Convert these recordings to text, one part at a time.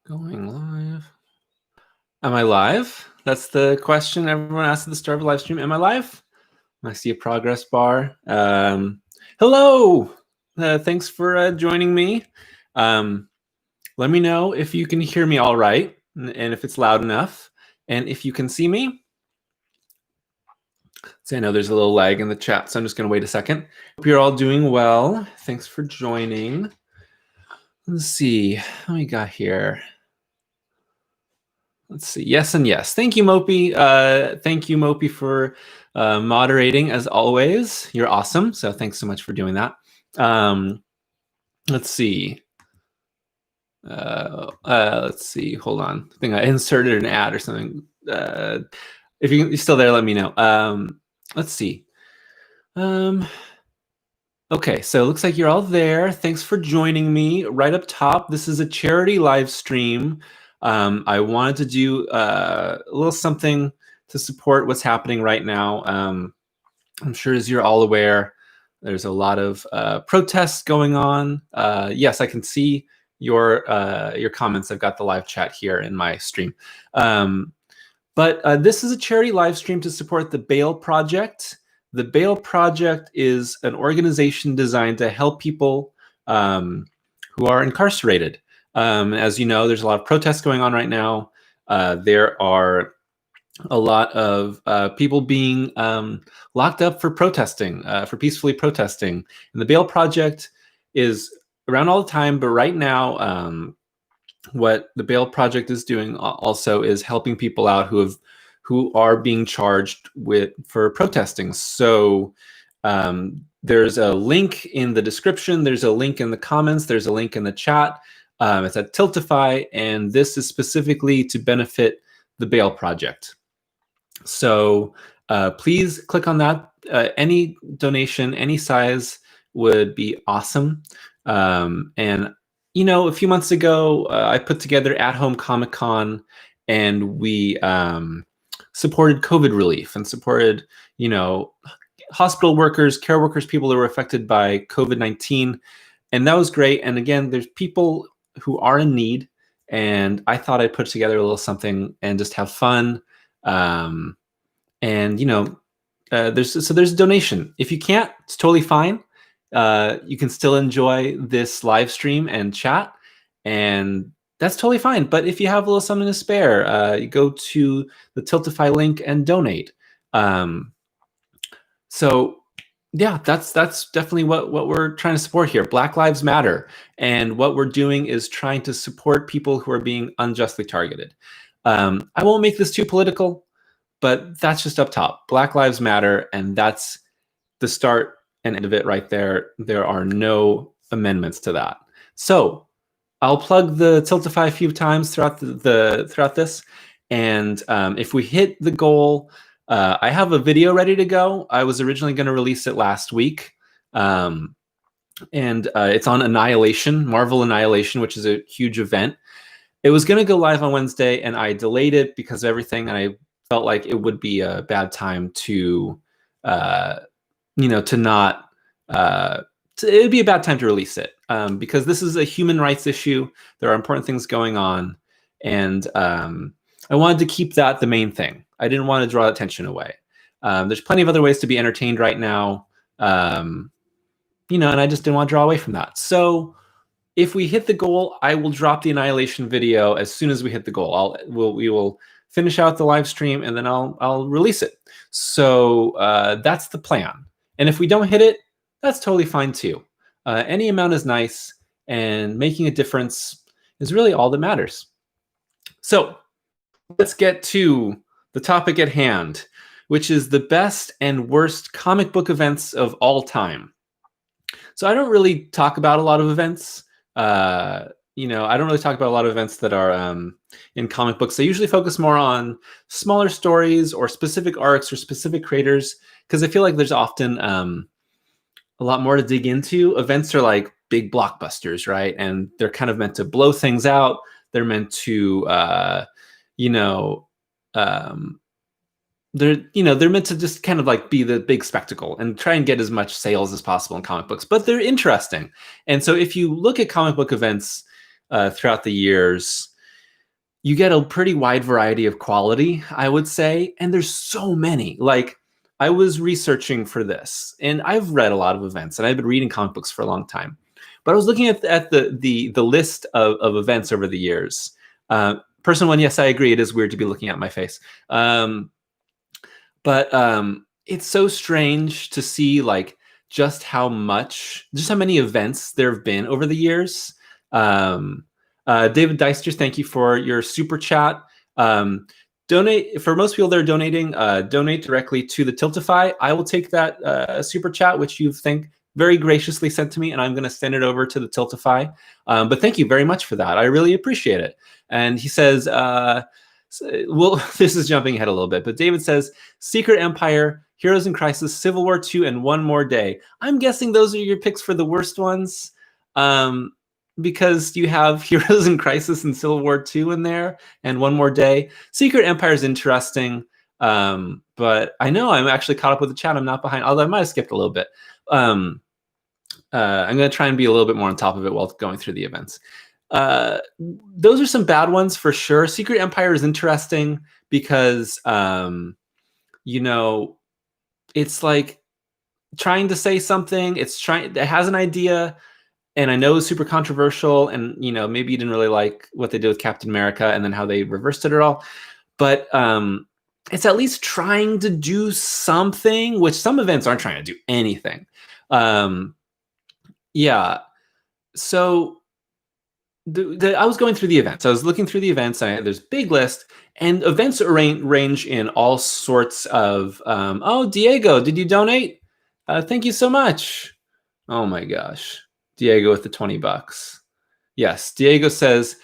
Going live. Am I live? That's the question everyone asks at the start of a live stream. Am I live? I see a progress bar. Hello. Thanks for joining me. Let me know if you can hear me all right and if it's loud enough and if you can see me. So I know there's a little lag in the chat, so I'm just going to wait a second. Hope you're all doing well. Thanks for joining. Let's see what we got here. Let's see. Yes and yes. Thank you, Mopey. Thank you, Mopey, for moderating as always. You're awesome. So thanks so much for doing that. Let's see. Let's see. Hold on. I think I inserted an ad or something. If you're still there, let me know. Let's see. Okay, so it looks like you're all there. Thanks for joining me. Right up top, this is a charity live stream. I wanted to do a little something to support what's happening right now. I'm sure, as you're all aware, there's a lot of protests going on. Yes, I can see your comments. I've got the live chat here in my stream. But this is a charity live stream to support the Bail Project. The Bail Project is an organization designed to help people who are incarcerated. As you know, there's a lot of protests going on right now. There are a lot of people being locked up for protesting, for peacefully protesting. And the Bail Project is around all the time, but right now, what the Bail Project is doing also is helping people out who are being charged for protesting. So there's a link in the description, there's a link in the comments, there's a link in the chat. It's at Tiltify, and this is specifically to benefit the Bail Project. So please click on that. Any donation, any size would be awesome. And you know, a few months ago, I put together At-Home Comic-Con, and we supported COVID relief and supported, you know, hospital workers, care workers, people that were affected by COVID-19. And that was great. And again, there's people who are in need, and I thought I'd put together a little something and just have fun. And, you know, there's a donation. If you can't, it's totally fine. You can still enjoy this live stream and chat, and that's totally fine. But if you have a little something to spare, you go to the Tiltify link and donate. So yeah, that's definitely what we're trying to support here. Black Lives Matter. And what we're doing is trying to support people who are being unjustly targeted. I won't make this too political, but that's just up top. Black Lives Matter, and that's the start and end of it right there. There are no amendments to that. So I'll plug the Tiltify a few times throughout throughout this. And if we hit the goal, I have a video ready to go. I was originally going to release it last week. And it's on Annihilation, Marvel Annihilation, which is a huge event. It was going to go live on Wednesday, and I delayed it because of everything. And I felt like it would be a bad time to, you know, to not, it would be a bad time to release it because this is a human rights issue. There are important things going on. And I wanted to keep that the main thing. I didn't want to draw attention away. There's plenty of other ways to be entertained right now, you know, and I just didn't want to draw away from that. So if we hit the goal, I will drop the Annihilation video as soon as we hit the goal. We will finish out the live stream, and then I'll release it. So that's the plan. And if we don't hit it, that's totally fine too. Any amount is nice, and making a difference is really all that matters. So let's get to the topic at hand, which is the best and worst comic book events of all time. So I don't really talk about a lot of events. You know, I don't really talk about a lot of events that are in comic books. I usually focus more on smaller stories or specific arcs or specific creators, because I feel like there's often a lot more to dig into. Events are like big blockbusters, right? And they're kind of meant to blow things out. They're meant to, you know, they're meant to just kind of like be the big spectacle and try and get as much sales as possible in comic books, but they're interesting. And so if you look at comic book events throughout the years, you get a pretty wide variety of quality, I would say, and there's so many. Like, I was researching for this, and I've read a lot of events, and I've been reading comic books for a long time. But I was looking at the list of events over the years. Person one, yes, I agree. It is weird to be looking at my face. But it's so strange to see like just how many events there have been over the years. David Deister, thank you for your super chat. Donate for most people that are donating. Donate directly to the Tiltify. I will take that super chat, which you think very graciously sent to me, and I'm going to send it over to the Tiltify. But thank you very much for that. I really appreciate it. And he says, well, this is jumping ahead a little bit, but David says, Secret Empire, Heroes in Crisis, Civil War II, and One More Day. I'm guessing those are your picks for the worst ones, because you have Heroes in Crisis and Civil War II in there, and One More Day. Secret Empire is interesting, but I know I'm actually caught up with the chat. I'm not behind, although I might have skipped a little bit. I'm going to try and be a little bit more on top of it while going through the events. Those are some bad ones for sure. Secret Empire is interesting because, you know, it's like trying to say something. It has an idea, and I know it's super controversial, and, you know, maybe you didn't really like what they did with Captain America and then how they reversed it at all. But it's at least trying to do something, which some events aren't trying to do anything. Yeah. So I was going through the events. I was looking through the events. There's a big list, and events range in all sorts of. Oh, Diego, did you donate? Thank you so much. Oh my gosh, Diego with the $20. Yes, Diego says,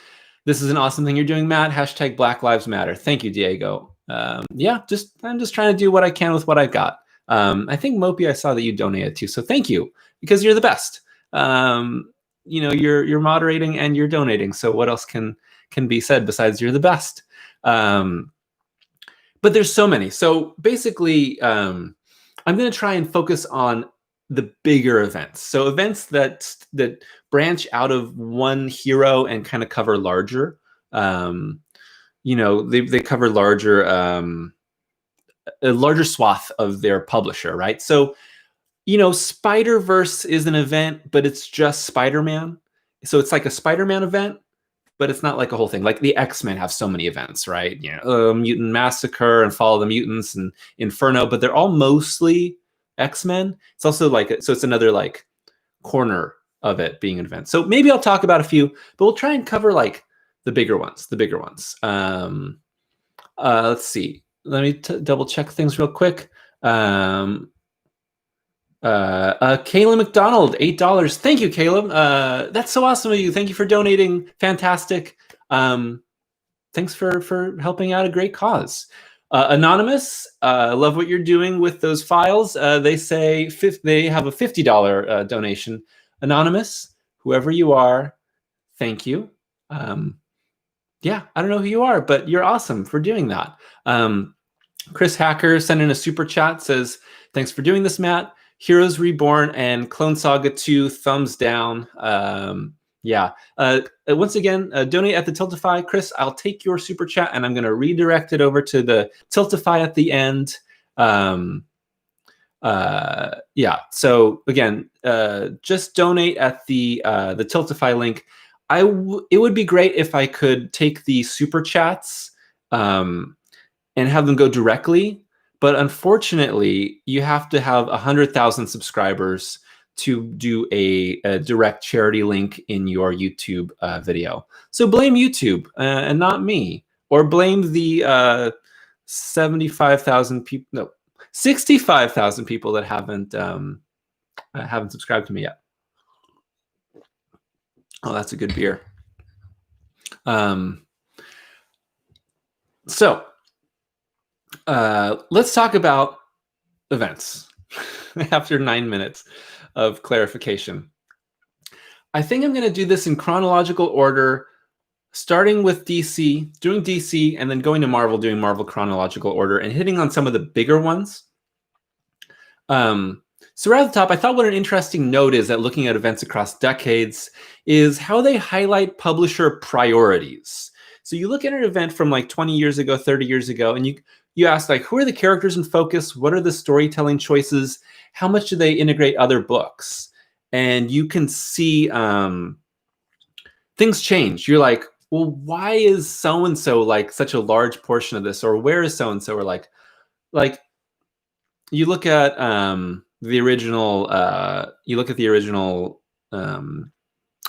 "This is an awesome thing you're doing, Matt. # Black Lives Matter." Thank you, Diego. Yeah, I'm just trying to do what I can with what I've got. I think Mopey, I saw that you donated too, so thank you, because you're the best. You know, you're moderating and you're donating, so what else can be said besides you're the best? But there's so many. So basically, I'm going to try and focus on the bigger events. So events that branch out of one hero and kind of cover larger. You know, they cover larger a larger swath of their publisher, right? So, you know, Spider-Verse is an event, but it's just Spider-Man. So it's like a Spider-Man event, but it's not like a whole thing. Like the X-Men have so many events, right? You know, Mutant Massacre and Fall of the Mutants and Inferno, but they're all mostly X-Men. It's also like, so it's another like corner of it being an event. So maybe I'll talk about a few, but we'll try and cover like the bigger ones. Let's see. Let me double check things real quick. Caleb McDonald, $8. Thank you, Caleb. That's so awesome of you. Thank you for donating. Fantastic. Thanks for helping out a great cause. Anonymous, love what you're doing with those files. They say they have a $50 donation. Anonymous, whoever you are, thank you. Yeah, I don't know who you are, but you're awesome for doing that. Chris Hacker sent in a super chat, says, thanks for doing this, Matt. Heroes Reborn and Clone Saga 2, thumbs down. Yeah. Once again, donate at the Tiltify. Chris, I'll take your super chat and I'm going to redirect it over to the Tiltify at the end. Yeah. So again, just donate at the Tiltify link. It would be great if I could take the super chats and have them go directly. But unfortunately, you have to have 100,000 subscribers to do a direct charity link in your YouTube video. So blame YouTube and not me, or blame the 65,000 people, no, 65,000 people that haven't subscribed to me yet. Oh, that's a good beer. So let's talk about events after 9 minutes of clarification. I think I'm going to do this in chronological order, starting with DC, doing DC, and then going to Marvel, doing Marvel chronological order, and hitting on some of the bigger ones. So right at the top, I thought what an interesting note is that looking at events across decades is how they highlight publisher priorities. So you look at an event from like 20 years ago, 30 years ago, and you ask like, who are the characters in focus? What are the storytelling choices? How much do they integrate other books? And you can see things change. You're like, well, why is so-and-so like such a large portion of this? Or where is so-and-so? Or like you look at the original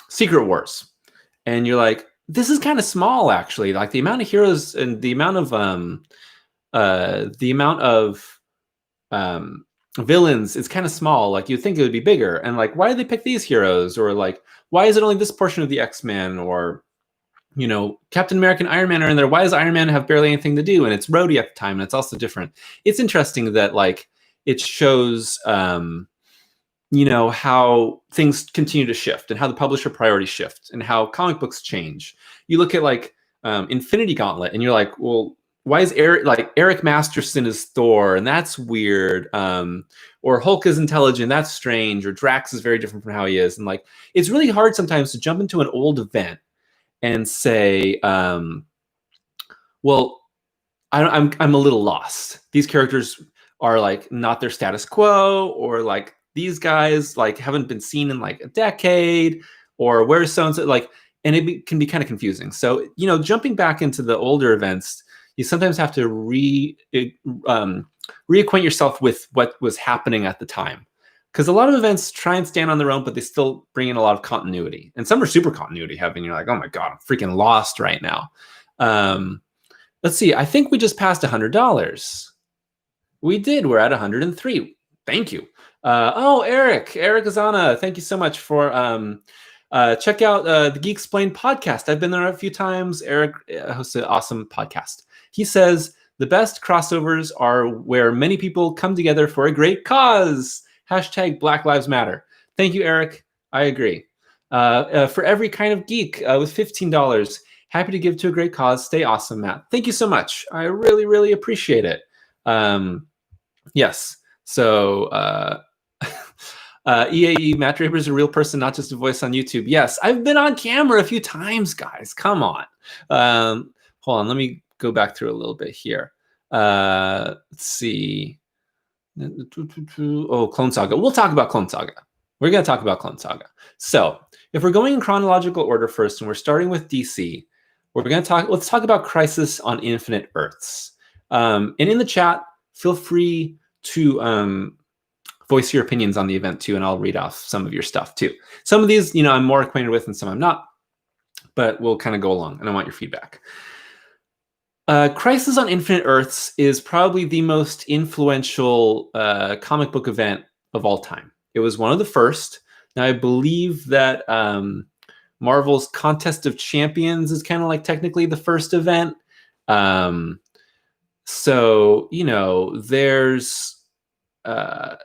Secret Wars, and you're like, this is kind of small, actually. Like the amount of heroes and the amount of villains is kind of small. Like you'd think it would be bigger. And like, why did they pick these heroes? Or like, why is it only this portion of the X-Men? Or, you know, Captain America and Iron Man are in there. Why does Iron Man have barely anything to do? And it's Rhodey at the time, and it's also different. It's interesting that like it shows you know, how things continue to shift and how the publisher priorities shift and how comic books change. You look at like Infinity Gauntlet, and you're like, well, why is Eric Masterson is Thor, and that's weird. Or Hulk is intelligent, that's strange. Or Drax is very different from how he is. And like, it's really hard sometimes to jump into an old event and say, well, I'm a little lost. These characters are like not their status quo, or like these guys like haven't been seen in like a decade, or where's so-and-so, like, and can be kind of confusing. So, you know, jumping back into the older events, you sometimes have to reacquaint yourself with what was happening at the time. Because a lot of events try and stand on their own, but they still bring in a lot of continuity. And some are super continuity heavy, and you're like, oh my God, I'm freaking lost right now. Let's see, I think we just passed $100. We did, we're at 103. Thank you. Oh, Eric Azana, thank you so much for check out the Geek Explained podcast. I've been there a few times. Eric hosts an awesome podcast. He says the best crossovers are where many people come together for a great cause. # Black Lives Matter. Thank you, Eric. I agree. For every kind of geek with $15. Happy to give to a great cause. Stay awesome, Matt. Thank you so much. I really, really appreciate it. Yes. So EAE, Matt Draper is a real person, not just a voice on YouTube. Yes, I've been on camera a few times, guys. Come on. Hold on. Let me go back through a little bit here. Let's see. Oh, Clone Saga. We'll talk about Clone Saga. We're going to talk about Clone Saga. So if we're going in chronological order first, and we're starting with DC, let's talk about Crisis on Infinite Earths. And in the chat, feel free to voice your opinions on the event too, and I'll read off some of your stuff too. Some of these, you know, I'm more acquainted with, and some I'm not, but we'll kind of go along, and I want your feedback. Crisis on Infinite Earths is probably the most influential comic book event of all time. It was one of the first. Now, I believe that Marvel's Contest of Champions is kind of like technically the first event. So, you know, there's a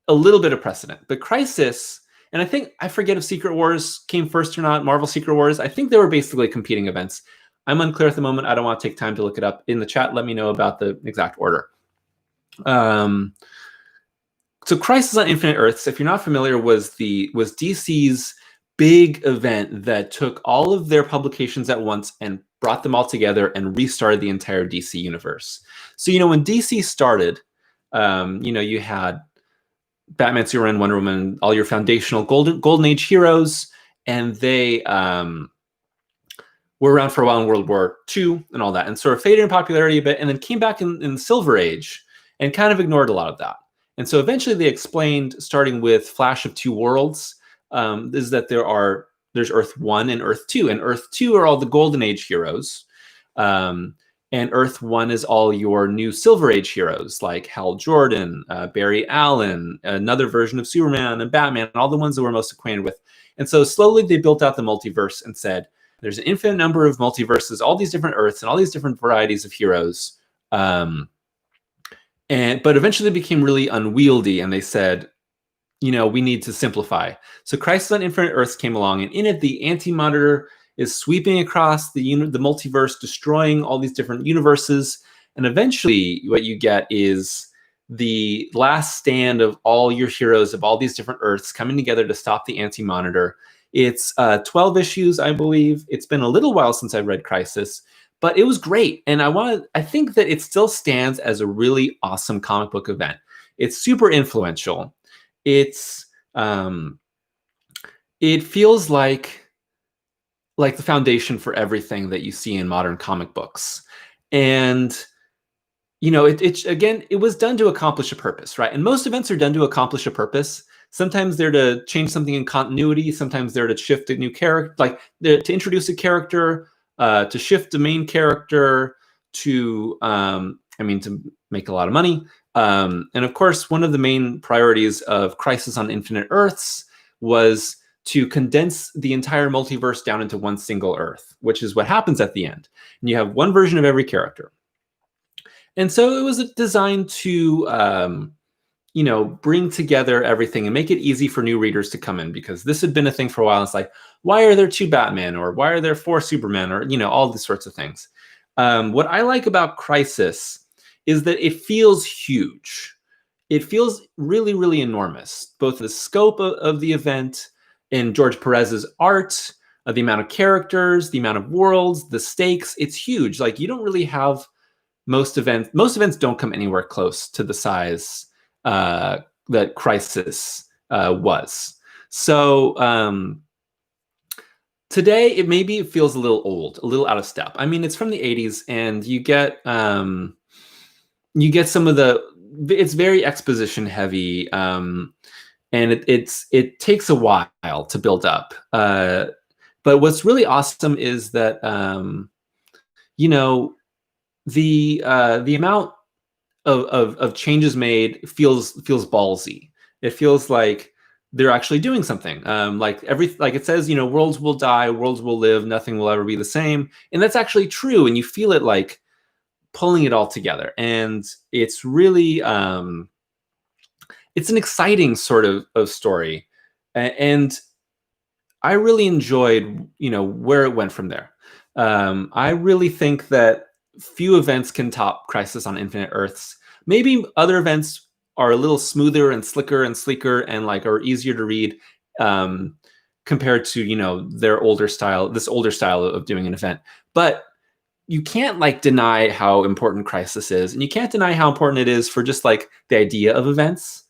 little bit of precedent. But Crisis, and I forget if Secret Wars came first or not, Marvel Secret Wars, I think they were basically competing events. I'm unclear at the moment. I don't want to take time to look it up. In the chat, let me know about the exact order. So Crisis on Infinite Earths, if you're not familiar, was DC's big event that took all of their publications at once and brought them all together and restarted the entire DC universe. So, you know, when DC started, you know, you had Batman, Superman, Wonder Woman, all your foundational Golden Age heroes, and they were around for a while in World War II and all that, and sort of faded in popularity a bit, and then came back in the Silver Age and kind of ignored a lot of that. And so eventually they explained, starting with Flash of Two Worlds, is that there's Earth 1 and Earth 2. And Earth 2 are all the Golden Age heroes. And Earth 1 is all your new Silver Age heroes, like Hal Jordan, Barry Allen, another version of Superman and Batman, and all the ones that we're most acquainted with. And so slowly they built out the multiverse and said, there's an infinite number of multiverses, all these different Earths, and all these different varieties of heroes. But eventually they became really unwieldy, and they said, you know, we need to simplify. So Crisis on Infinite Earths came along, and in it, the Anti-Monitor is sweeping across the multiverse, destroying all these different universes. And eventually what you get is the last stand of all your heroes of all these different Earths coming together to stop the Anti-Monitor. It's 12 issues, I believe. It's been a little while since I've read Crisis, but it was great. And I think that it still stands as a really awesome comic book event. It's super influential. It's it feels like the foundation for everything that you see in modern comic books. And again, it was done to accomplish a purpose, right? And most events are done to accomplish a purpose. Sometimes they're to change something in continuity. Sometimes they're to shift a new character, like to introduce a character, to shift the main character, to make a lot of money. And of course, one of the main priorities of Crisis on Infinite Earths was to condense the entire multiverse down into one single Earth, which is what happens at the end. And you have one version of every character. And so it was designed to, bring together everything and make it easy for new readers to come in, because this had been a thing for a while. It's like, why are there 2 Batman, or why are there 4 Supermen, or, all these sorts of things. What I like about Crisis is that it feels huge. It feels really, really enormous, both the scope of the event and George Perez's art, the amount of characters, the amount of worlds, the stakes. It's huge. Like, you don't really have most events don't come anywhere close to the size that Crisis was. So today, it feels a little old, a little out of step. I mean, it's from the 80s, and you get some of it's very exposition heavy, and it takes a while to build up. But what's really awesome is that the amount of changes made feels ballsy. It feels like they're actually doing something. Like it says, worlds will die, worlds will live, nothing will ever be the same, and that's actually true. And you feel it like pulling it all together, and it's really it's an exciting sort of story, and I really enjoyed where it went from there. I really think that few events can top Crisis on Infinite Earths. Maybe other events are a little smoother and slicker and sleeker and are easier to read compared to their older style of doing an event. But you can't deny how important Crisis is, and you can't deny how important it is for just the idea of events.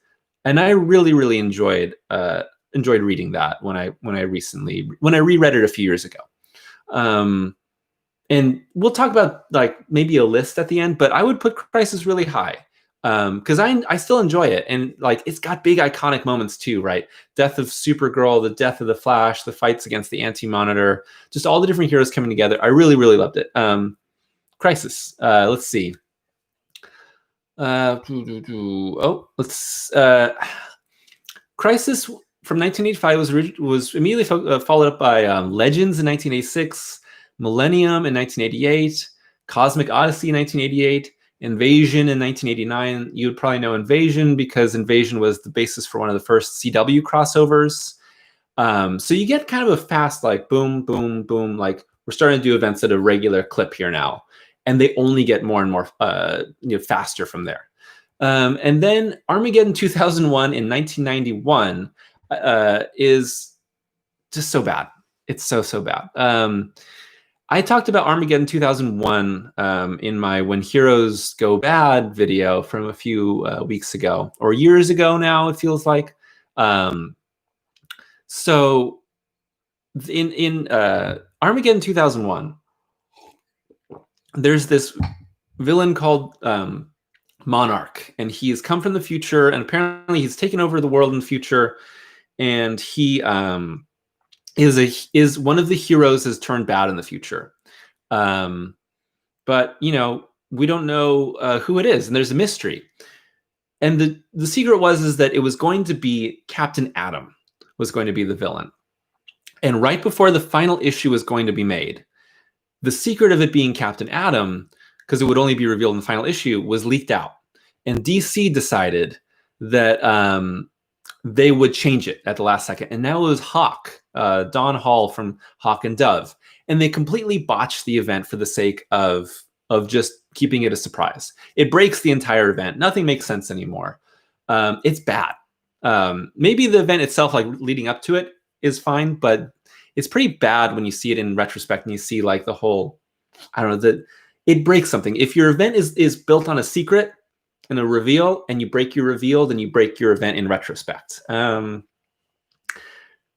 And I really, really enjoyed reading that when I reread it a few years ago. And we'll talk about maybe a list at the end, but I would put Crisis really high because I still enjoy it, and it's got big iconic moments too, right? Death of Supergirl, the death of the Flash, the fights against the Anti-Monitor, just all the different heroes coming together. I really, really loved it. Crisis. Let's see. Crisis from 1985 was immediately followed up by Legends in 1986. Millennium in 1988, Cosmic Odyssey in 1988, Invasion in 1989. You would probably know Invasion because Invasion was the basis for one of the first CW crossovers. So you get kind of a fast boom, boom, boom. We're starting to do events at a regular clip here now, and they only get more and more faster from there. And then Armageddon 2001 in 1991 is just so bad. It's so bad. I talked about Armageddon 2001 in my When Heroes Go Bad video from a few weeks ago, or years ago now, it feels like. So in Armageddon 2001, there's this villain called Monarch, and he has come from the future, and apparently he's taken over the world in the future, and he is one of the heroes has turned bad in the future. But we don't know who it is, and there's a mystery. And the secret is that it was going to be Captain Atom was going to be the villain. And right before the final issue was going to be made, the secret of it being Captain Atom, because it would only be revealed in the final issue, was leaked out. And DC decided that they would change it at the last second. And now it was Hawk, Don Hall from Hawk and Dove. And they completely botched the event for the sake of just keeping it a surprise. It breaks the entire event. Nothing makes sense anymore. It's bad. Maybe the event itself, leading up to it, is fine, but it's pretty bad when you see it in retrospect and you see like the whole, I don't know, that it breaks something. If your event is built on a secret and a reveal, and you break your reveal, then you break your event in retrospect.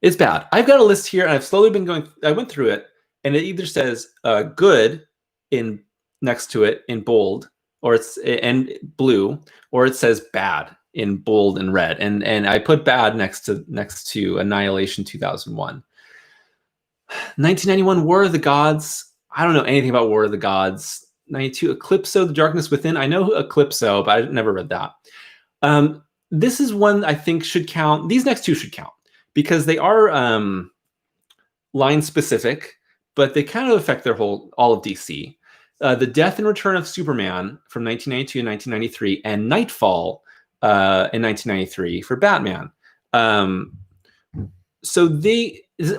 It's bad. I've got a list here, and I've slowly been going. I went through it, and it either says good in next to it in bold, or it's and blue, or it says bad in bold and red. And I put bad next to Annihilation 2001. 1991 War of the Gods. I don't know anything about War of the Gods. 92 Eclipso, The Darkness Within. I know Eclipso, but I never read that. This is one I think should count. These next two should count because they are line specific, but they kind of affect all of DC. The Death and Return of Superman from 1992 and 1993, and Nightfall in 1993 for Batman. So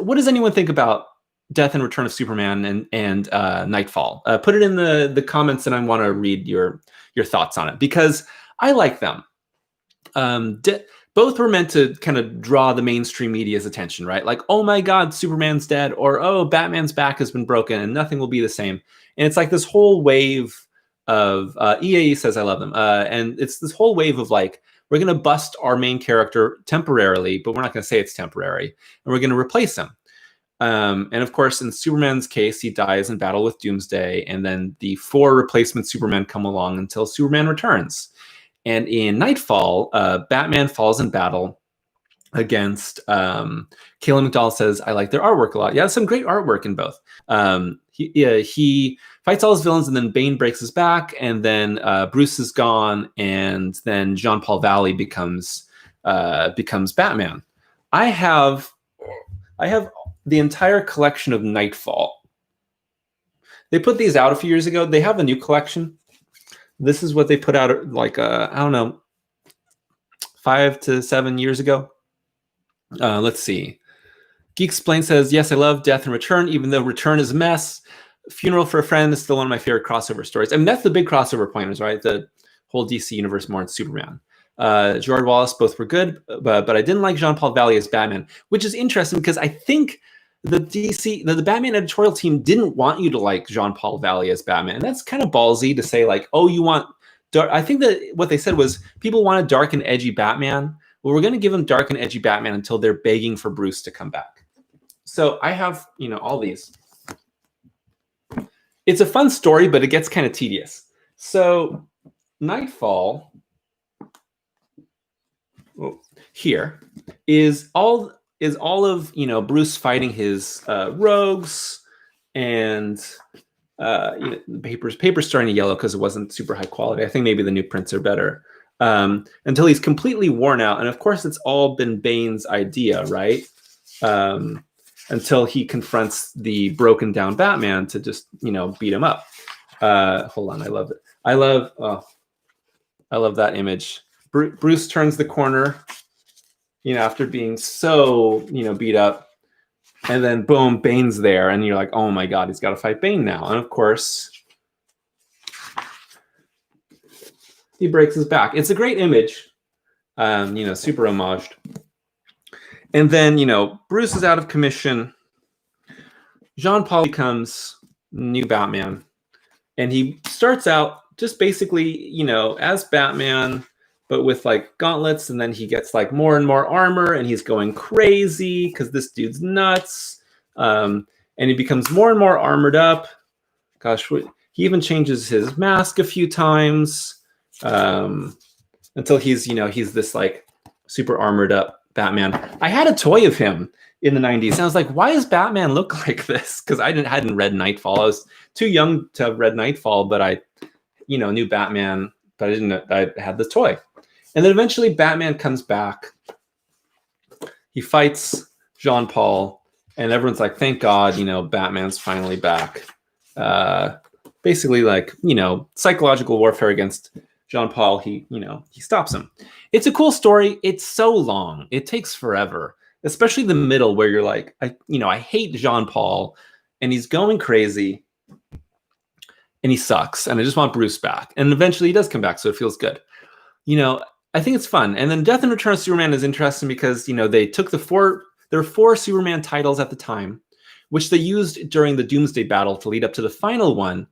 what does anyone think about Death and Return of Superman and Nightfall? Put it in the comments, and I want to read your thoughts on it because I like them. Both were meant to kind of draw the mainstream media's attention, right? Like, oh my God, Superman's dead, or oh, Batman's back has been broken and nothing will be the same. And it's like this whole wave of EAE says I love them, and it's this whole wave of like, we're going to bust our main character temporarily, but we're not going to say it's temporary, and we're going to replace him. And of course, in Superman's case, he dies in battle with Doomsday, and then the 4 replacement Supermen come along until Superman returns. And in Nightfall, Batman falls in battle against Kayla McDowell says, I like their artwork a lot. Yeah, some great artwork in both. He fights all his villains, and then Bane breaks his back, and then Bruce is gone, and then Jean-Paul Valley becomes Batman. I have the entire collection of Nightfall. They put these out a few years ago. They have a new collection. This is what they put out like, I don't know, 5 to 7 years ago. Let's see. Geek Explain says, yes, I love Death and Return, even though Return is a mess. Funeral for a Friend is still one of my favorite crossover stories. I mean, that's the big crossover point, is right? The whole DC universe more than Superman. George Wallace, both were good, but I didn't like Jean-Paul Valley as Batman, which is interesting because I think the Batman editorial team didn't want you to like Jean-Paul Valley as Batman. And that's kind of ballsy to say like, oh, you want dark. I think that what they said was people want a dark and edgy Batman. Well, we're going to give them dark and edgy Batman until they're begging for Bruce to come back. So I have, all these. It's a fun story, but it gets kind of tedious. So Nightfall here is all of Bruce fighting his rogues, and the paper's starting to yellow because it wasn't super high quality. I think maybe the new prints are better. Until he's completely worn out, and of course it's all been Bane's idea, right? Until he confronts the broken down Batman to just beat him up. Hold on, I love it. I love that image. Bruce turns the corner, after being so, beat up, and then boom, Bane's there, and you're like, oh my God, he's got to fight Bane now. And of course, he breaks his back. It's a great image, super homaged. And then, Bruce is out of commission. Jean-Paul becomes new Batman, and he starts out just basically, as Batman, but with like gauntlets, and then he gets like more and more armor, and he's going crazy because this dude's nuts. And he becomes more and more armored up. Gosh, he even changes his mask a few times until he's this like super armored up Batman. I had a toy of him in the 90s, and I was like, why does Batman look like this? Because I hadn't read Nightfall. I was too young to have read Nightfall, but I knew Batman, but I had the toy. And then eventually Batman comes back. He fights Jean-Paul, and everyone's like, thank God, Batman's finally back. Basically like, psychological warfare against Jean-Paul. He stops him. It's a cool story. It's so long. It takes forever, especially the middle where you're like, I hate Jean-Paul, and he's going crazy, and he sucks, and I just want Bruce back. And eventually he does come back, so it feels good. I think it's fun. And then Death and Return of Superman is interesting because, they took the there were 4 Superman titles at the time, which they used during the Doomsday battle to lead up to the final one.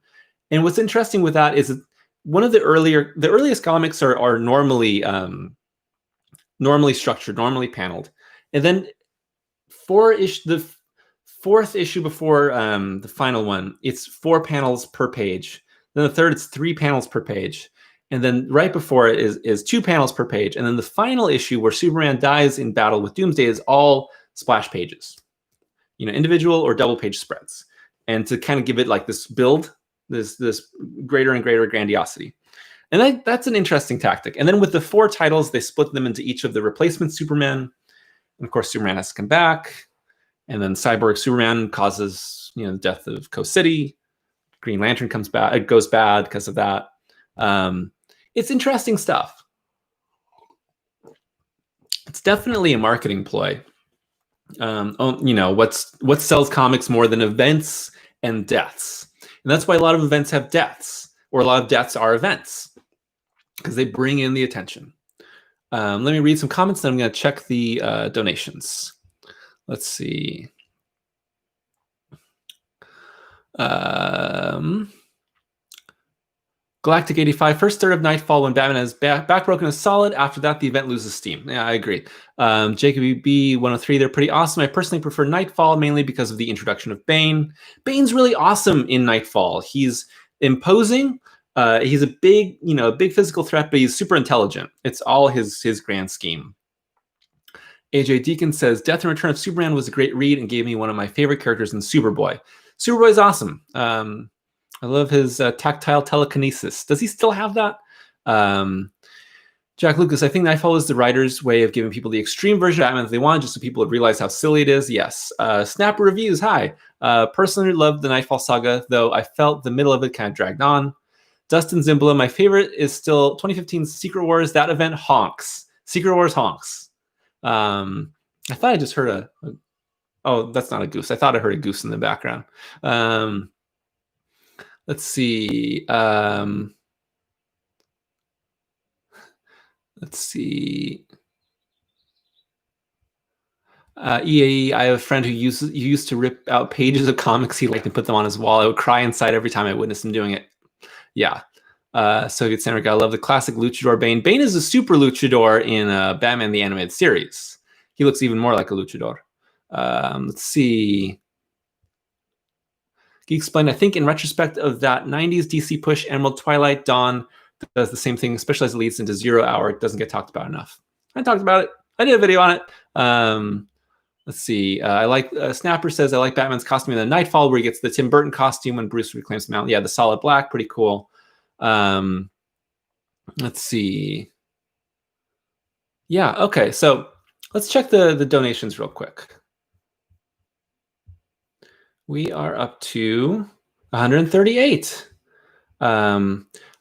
And what's interesting with that is one of the earliest comics are normally normally structured, normally paneled, and then the 4th issue before the final one, it's 4 panels per page. Then the 3rd, it's 3 panels per page. And then right before it is 2 panels per page. And then the final issue where Superman dies in battle with Doomsday is all splash pages, individual or double page spreads. And to kind of give it like this build, this greater and greater grandiosity. And that's an interesting tactic. And then with the 4 titles, they split them into each of the replacement Superman. And of course, Superman has to come back. And then Cyborg Superman causes, the death of Coast City. Green Lantern comes back. It goes bad because of that. It's interesting stuff. It's definitely a marketing ploy. What sells comics more than events and deaths? And that's why a lot of events have deaths, or a lot of deaths are events, because they bring in the attention. Let me read some comments, then I'm going to check the donations. Let's see. Galactic 85, first third of Nightfall when Batman is back broken is solid. After that, the event loses steam. Yeah, I agree. Jacob B 103, they're pretty awesome. I personally prefer Nightfall mainly because of the introduction of Bane. Bane's really awesome in Nightfall. He's imposing. He's a big physical threat, but he's super intelligent. It's all his grand scheme. AJ Deacon says, Death and Return of Superman was a great read and gave me one of my favorite characters in Superboy. Superboy's awesome. I love his tactile telekinesis. Does he still have that? Jack Lucas, I think Nightfall is the writer's way of giving people the extreme version of Batman that they want, just so people would realize how silly it is. Yes. Snapper Reviews, hi. Personally loved the Nightfall saga, though I felt the middle of it kind of dragged on. Dustin Zimbala, my favorite is still 2015's Secret Wars. That event honks. Secret Wars honks. I thought I just heard oh, that's not a goose. I thought I heard a goose in the background. Let's see. Let's see. EAE, I have a friend who used to rip out pages of comics he liked and put them on his wall. I would cry inside every time I witnessed him doing it. Yeah. Soviet Samurai, I love the classic luchador Bane. Bane is a super luchador in Batman the Animated Series. He looks even more like a luchador. Let's see. Geek explained, I think in retrospect of that 90s DC push, Emerald, Twilight, Dawn does the same thing, especially as it leads into 0 Hour. It doesn't get talked about enough. I talked about it. I did a video on it. Let's see. I like Snapper says, I like Batman's costume in the Nightfall where he gets the Tim Burton costume when Bruce reclaims the mountain. Yeah, the solid black, pretty cool. Let's see. Yeah, okay. So let's check the donations real quick. We are up to 138.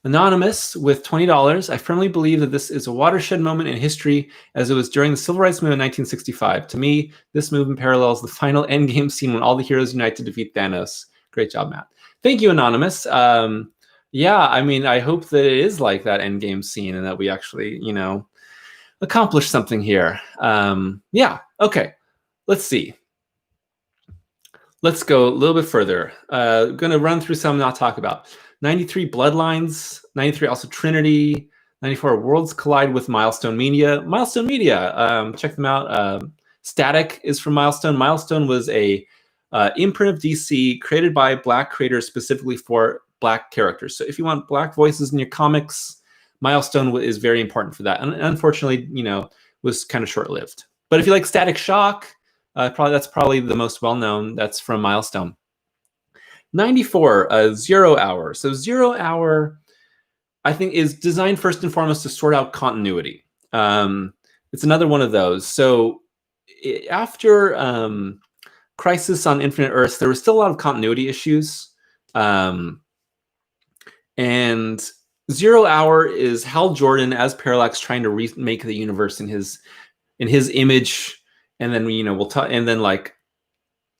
Anonymous with $20. I firmly believe that this is a watershed moment in history as it was during the Civil Rights Movement in 1965. To me, this movement parallels the final endgame scene when all the heroes unite to defeat Thanos. Great job, Matt. Thank you, Anonymous. Yeah, I mean, I hope that it is like that endgame scene and that we actually, accomplish something here. Yeah, okay. Let's see. Let's go a little bit further. Going to run through some, not talk about. 93 Bloodlines, 93 also Trinity, 94 Worlds Collide with Milestone Media. Milestone Media, check them out. Static is from Milestone. Milestone was a imprint of DC created by Black creators specifically for Black characters. So if you want Black voices in your comics, Milestone is very important for that. And unfortunately, was kind of short-lived. But if you like Static Shock, that's probably the most well-known. That's from Milestone. 94, 0 Hour. So 0 Hour, I think, is designed first and foremost to sort out continuity. It's another one of those. So after Crisis on Infinite Earths, there was still a lot of continuity issues. And 0 Hour is Hal Jordan as Parallax trying to remake the universe in his image. And then we'll talk.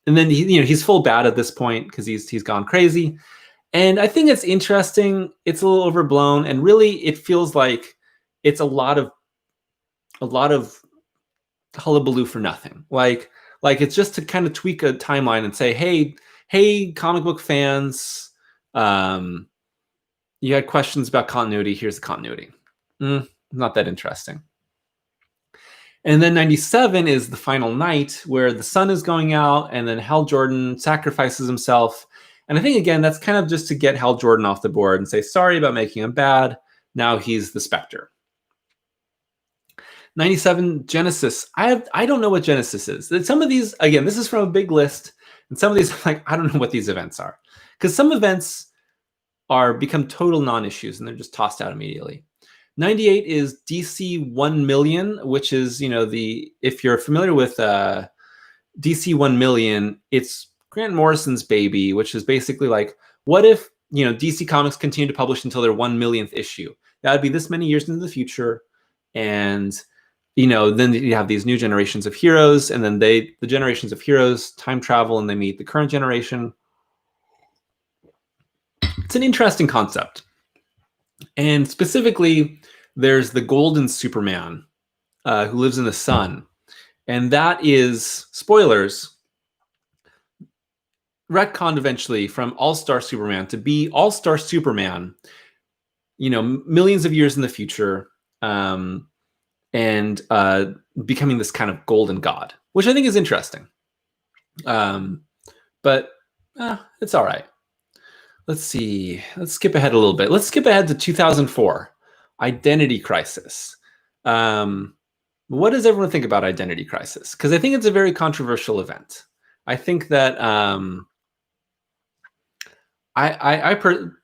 And then he's full bad at this point because he's gone crazy. And I think it's interesting. It's a little overblown, and really it feels like it's a lot of hullabaloo for nothing. Like Like, it's just to kind of tweak a timeline and say, hey, comic book fans, you had questions about continuity. Here's the continuity. Not that interesting. And then 97 is the final night where the sun is going out, and then Hal Jordan sacrifices himself. And I think, again, that's kind of just to get Hal Jordan off the board and say, sorry about making him bad. Now he's the Spectre. 97, Genesis. I don't know what Genesis is. Some of these, again, this is from a big list, and some of these, like, I don't know what these events are. Because some events become total non-issues, and they're just tossed out immediately. 98 is DC 1 million, which is, if you're familiar with DC 1 million, it's Grant Morrison's baby, which is basically like, what if, DC Comics continue to publish until their 1 millionth issue? That would be this many years into the future. And, then you have these new generations of heroes, and then the generations of heroes time travel and they meet the current generation. It's an interesting concept. And specifically, there's the Golden Superman who lives in the sun. And that is, spoilers, retconned eventually from All-Star Superman to be All-Star Superman, millions of years in the future, and becoming this kind of golden god, which I think is interesting. But it's all right. Let's see. Let's skip ahead a little bit. Let's skip ahead to 2004, Identity Crisis. What does everyone think about Identity Crisis? Because I think it's a very controversial event. I think that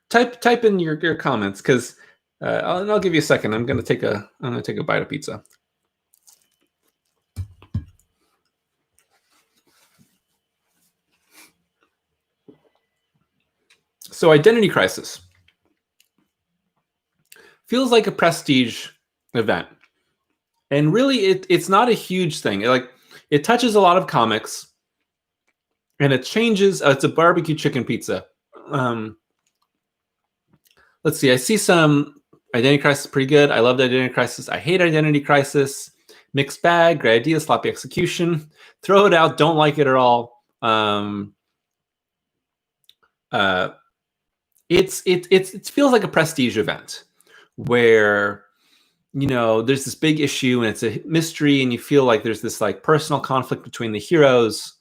type in your comments, because I'll give you a second. I'm gonna take a bite of pizza. So Identity Crisis feels like a prestige event. And really, it's not a huge thing. It touches a lot of comics, and it changes. It's a barbecue chicken pizza. Let's see. I see some Identity Crisis pretty good. I loved Identity Crisis. I hate Identity Crisis. Mixed bag. Great idea. Sloppy execution. Throw it out. Don't like it at all. It feels like a prestige event where, there's this big issue and it's a mystery, and you feel like there's this like personal conflict between the heroes,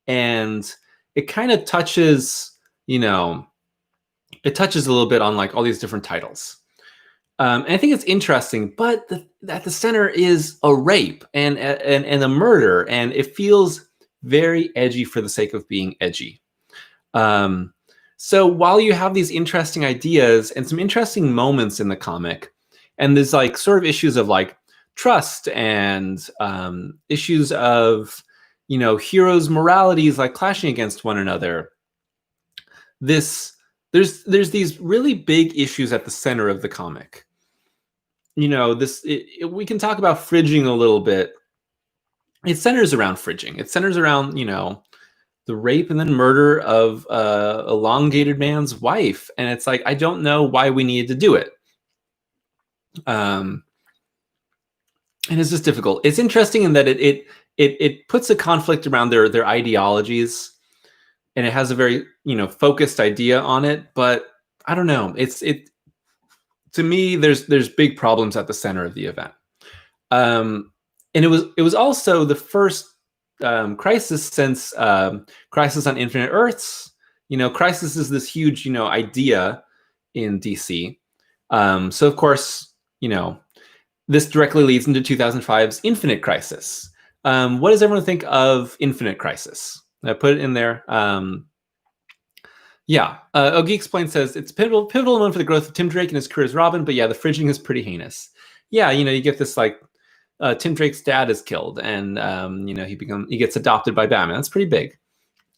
and it kind of touches, it touches a little bit on like all these different titles. And I think it's interesting, but at the center is a rape and a murder, and it feels very edgy for the sake of being edgy. So while you have these interesting ideas and some interesting moments in the comic, and there's like sort of issues of like trust and issues of, heroes' moralities like clashing against one another, there's these really big issues at the center of the comic. We can talk about fridging a little bit. It centers around fridging. It centers around, the rape and then murder of a elongated man's wife. And it's like, I don't know why we needed to do it. And it's just difficult. It's interesting in that it puts a conflict around their ideologies, and it has a very, focused idea on it. But I don't know. To me, there's big problems at the center of the event. And it was also the first crisis since Crisis on Infinite Earths. Crisis is this huge, idea in DC. So of course, this directly leads into 2005's Infinite Crisis. What does everyone think of Infinite Crisis? I put it in there. Ogie Explained says it's pivotal moment for the growth of Tim Drake and his career as Robin, but yeah, the fridging is pretty heinous. Yeah, you get this like Tim Drake's dad is killed, and he gets adopted by Batman. That's pretty big.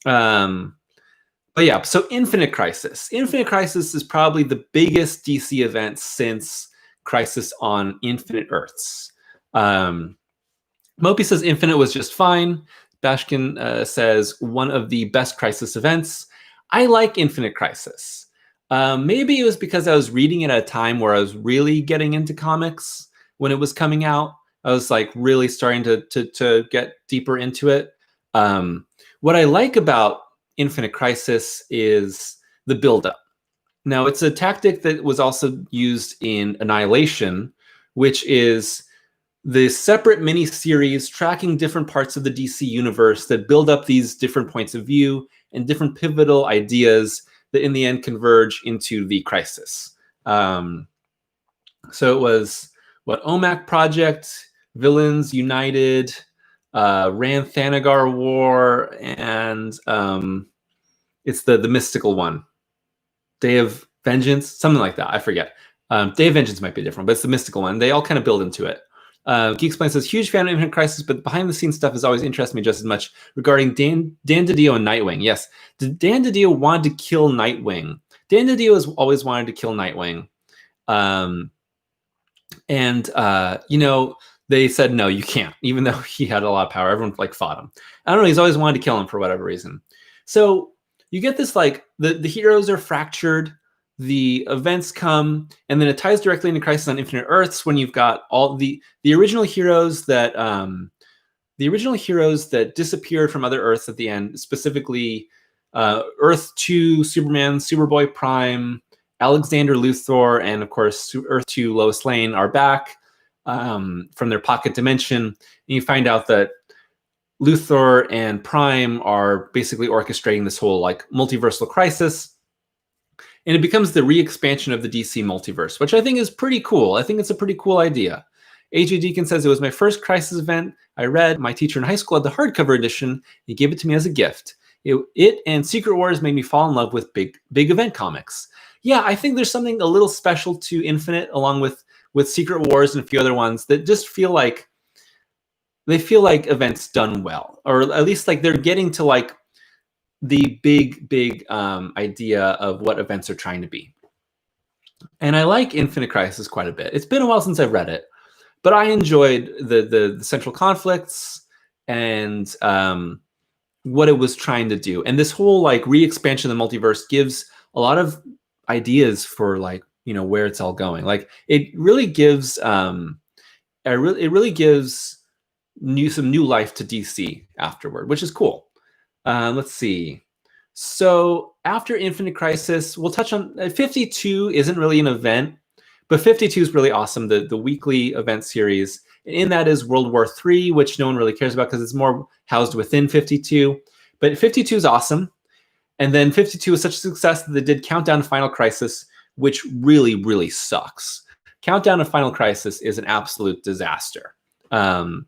But yeah, so Infinite Crisis. Infinite Crisis is probably the biggest DC event since Crisis on Infinite Earths. Mopi says Infinite was just fine. Bashkin says one of the best Crisis events. I like Infinite Crisis. Maybe it was because I was reading it at a time where I was really getting into comics when it was coming out. I was like really starting to get deeper into it. What I like about Infinite Crisis is the buildup. Now, it's a tactic that was also used in Annihilation, which is the separate mini-series tracking different parts of the DC universe that build up these different points of view and different pivotal ideas that in the end converge into the crisis. So it was what, OMAC Project, Villains United, Ran Thanagar War, and it's the mystical one, Day of Vengeance, something like that. I forget. Day of Vengeance might be different, but it's the mystical one. They all kind of build into it. Geek Explain says, huge fan of Infinite Crisis, but behind the scenes stuff has always interested me just as much regarding Dan DiDio and Nightwing. Yes, Dan DiDio wanted to kill Nightwing. Dan DiDio has always wanted to kill Nightwing. You know, they said, no, you can't, even though he had a lot of power. Everyone like fought him. I don't know. He's always wanted to kill him for whatever reason. So you get this, like, the heroes are fractured, the events come, and then it ties directly into Crisis on Infinite Earths when you've got all the original heroes that disappeared from other Earths at the end, specifically Earth 2 Superman, Superboy Prime, Alexander Luthor, and of course Earth 2 Lois Lane are back from their pocket dimension, and you find out that Luthor and Prime are basically orchestrating this whole like multiversal crisis, and it becomes the re-expansion of the DC multiverse, which I think is pretty cool. I think it's a pretty cool idea. AJ Deacon says, it was my first Crisis event I read. My teacher in high school had the hardcover edition. He gave it to me as a gift. It and Secret Wars made me fall in love with big event comics. Yeah, I think there's something a little special to Infinite, along with Secret Wars and a few other ones, that just feel like events done well, or at least like they're getting to like the big idea of what events are trying to be. And I like Infinite Crisis quite a bit. It's been a while since I've read it, but I enjoyed the central conflicts and what it was trying to do. And this whole like re-expansion of the multiverse gives a lot of ideas for, like, you know, where it's all going. Like it really gives some new life to DC afterward, which is cool. Let's see. So after Infinite Crisis, we'll touch on 52 isn't really an event, but 52 is really awesome. The weekly event series. In that is World War III, which no one really cares about because it's more housed within 52. But 52 is awesome. And then 52 was such a success that they did Countdown to Final Crisis, which really sucks. Countdown to Final Crisis is an absolute disaster. And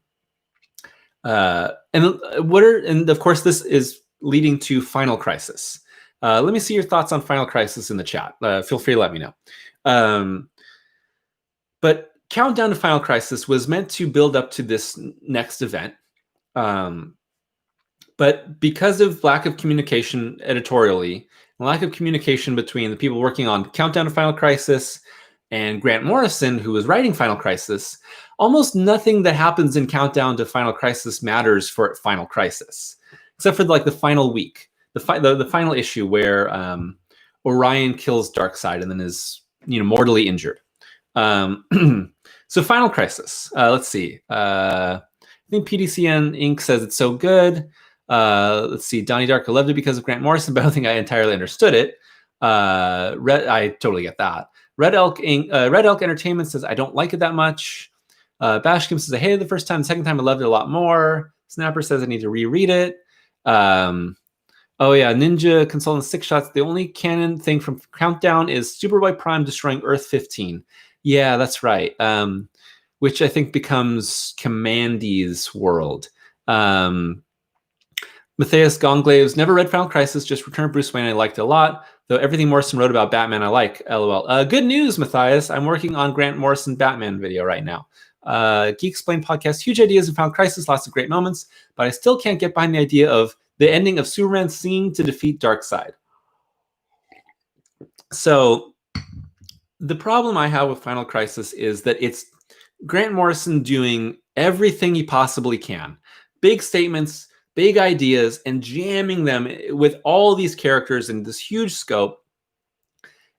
of course this is leading to Final Crisis. Let me see your thoughts on Final Crisis in the chat. Feel free to let me know. But Countdown to Final Crisis was meant to build up to this next event. But because of lack of communication editorially, and lack of communication between the people working on Countdown to Final Crisis and Grant Morrison, who was writing Final Crisis, almost nothing that happens in Countdown to Final Crisis matters for Final Crisis, except for like the final week, the final issue where Orion kills Darkseid and then is, you know, mortally injured. So Final Crisis. Let's see. I think PDCN Inc. says it's so good. Let's see. Donnie Dark, I loved it because of Grant Morrison, but I don't think I entirely understood it. I totally get that. Red Elk Entertainment says I don't like it that much. Bashkim says I hated it the first time. The second time I loved it a lot more. Snapper says I need to reread it. Oh yeah, Ninja Consultant 6 Shots. The only canon thing from Countdown is Superboy Prime destroying Earth 15. Yeah, that's right. Which I think becomes Commandy's world. Matthias Gonglaves, never read Final Crisis, just Return of Bruce Wayne. I liked it a lot, though everything Morrison wrote about Batman I like. LOL. Good news, Matthias. I'm working on Grant Morrison Batman video right now. Geek Explain podcast, huge ideas in Final Crisis, lots of great moments, but I still can't get behind the idea of the ending of Superman singing to defeat Darkseid. So the problem I have with Final Crisis is that it's Grant Morrison doing everything he possibly can. Big statements, big ideas, and jamming them with all these characters in this huge scope.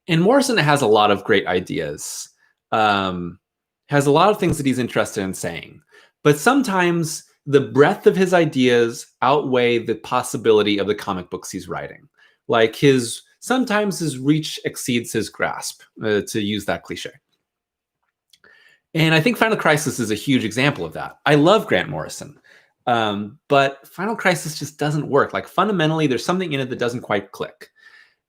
And Morrison has a lot of great ideas, has a lot of things that he's interested in saying. But sometimes the breadth of his ideas outweigh the possibility of the comic books he's writing. Like sometimes his reach exceeds his grasp, to use that cliche. And I think Final Crisis is a huge example of that. I love Grant Morrison, but Final Crisis just doesn't work. Like fundamentally, there's something in it that doesn't quite click.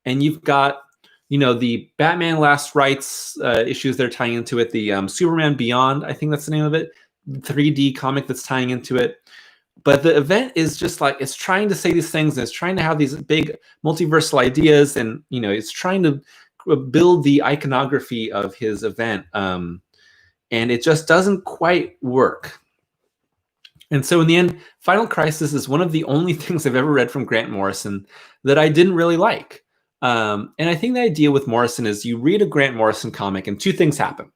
And you've got, the Batman Last Rights issues they're tying into it, the Superman Beyond, I think that's the name of it, 3D comic that's tying into it. But the event is just like, it's trying to say these things, and it's trying to have these big multiversal ideas, and it's trying to build the iconography of his event, and it just doesn't quite work. And so in the end, Final Crisis is one of the only things I've ever read from Grant Morrison that I didn't really like. And I think the idea with Morrison is you read a Grant Morrison comic and two things happen.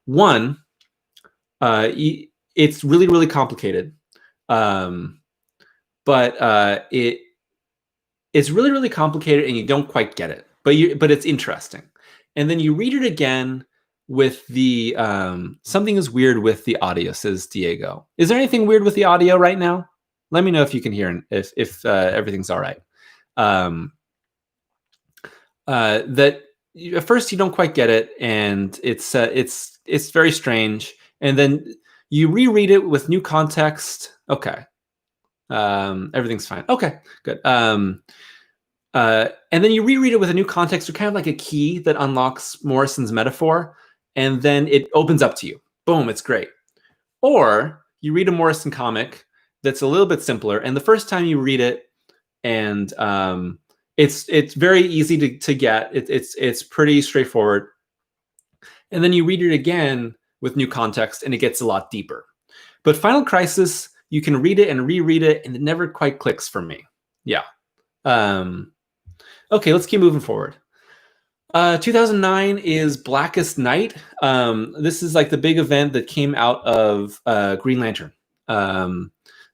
One, it's really, really complicated. But it's really, really complicated and you don't quite get it, but it's interesting. And then you read it again with the, something is weird with the audio, says Diego. Is there anything weird with the audio right now? Let me know if you can hear, if everything's all right. That at first you don't quite get it, and it's very strange. And then you reread it with new context. Okay. Everything's fine. Okay, good. And then you reread it with a new context, or kind of like a key that unlocks Morrison's metaphor, and then it opens up to you. Boom, it's great. Or you read a Morrison comic that's a little bit simpler, and the first time you read it, and it's very easy to get. It's pretty straightforward. And then you read it again with new context, and it gets a lot deeper. But Final Crisis, you can read it and reread it, and it never quite clicks for me. Yeah. Okay, let's keep moving forward. 2009 is Blackest Night. This is like the big event that came out of Green Lantern.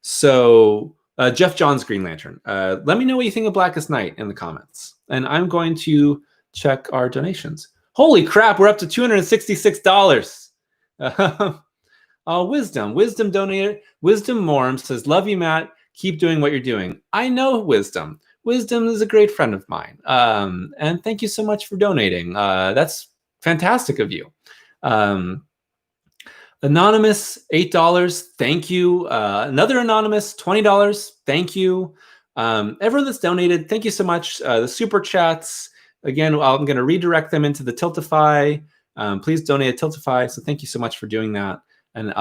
So Jeff Johns' Green Lantern. Let me know what you think of Blackest Night in the comments. And I'm going to check our donations. Holy crap, we're up to $266. Wisdom donated. Wisdom Morm says, love you, Matt. Keep doing what you're doing. I know Wisdom. Wisdom is a great friend of mine. And thank you so much for donating. That's fantastic of you. Anonymous, $8. Thank you. Another Anonymous, $20. Thank you. Everyone that's donated, thank you so much. The super chats, again, I'm going to redirect them into the Tiltify. Please donate at Tiltify. So thank you so much for doing that. And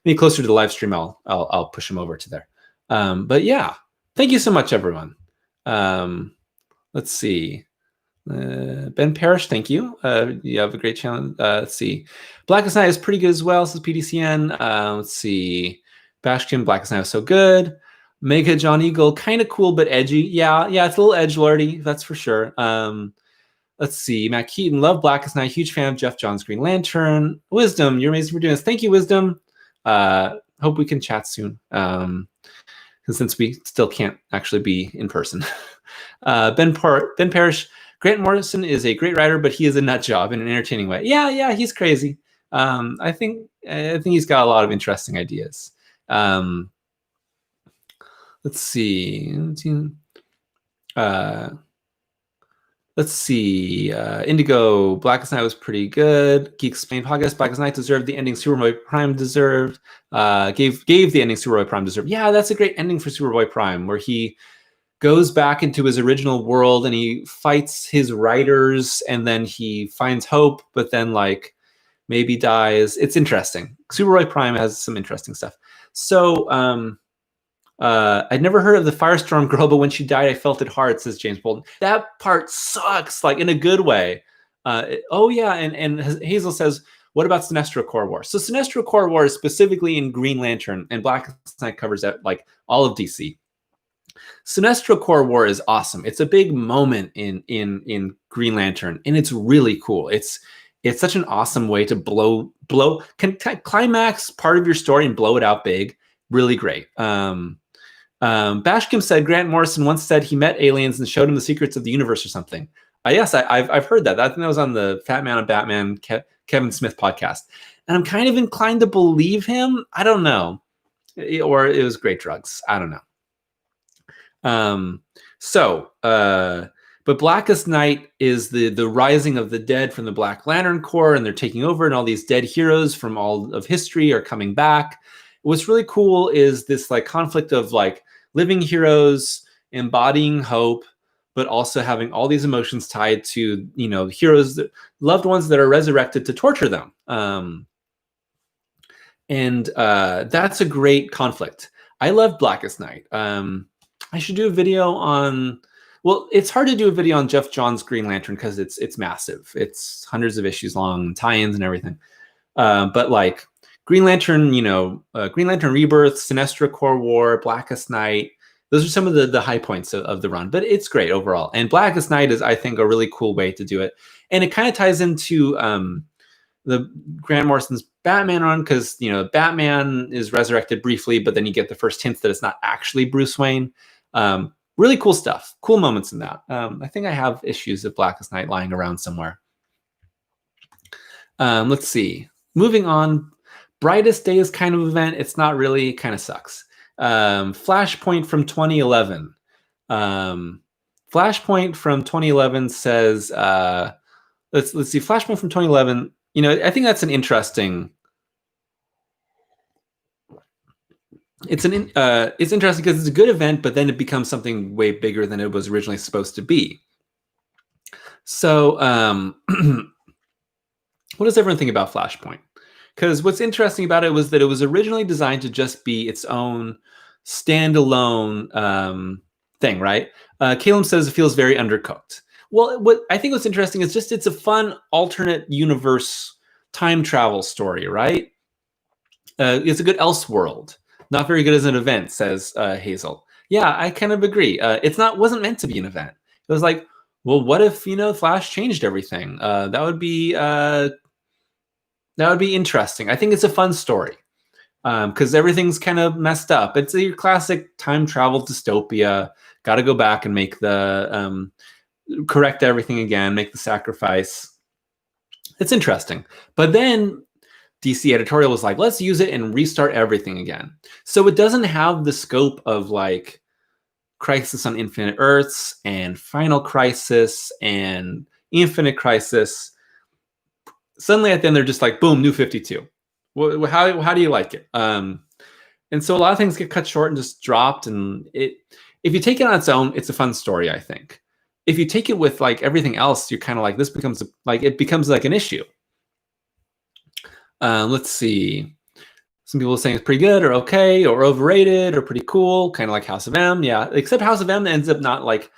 maybe closer to the live stream, I'll push them over to there. But yeah, thank you so much, everyone. Let's see. Ben Parrish, thank you. You have a great challenge. Let's see. Blackest Night is pretty good as well, says PDCN. Let's see. Bashkin, Blackest Night was so good. Mega John Eagle, kind of cool but edgy. Yeah, it's a little edgelordy, that's for sure. Let's see. Matt Keaton, love Blackest Night. Huge fan of Jeff Johns' Green Lantern. Wisdom, you're amazing for doing this. Thank you, Wisdom. Hope we can chat soon. Since we still can't actually be in person. Ben Parrish, Grant Morrison is a great writer, but he is a nut job in an entertaining way. Yeah, he's crazy. I think he's got a lot of interesting ideas. Let's see. Let's see. Indigo, Blackest Night was pretty good. Geek Explained podcast, Blackest Night deserved the ending Superboy Prime deserved. Gave the ending Superboy Prime deserved. Yeah, that's a great ending for Superboy Prime, where he goes back into his original world and he fights his writers, and then he finds hope, but then like maybe dies. It's interesting. Superboy Prime has some interesting stuff. So I'd never heard of the Firestorm girl, but when she died, I felt it hard, says James Bolton. That part sucks, like in a good way. Oh yeah, and Hazel says, what about Sinestro Corps War? So Sinestro Corps War is specifically in Green Lantern, and Blackest Night covers that, like all of DC. Sinestro Corps War is awesome. It's a big moment in Green Lantern, and it's really cool. It's such an awesome way to climax part of your story and blow it out big. Really great. Bashkim said Grant Morrison once said he met aliens and showed him the secrets of the universe or something. Yes, I've heard that. I think that was on the Fat Man and Batman Kevin Smith podcast. And I'm kind of inclined to believe him. I don't know. or it was great drugs. I don't know. But Blackest Night is the rising of the dead from the Black Lantern Corps, and they're taking over, and all these dead heroes from all of history are coming back. What's really cool is this like conflict of like living heroes embodying hope, but also having all these emotions tied to, you know, heroes, loved ones that are resurrected to torture them. And that's a great conflict. I love Blackest Night. I should do a video on, well, it's hard to do a video on Jeff Johns' Green Lantern because it's massive. It's hundreds of issues long, tie-ins and everything. But like Green Lantern, you know, Green Lantern Rebirth, Sinestro Corps War, Blackest Night, those are some of the high points of the run, but it's great overall. And Blackest Night is, I think, a really cool way to do it. And it kind of ties into the Grant Morrison's Batman run, because, you know, Batman is resurrected briefly, but then you get the first hints that it's not actually Bruce Wayne. Really cool stuff, cool moments in that. I think I have issues of Blackest Night lying around somewhere. Let's see. Moving on, Brightest Days kind of event. It's not really, kind of sucks. Flashpoint from 2011. Flashpoint from 2011 says, let's see, Flashpoint from 2011. You know, I think that's an interesting. It's interesting because it's a good event, but then it becomes something way bigger than it was originally supposed to be. So, what does everyone think about Flashpoint? Because what's interesting about it was that it was originally designed to just be its own standalone thing, right? Caleb says it feels very undercooked. Well, what I think what's interesting is just it's a fun alternate universe time travel story, right? It's a good Elseworld. Not very good as an event, says Hazel. Yeah, I kind of agree. Wasn't meant to be an event. It was like, well, what if, you know, Flash changed everything? That would be interesting. I think it's a fun story because everything's kind of messed up. It's your classic time travel dystopia. Got to go back and make the correct everything again, make the sacrifice. It's interesting. But then DC editorial was like, let's use it and restart everything again. So it doesn't have the scope of like Crisis on Infinite Earths and Final Crisis and Infinite Crisis. Suddenly at the end, they're just like, boom, new 52. How do you like it? And so a lot of things get cut short and just dropped. And if you take it on its own, it's a fun story, I think. If you take it with like everything else, you're kind of like, it becomes like an issue. Let's see. Some people are saying it's pretty good or okay or overrated or pretty cool, kind of like House of M. Yeah, except House of M ends up not like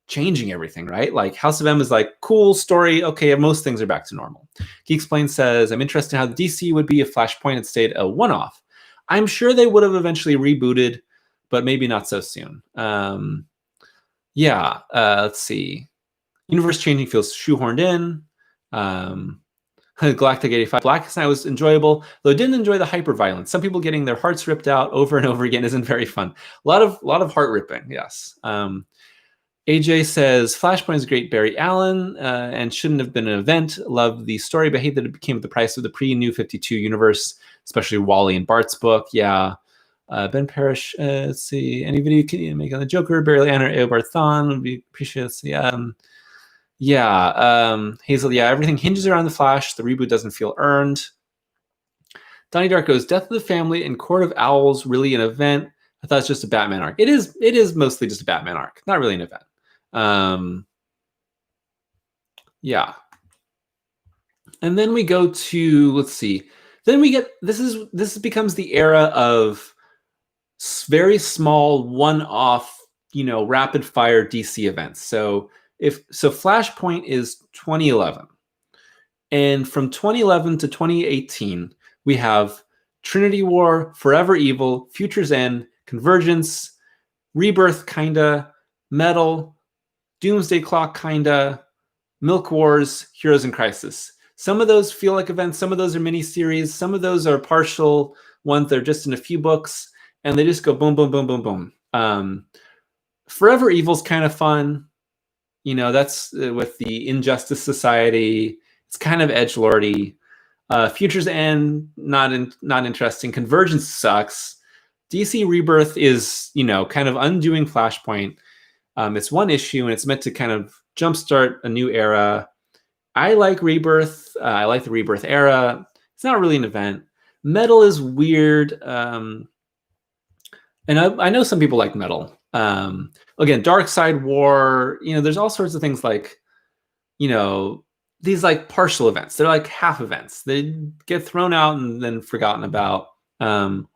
changing everything, right? Like House of M is like, cool story. Okay, most things are back to normal. He explains, says, I'm interested in how the DC would be if Flashpoint had stayed a one-off. I'm sure they would have eventually rebooted, but maybe not so soon. Let's see. Universe changing feels shoehorned in. Galactic 85. Blackest Night was enjoyable, though I didn't enjoy the hyper-violence. Some people getting their hearts ripped out over and over again isn't very fun. A lot of heart ripping, yes. AJ says, Flashpoint is great, Barry Allen, and shouldn't have been an event. Love the story, but hate that it became at the price of the pre-New 52 universe, especially Wally and Bart's book. Yeah. Ben Parrish, let's see. Any video can you make on the Joker? Barry Allen or Eobard Thawne would be appreciated. Let's see. Hazel, everything hinges around the Flash. The reboot doesn't feel earned. Donnie Dark goes, Death of the Family and Court of Owls really an event? I thought it's just a Batman arc. It is mostly just a Batman arc, not really an event. And then we go to, let's see. Then we get, this becomes the era of very small one-off, rapid fire DC events. So Flashpoint is 2011. And from 2011 to 2018, we have Trinity War, Forever Evil, Future's End, Convergence, Rebirth, kinda, Metal, Doomsday Clock, kinda, Milk Wars, Heroes in Crisis. Some of those feel like events. Some of those are miniseries. Some of those are partial ones that are just in a few books, and they just go boom, boom, boom, boom, boom. Forever Evil's kind of fun. That's with the Injustice Society. It's kind of edgelordy. Future's End, not interesting. Convergence sucks. DC Rebirth is, kind of undoing Flashpoint. It's one issue, and it's meant to kind of jumpstart a new era. I like Rebirth. I like the Rebirth era. It's not really an event. Metal is weird. And I know some people like Metal. Again, Dark Side War, there's all sorts of things like, these like partial events. They're like half events. They get thrown out and then forgotten about. Kind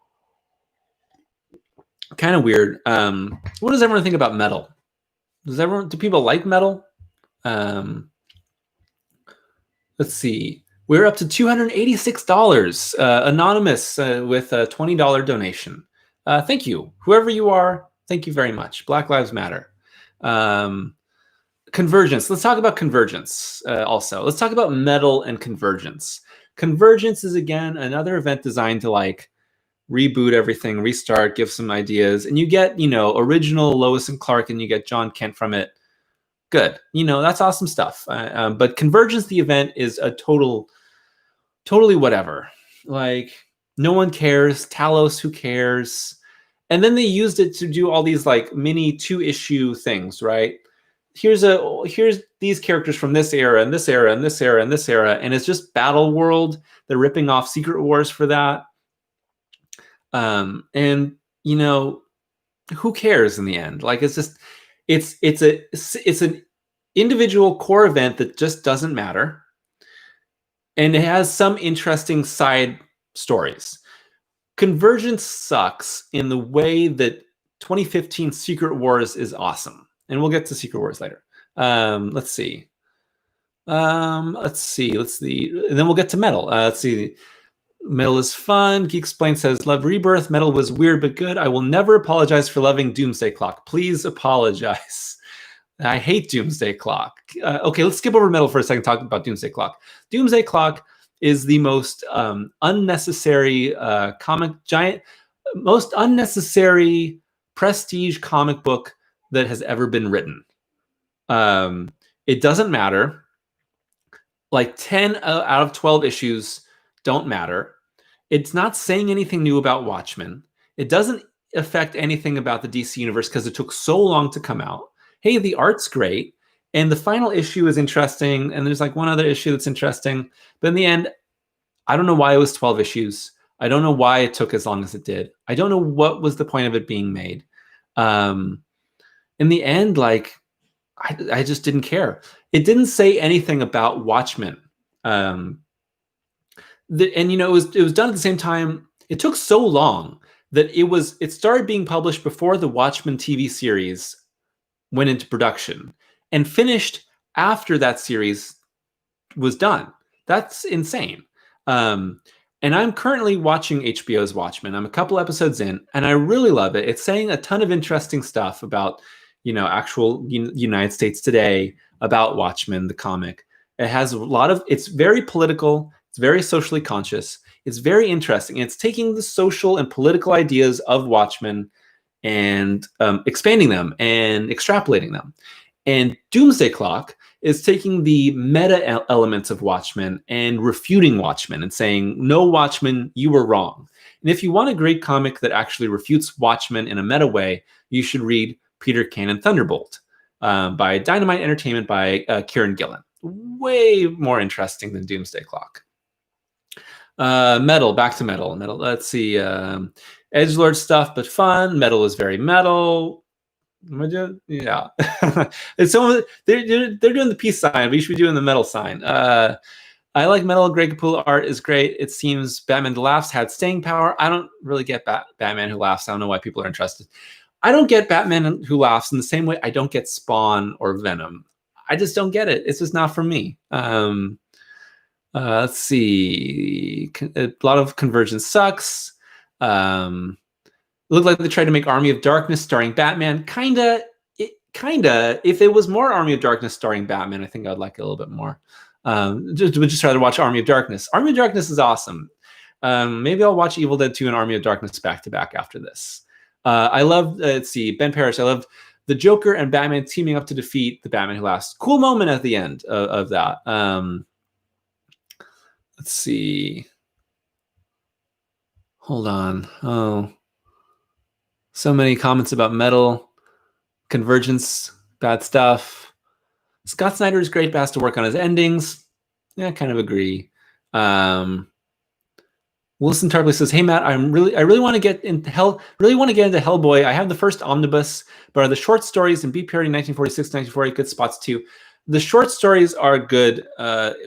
of weird. What does everyone think about Metal? Do people like Metal? Let's see. We're up to $286. Anonymous with a $20 donation. Thank you. Whoever you are, thank you very much. Black Lives Matter. Convergence. Let's talk about Convergence also. Let's talk about Metal and Convergence. Convergence is, again, another event designed to like reboot everything, restart, give some ideas. And you get, original Lois and Clark, and you get John Kent from it. Good. That's awesome stuff. But Convergence, the event, is a totally whatever. Like, no one cares. Talos, who cares? And then they used it to do all these like mini 2-issue things, right? Here's these characters from this era and this era and this era and this era, and it's just Battle World. They're ripping off Secret Wars for that. And who cares in the end? Like, it's just it's an individual core event that just doesn't matter, and it has some interesting side stories. Convergence sucks in the way that 2015 Secret Wars is awesome. And we'll get to Secret Wars later. Let's see. And then we'll get to Metal. Let's see. Metal is fun. Geek Explained says, love Rebirth. Metal was weird but good. I will never apologize for loving Doomsday Clock. Please apologize. I hate Doomsday Clock. Okay, let's skip over Metal for a second, talk about Doomsday Clock. Doomsday Clock is the most unnecessary most unnecessary prestige comic book that has ever been written. It doesn't matter. Like 10 out of 12 issues don't matter. It's not saying anything new about Watchmen. It doesn't affect anything about the DC universe because it took so long to come out. Hey, the art's great, and the final issue is interesting, and there's like one other issue that's interesting. But in the end, I don't know why it was 12 issues. I don't know why it took as long as it did. I don't know what was the point of it being made. In the end, like, I just didn't care. It didn't say anything about Watchmen. It was done at the same time. It took so long that it started being published before the Watchmen TV series went into production and finished after that series was done. That's insane. And I'm currently watching HBO's Watchmen. I'm a couple episodes in, and I really love it. It's saying a ton of interesting stuff about, actual United States today, about Watchmen, the comic. It has it's very political. It's very socially conscious. It's very interesting. It's taking the social and political ideas of Watchmen and expanding them and extrapolating them. And Doomsday Clock is taking the meta elements of Watchmen and refuting Watchmen and saying, no, Watchmen, you were wrong. And if you want a great comic that actually refutes Watchmen in a meta way, you should read Peter Cannon Thunderbolt by Dynamite Entertainment by Kieran Gillen. Way more interesting than Doomsday Clock. Metal, back to Metal. Let's see. Edgelord stuff, but fun. Metal is very metal. Yeah. It's they're doing the peace sign. We should be doing the metal sign. I like Metal. Greg Capullo art is great. It seems Batman Who Laughs had staying power. I don't really get Batman Who Laughs. I don't know why people are interested. I don't get Batman Who Laughs in the same way I don't get Spawn or Venom. I just don't get it. It's just not for me. Let's see. A lot of Convergence sucks. Looked like they tried to make Army of Darkness starring Batman. Kinda. If it was more Army of Darkness starring Batman, I think I'd like it a little bit more. Would just rather watch Army of Darkness. Army of Darkness is awesome. Maybe I'll watch Evil Dead 2 and Army of Darkness back to back after this. I love. Let's see, Ben Parrish. I loved the Joker and Batman teaming up to defeat the Batman Who Laughs. Cool moment at the end of that. Let's see. Hold on. Oh. So many comments about Metal. Convergence, bad stuff. Scott Snyder is great, but has to work on his endings. Yeah, I kind of agree. Wilson Tarpley says, "Hey Matt, I really want to get into Hellboy. I have the first omnibus, but are the short stories in BPRD 1946, 1948 good spots too? The short stories are a good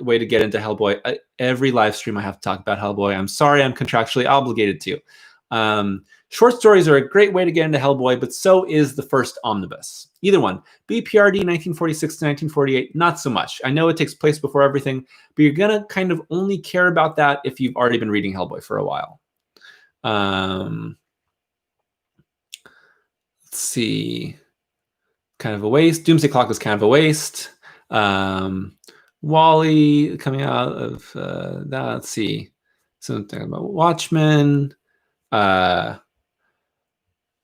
way to get into Hellboy. Every live stream I have to talk about Hellboy. I'm sorry, I'm contractually obligated to. Short stories are a great way to get into Hellboy, but so is the first omnibus. Either one. BPRD 1946 to 1948, not so much. I know it takes place before everything, but you're going to kind of only care about that if you've already been reading Hellboy for a while. Let's see. Kind of a waste. Doomsday Clock was kind of a waste. Wally coming out of that. Let's see. Something about Watchmen.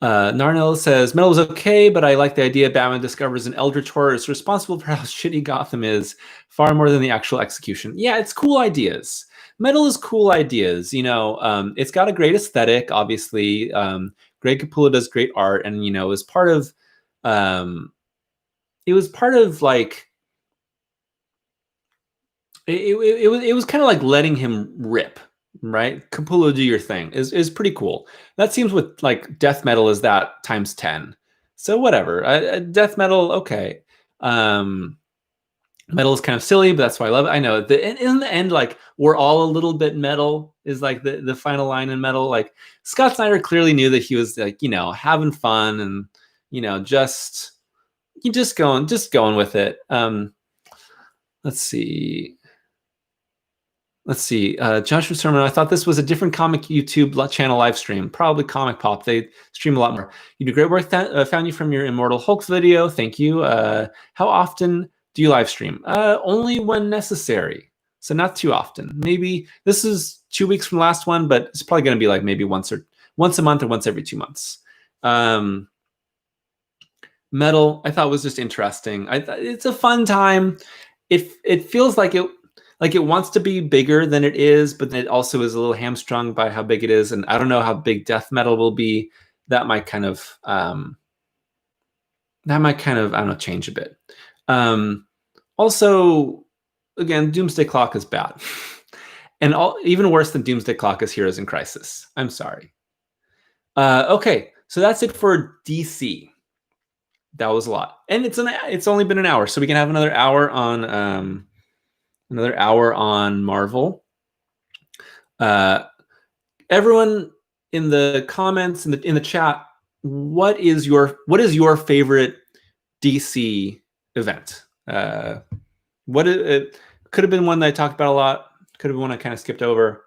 Narnell says, Metal was okay, but I like the idea Batman discovers an eldritch horror is responsible for how shitty Gotham is far more than the actual execution. Yeah, it's cool ideas. Metal is cool ideas. You know, it's got a great aesthetic, obviously. Greg Capullo does great art, and, you know, it was part of like, it was kind of like letting him rip. Right, Capullo, do your thing is pretty cool. That seems with like death metal is that times 10. So whatever. Death metal, okay. Metal is kind of silly, but that's why I love it. I know in the end, like we're all a little bit metal is like the final line in Metal. Like Scott Snyder clearly knew that he was like, you know, having fun and, you know, just going with it. Let's see. Joshua Sermon, I thought this was a different comic YouTube channel live stream. Probably Comic Pop. They stream a lot more. You do great work. Found you from your Immortal Hulk video. Thank you. How often do you live stream? Only when necessary. So not too often. Maybe this is 2 weeks from the last one, but it's probably going to be like maybe once a month or once every 2 months. Metal, I thought was just interesting. It's a fun time. It feels like it. Like it wants to be bigger than it is, but it also is a little hamstrung by how big it is. And I don't know how big death metal will be. That might kind of, I don't know, change a bit. Also, again, Doomsday Clock is bad. And even worse than Doomsday Clock is Heroes in Crisis. I'm sorry. Okay, so that's it for DC. That was a lot. And it's only been an hour, so we can have another hour on Marvel. Everyone in the comments in the chat, what is your favorite DC event? What it could have been one that I talked about a lot. Could have been one I kind of skipped over.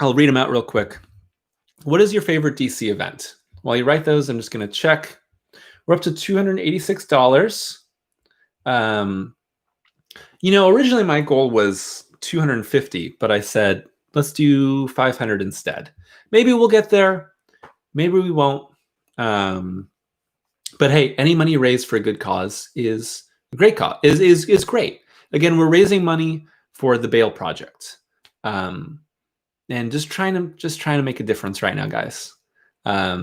I'll read them out real quick. What is your favorite DC event? While you write those, I'm just going to check. We're up to $286. You know, originally my goal was 250, but I said, let's do 500 instead. Maybe we'll get there. Maybe we won't. But hey, any money raised for a good cause is a great cause, is great. Again, we're raising money for the Bale project. And just trying to make a difference right now, guys.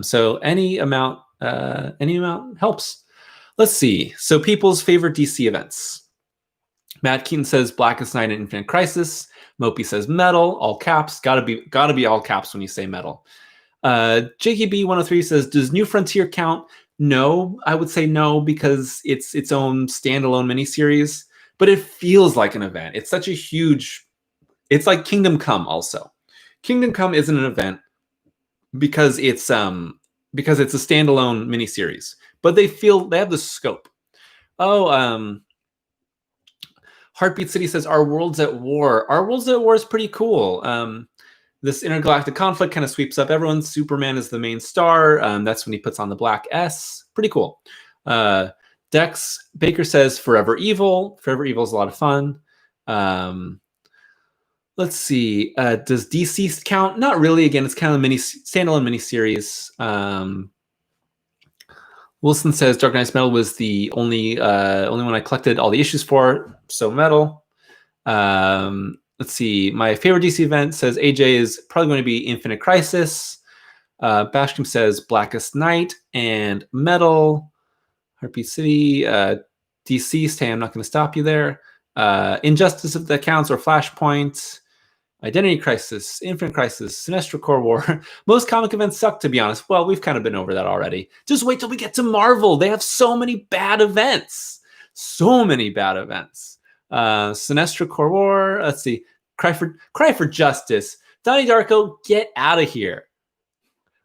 So any amount helps. Let's see. So people's favorite DC events. Matt Keaton says Blackest Night and Infinite Crisis. Mopey says Metal, all caps. Gotta be all caps when you say Metal. JKB103 says, does New Frontier count? No, I would say no, because it's its own standalone miniseries, but it feels like an event. It's such a huge, it's like Kingdom Come also. Kingdom Come isn't an event because it's a standalone miniseries, but they have the scope. Heartbeat City says, Our Worlds at War. Our Worlds at War is pretty cool. This intergalactic conflict kind of sweeps up everyone. Superman is the main star. That's when he puts on the black S. Pretty cool. Dex Baker says, Forever Evil. Forever Evil is a lot of fun. Let's see. Does DC count? Not really. Again, it's kind of a standalone miniseries. Wilson says Dark Knight's Metal was the only one I collected all the issues for. So Metal. Let's see. My favorite DC event says AJ is probably going to be Infinite Crisis. Bashkim says Blackest Night and Metal. Harpy City, DC, stay, I'm not going to stop you there. Injustice of the Accounts or Flashpoint. Identity Crisis, Infinite Crisis, Sinestro Corps War. Most comic events suck, to be honest. Well, we've kind of been over that already. Just wait till we get to Marvel. They have so many bad events. So many bad events. Sinestro Corps War. Let's see. Cry for Justice. Donnie Darko, get out of here.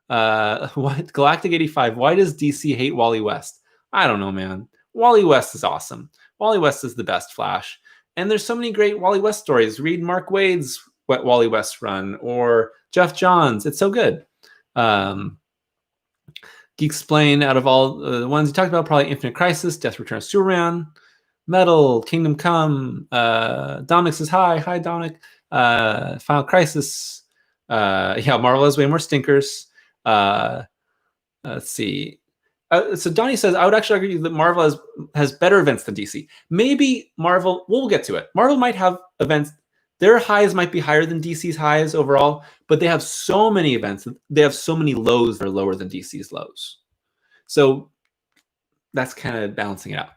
What Galactic 85. Why does DC hate Wally West? I don't know, man. Wally West is awesome. Wally West is the best Flash. And there's so many great Wally West stories. Read Mark Waid's Wally West run or Jeff Johns. It's so good. Geeksplain, out of all the ones you talked about, probably Infinite Crisis, Death Returns Superman, Metal, Kingdom Come. Dominic says hi. Hi, Dominic. Final Crisis. Yeah, Marvel has way more stinkers. Let's see. So Donnie says, I would actually argue that Marvel has better events than DC. Maybe Marvel, we'll get to it. Marvel might have events, their highs might be higher than DC's highs overall, but they have so many events, they have so many lows that are lower than DC's lows. So that's kind of balancing it out.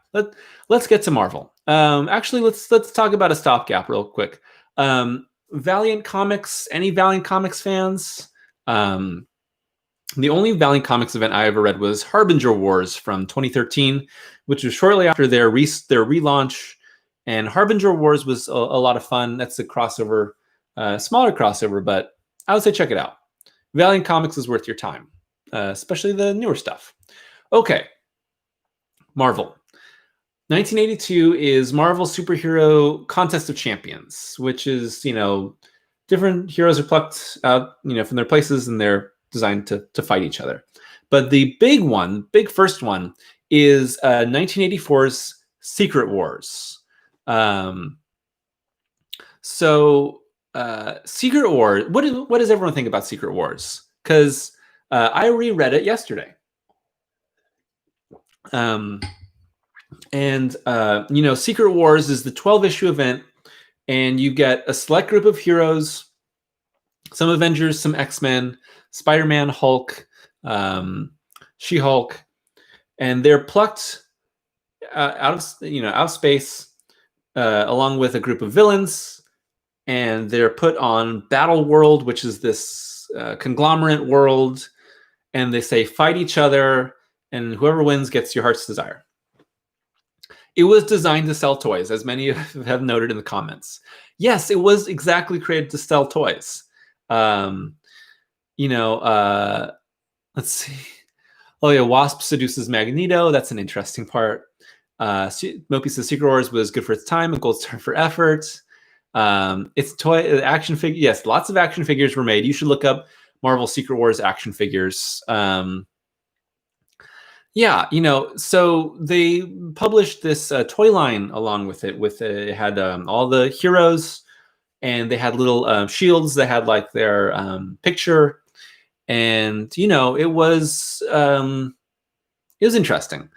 Let's get to Marvel. Actually, let's talk about a stopgap real quick. Valiant Comics, any Valiant Comics fans? The only Valiant Comics event I ever read was Harbinger Wars from 2013, which was shortly after their relaunch. And Harbinger Wars was a lot of fun. That's a crossover, smaller crossover, but I would say check it out. Valiant Comics is worth your time, especially the newer stuff. Okay, Marvel. 1982 is Marvel Superhero Contest of Champions, which is, different heroes are plucked out, from their places and they're designed to fight each other. But the big first one is 1984's Secret Wars. Secret Wars, what does everyone think about Secret Wars? Because I reread it yesterday. Secret Wars is the 12-issue event, and you get a select group of heroes, some Avengers, some X-Men, Spider-Man, Hulk, She-Hulk, and they're plucked out of space along with a group of villains, and they're put on Battle World, which is this conglomerate world, and they say fight each other, and whoever wins gets your heart's desire. It was designed to sell toys, as many have noted in the comments. Yes, it was exactly created to sell toys. Let's see. Oh yeah, Wasp seduces Magneto. That's an interesting part. Mopey says Secret Wars was good for its time, a gold star for effort. It's toy action figure. Yes, lots of action figures were made. You should look up Marvel Secret Wars action figures. So they published this toy line along with it. It had all the heroes, and they had little shields that had like their picture, and it was interesting.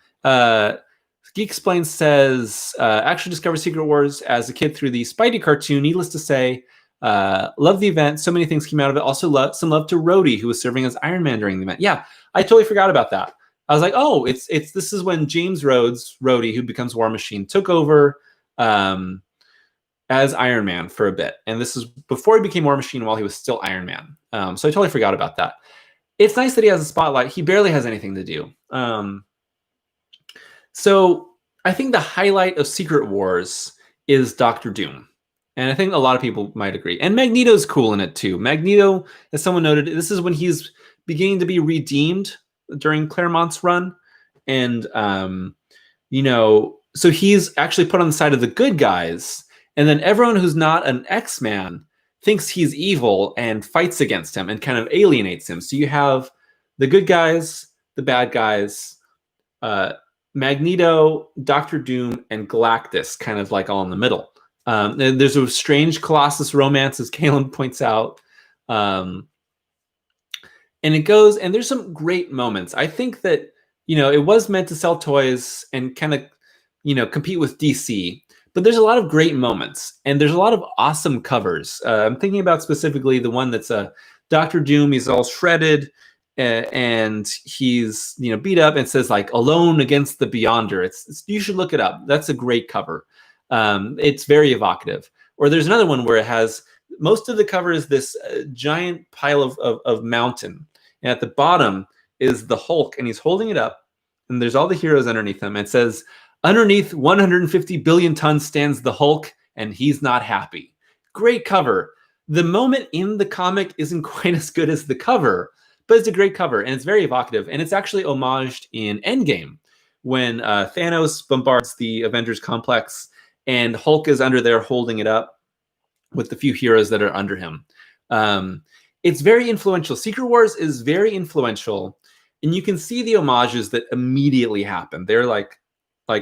Geeksplain says actually discovered Secret Wars as a kid through the Spidey cartoon. Needless to say, love the event. So many things came out of it. Also, some love to Rhodey, who was serving as Iron Man during the event. Yeah, I totally forgot about that. I was like, oh, this is when James Rhodey, who becomes War Machine, took over as Iron Man for a bit. And this is before he became War Machine while he was still Iron Man. So I totally forgot about that. It's nice that he has a spotlight. He barely has anything to do. So I think the highlight of Secret Wars is Doctor Doom. And I think a lot of people might agree. And Magneto's cool in it too. Magneto, as someone noted, this is when he's beginning to be redeemed during Claremont's run. And, so he's actually put on the side of the good guys. And then everyone who's not an X-Man thinks he's evil and fights against him and kind of alienates him. So you have the good guys, the bad guys, Magneto, Doctor Doom, and Galactus kind of like all in the middle. And there's a strange Colossus romance, as Kalen points out. And it goes, and there's some great moments. I think that, it was meant to sell toys and kind of, compete with DC. But there's a lot of great moments, and there's a lot of awesome covers. I'm thinking about specifically the one that's Doctor Doom. He's all shredded, and he's beat up and says like alone against the Beyonder. You should look it up. That's a great cover. It's very evocative. Or there's another one where it has most of the cover is this giant pile of mountain, and at the bottom is the Hulk, and he's holding it up, and there's all the heroes underneath him. It says, underneath 150 billion tons stands the Hulk, and he's not happy. Great cover. The moment in the comic isn't quite as good as the cover, but it's a great cover, and it's very evocative, and it's actually homaged in Endgame when Thanos bombards the Avengers complex, and Hulk is under there holding it up with the few heroes that are under him. It's very influential. Secret Wars is very influential, and you can see the homages that immediately happen. They're like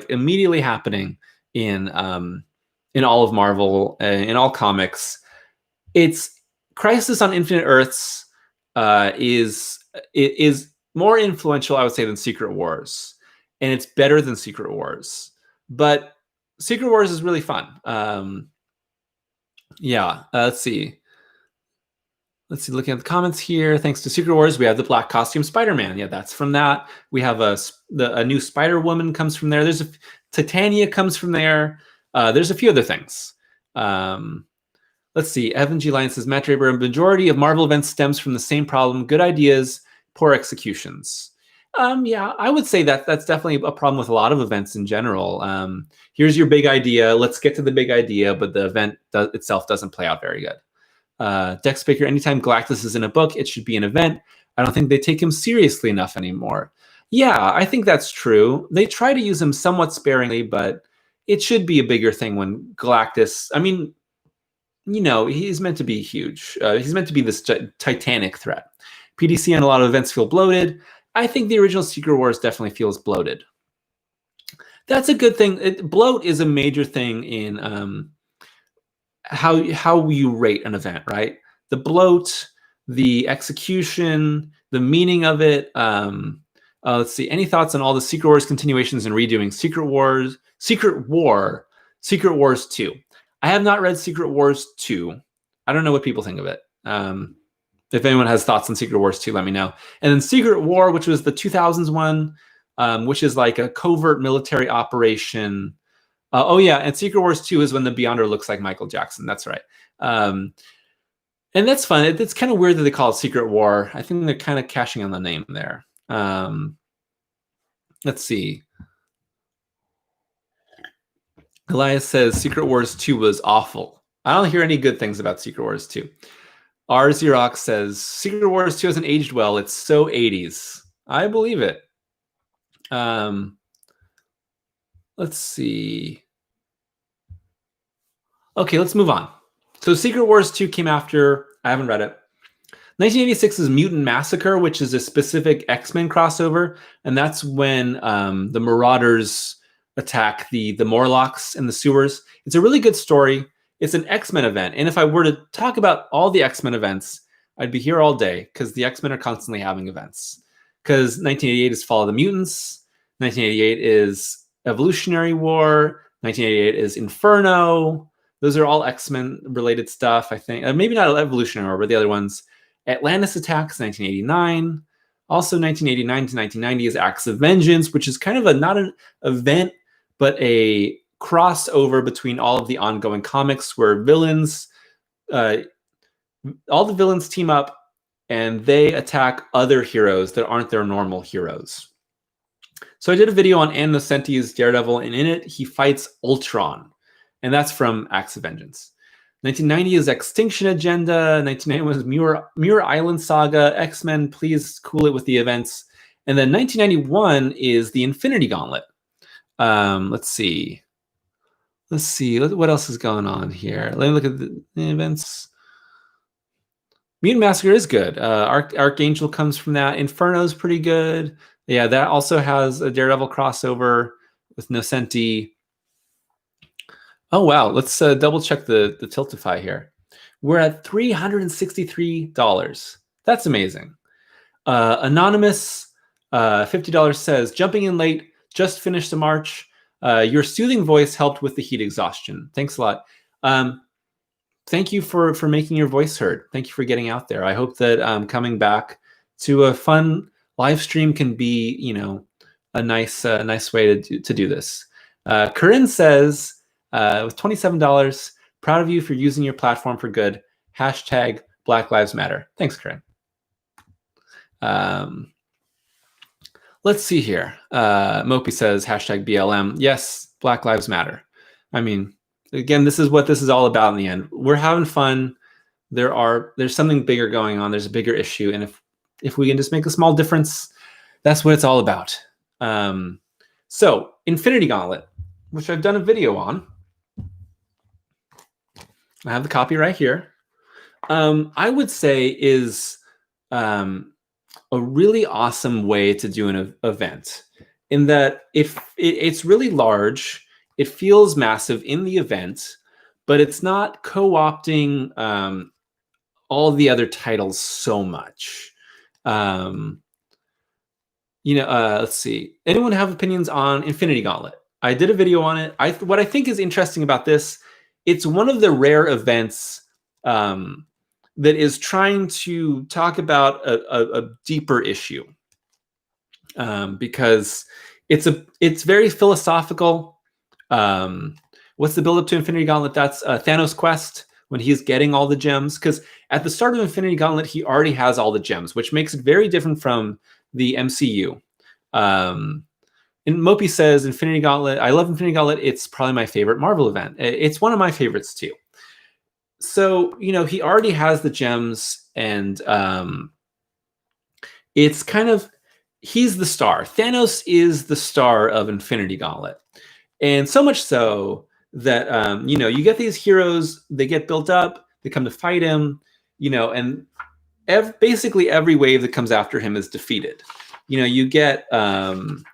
immediately happening in all of Marvel, in all comics. It's Crisis on Infinite Earths is more influential, I would say, than Secret Wars, and it's better than Secret Wars. But Secret Wars is really fun. Let's see. Looking at the comments here. Thanks to Secret Wars, we have the black costume Spider-Man. Yeah, that's from that. We have a new Spider-Woman comes from there. There's Titania comes from there. There's a few other things. Let's see. Evan G. Lyon says, Matt Draper, a majority of Marvel events stems from the same problem: good ideas, poor executions. I would say that's definitely a problem with a lot of events in general. Here's your big idea. Let's get to the big idea, but the event itself doesn't play out very good. Dex Baker, anytime Galactus is in a book, it should be an event. I don't think they take him seriously enough anymore. Yeah, I think that's true. They try to use him somewhat sparingly, but it should be a bigger thing when Galactus, I mean, he's meant to be huge. He's meant to be this titanic threat. PDC and a lot of events feel bloated. I think the original Secret Wars definitely feels bloated. That's a good thing. Bloat is a major thing in how you rate an event, right? The bloat, the execution, the meaning of it. Let's see. Any thoughts on all the Secret Wars continuations and redoing Secret Wars 2? I have not read Secret Wars 2. I don't know what people think of it. If anyone has thoughts on Secret Wars 2, let me know. And then Secret War, which was the 2000s one, which is like a covert military operation. And Secret Wars 2 is when the Beyonder looks like Michael Jackson. That's right. And that's fun. It's kind of weird that they call it Secret War. I think they're kind of cashing on the name there. Let's see. Elias says Secret Wars 2 was awful. I don't hear any good things about Secret Wars 2. R. Xerox says Secret Wars 2 hasn't aged well. It's so 80s. I believe it. Let's see. Okay, let's move on. So Secret Wars 2 came after, I haven't read it. 1986 is Mutant Massacre, which is a specific X-Men crossover. And that's when the Marauders attack the Morlocks in the sewers. It's a really good story. It's an X-Men event. And if I were to talk about all the X-Men events, I'd be here all day because the X-Men are constantly having events. Because 1988 is Fall of the Mutants. 1988 is Evolutionary War. 1988 is Inferno. Those are all X-Men related stuff, I think. Maybe not Evolutionary War, but the other ones. Atlantis Attacks, 1989. Also 1989 to 1990 is Acts of Vengeance, which is kind of not an event, but a crossover between all of the ongoing comics where villains, all the villains team up and they attack other heroes that aren't their normal heroes. So I did a video on Ann Nocenti's Daredevil, and in it, he fights Ultron. And that's from Acts of Vengeance. 1990 is Extinction Agenda. 1991 is Muir Island Saga. X-Men, please cool it with the events. And then 1991 is the Infinity Gauntlet. Let's see. What else is going on here? Let me look at the events. Mutant Massacre is good. Archangel comes from that. Inferno's pretty good. Yeah, that also has a Daredevil crossover with Nocenti. Oh, wow. Let's double check the Tiltify here. We're at $363. That's amazing. Anonymous, $50 says, jumping in late, just finished the march. Your soothing voice helped with the heat exhaustion. Thanks a lot. Thank you for making your voice heard. Thank you for getting out there. I hope that coming back to a fun live stream can be, you know, a nice way to do this. Corinne says, with $27, proud of you for using your platform for good. Hashtag Black Lives Matter. Thanks, Corinne. Let's see here. Mopey says, hashtag BLM. Yes, Black Lives Matter. I mean, again, this is what this is all about in the end. We're having fun. There's something bigger going on. There's a bigger issue. And if we can just make a small difference, that's what it's all about. So Infinity Gauntlet, which I've done a video on. I have the copy right here. I would say is a really awesome way to do an event, in that it's really large. It feels massive in the event, but it's not co-opting all the other titles so much. Let's see. Anyone have opinions on Infinity Gauntlet? I did a video on it. What I think is interesting about this, it's one of the rare events that is trying to talk about a deeper issue, because it's very philosophical. What's the build up to Infinity Gauntlet? That's Thanos' quest, when he's getting all the gems. Because at the start of Infinity Gauntlet, he already has all the gems, which makes it very different from the MCU. And Mopey says, Infinity Gauntlet, I love Infinity Gauntlet. It's probably my favorite Marvel event. It's one of my favorites too. So, you know, he already has the gems, and it's kind of, he's the star. Thanos is the star of Infinity Gauntlet. And so much so that, you know, you get these heroes, they get built up, they come to fight him, you know, and basically every wave that comes after him is defeated. You know, you get Adam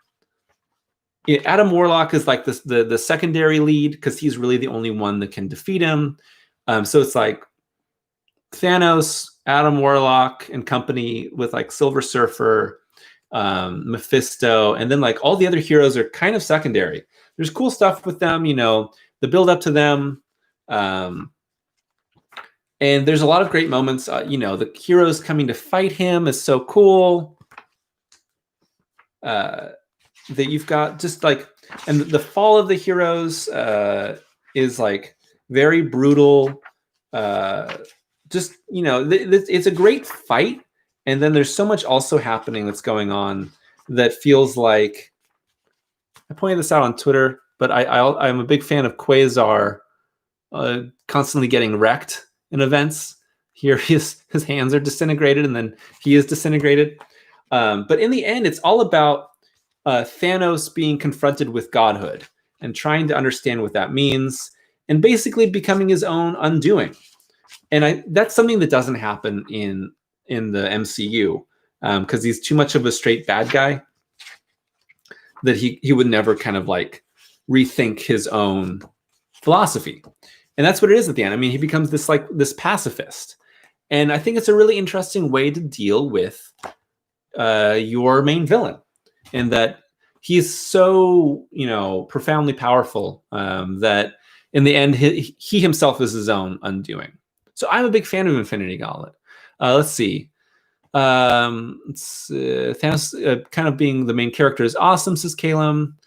Warlock is like the secondary lead, because he's really the only one that can defeat him. So it's like Thanos, Adam Warlock and company, with like Silver Surfer, Mephisto, and then like all the other heroes are kind of secondary. There's cool stuff with them, you know, the build up to them. And there's a lot of great moments. You know, the heroes coming to fight him is so cool. That you've got just like, and the fall of the heroes is like very brutal. Just, you know, it's a great fight. And then there's so much also happening that's going on that feels like, I pointed this out on Twitter, but I'm a big fan of Quasar constantly getting wrecked in events. Here his hands are disintegrated, and then he is disintegrated. But in the end, it's all about Thanos being confronted with godhood and trying to understand what that means, and basically becoming his own undoing. And that's something that doesn't happen in the MCU, because he's too much of a straight bad guy, that he would never kind of like rethink his own philosophy. And that's what it is at the end. I mean, he becomes this pacifist. And I think it's a really interesting way to deal with your main villain, in that he's so, you know, profoundly powerful that in the end, he himself is his own undoing. So I'm a big fan of Infinity Gauntlet. Let's see. Thanos kind of being the main character is awesome, says Calum.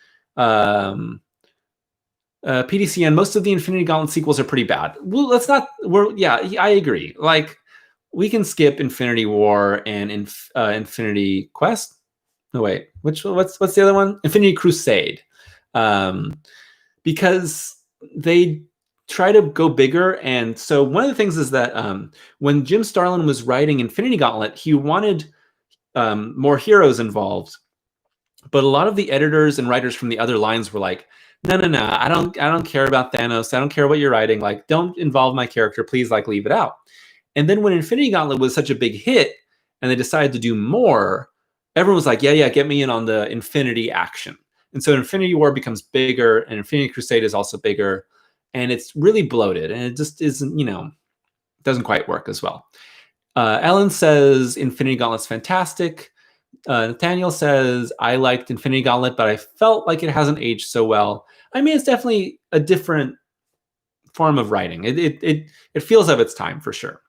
PDCN, most of the Infinity Gauntlet sequels are pretty bad. Well, I agree. Like, we can skip Infinity War and Infinity Quest. No, wait, what's the other one? Infinity Crusade. Because they try to go bigger. And so one of the things is that when Jim Starlin was writing Infinity Gauntlet, he wanted more heroes involved. But a lot of the editors and writers from the other lines were like, no, I don't care about Thanos. I don't care what you're writing. Like, don't involve my character. Please, like, leave it out. And then when Infinity Gauntlet was such a big hit and they decided to do more, everyone was like, yeah, get me in on the Infinity action. And so Infinity War becomes bigger, and Infinity Crusade is also bigger. And it's really bloated, and it just isn't, you know, doesn't quite work as well. Ellen says Infinity Gauntlet's fantastic. Nathaniel says, I liked Infinity Gauntlet, but I felt like it hasn't aged so well. I mean, it's definitely a different form of writing. It feels of its time for sure.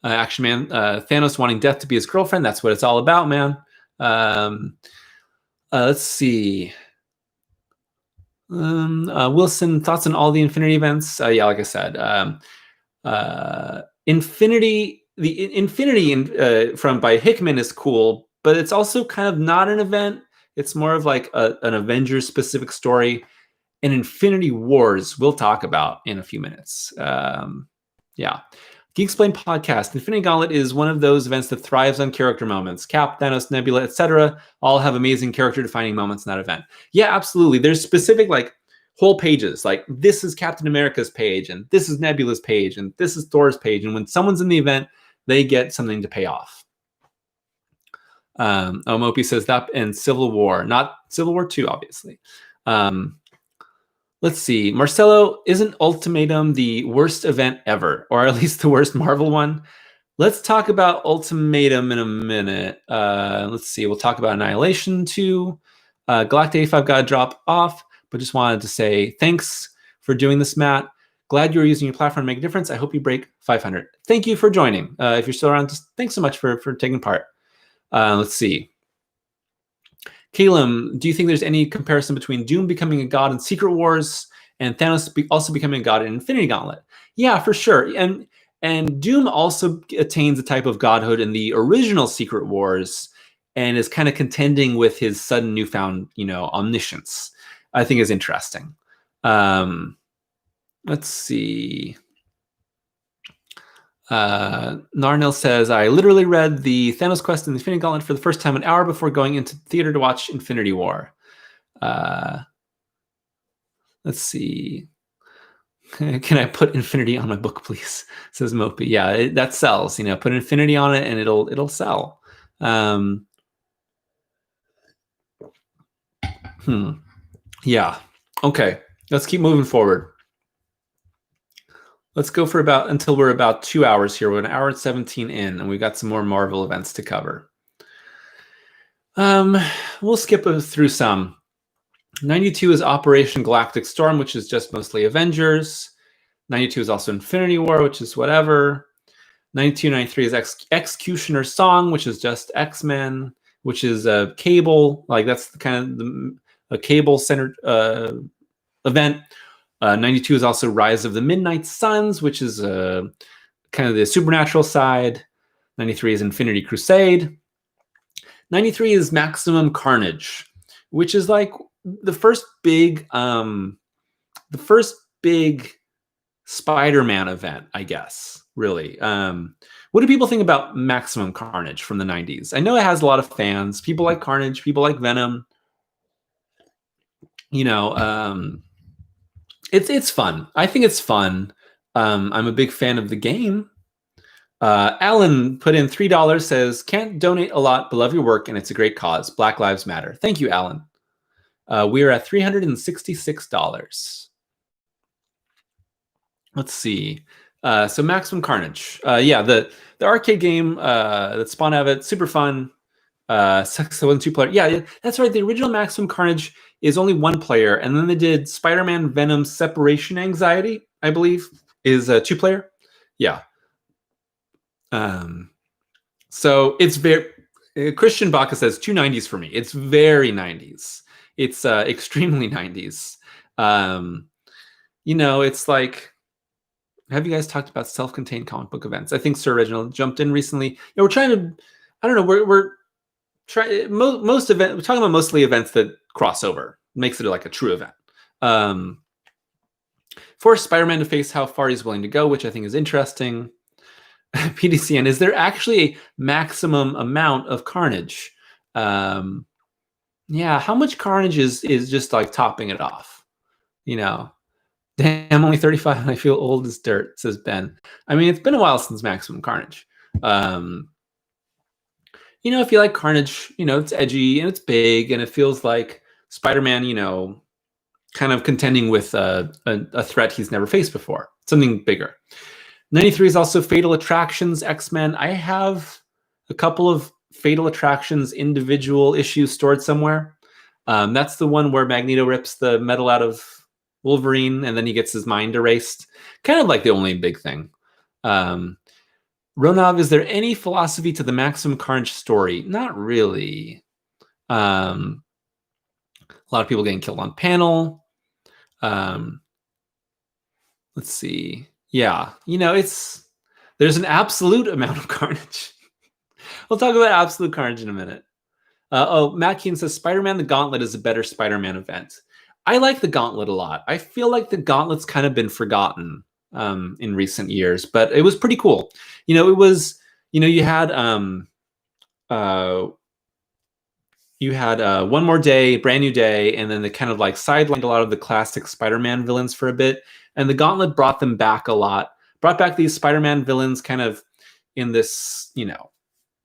Action Man, Thanos wanting Death to be his girlfriend. That's what it's all about, man. Let's see. Wilson, thoughts on all the Infinity events? Yeah, like I said, Infinity, the Infinity from by Hickman is cool, but it's also kind of not an event. It's more of like an Avengers specific story. And Infinity Wars we'll talk about in a few minutes. Yeah. Geek Explain podcast. Infinity Gauntlet is one of those events that thrives on character moments. Cap, Thanos, Nebula, etc. all have amazing character-defining moments in that event. Yeah, absolutely. There's specific like whole pages. Like this is Captain America's page, and this is Nebula's page, and this is Thor's page. And when someone's in the event, they get something to pay off. Mopi says that and Civil War, not Civil War 2, obviously. Let's see. Marcelo, isn't Ultimatum the worst event ever, or at least the worst Marvel one? Let's talk about Ultimatum in a minute. Let's see. We'll talk about Annihilation 2. Galactic 85 got to drop off, but just wanted to say thanks for doing this, Matt. Glad you're using your platform to make a difference. I hope you break 500. Thank you for joining. If you're still around, just thanks so much for taking part. Let's see. Calum, do you think there's any comparison between Doom becoming a god in Secret Wars and Thanos also becoming a god in Infinity Gauntlet? Yeah, for sure. And Doom also attains a type of godhood in the original Secret Wars and is kind of contending with his sudden newfound, omniscience. I think is interesting. Let's see. Narnil says, I literally read the Thanos quest in the Infinity Gauntlet for the first time an hour before going into theater to watch Infinity War. Let's see. Can I put Infinity on my book, please? Says Mopi. Yeah, that sells. Put Infinity on it and it'll sell. Yeah. Okay. Let's keep moving forward. Let's go for until we're about 2 hours here. We're 1 hour and 17 in, and we've got some more Marvel events to cover. We'll skip through some. 92 is Operation Galactic Storm, which is just mostly Avengers. 92 is also Infinity War, which is whatever. 92, 93 is Executioner Song, which is just X-Men, which is a Cable. Like that's kind of a Cable-centered event. 92 is also Rise of the Midnight Suns, which is kind of the supernatural side. 93 is Infinity Crusade. 93 is Maximum Carnage, which is like the first big Spider-Man event, I guess, really. What do people think about Maximum Carnage from the 90s? I know it has a lot of fans. People like Carnage, people like Venom. It's fun. I think it's fun. I'm a big fan of the game. Alan put in $3, says, can't donate a lot, but love your work, and it's a great cause. Black Lives Matter. Thank you, Alan. We are at $366. Let's see. So Maximum Carnage. Yeah, the arcade game that spawned out of it, super fun. So 2 player. Yeah, that's right. The original Maximum Carnage is only 1 player, and then they did Spider-Man Venom Separation Anxiety, I believe, is a 2 player. Yeah. So it's very Christian Baca says 290s for me. It's very 90s. It's extremely 90s. It's like, have you guys talked about self-contained comic book events? I think Sir Reginald jumped in recently. We're trying to, I don't know, we're trying most event. We're talking about mostly events that cross over, makes it like a true event. Force Spider-Man to face how far he's willing to go, which I think is interesting. PDCN, is there actually a maximum amount of Carnage? Yeah, how much Carnage is just like topping it off? Damn, I'm only 35 and I feel old as dirt, says Ben. I mean, it's been a while since Maximum Carnage. If you like Carnage, it's edgy and it's big and it feels like Spider-Man, kind of contending with a threat he's never faced before, something bigger. 93 is also Fatal Attractions, X-Men. I have a couple of Fatal Attractions individual issues stored somewhere. That's the one where Magneto rips the metal out of Wolverine and then he gets his mind erased. Kind of like the only big thing. Ronav, is there any philosophy to the Maximum Carnage story? Not really. A lot of people getting killed on panel. Let's see. Yeah, there's an absolute amount of carnage. We'll talk about absolute carnage in a minute. Matt Keane says Spider-Man the Gauntlet is a better Spider-Man event. I like the Gauntlet a lot. I feel like the Gauntlet's kind of been forgotten in recent years, but it was pretty cool. It was, you had One More Day, Brand New Day, and then they kind of like sidelined a lot of the classic Spider-Man villains for a bit. And the Gauntlet brought them back a lot, brought back these Spider-Man villains kind of in this,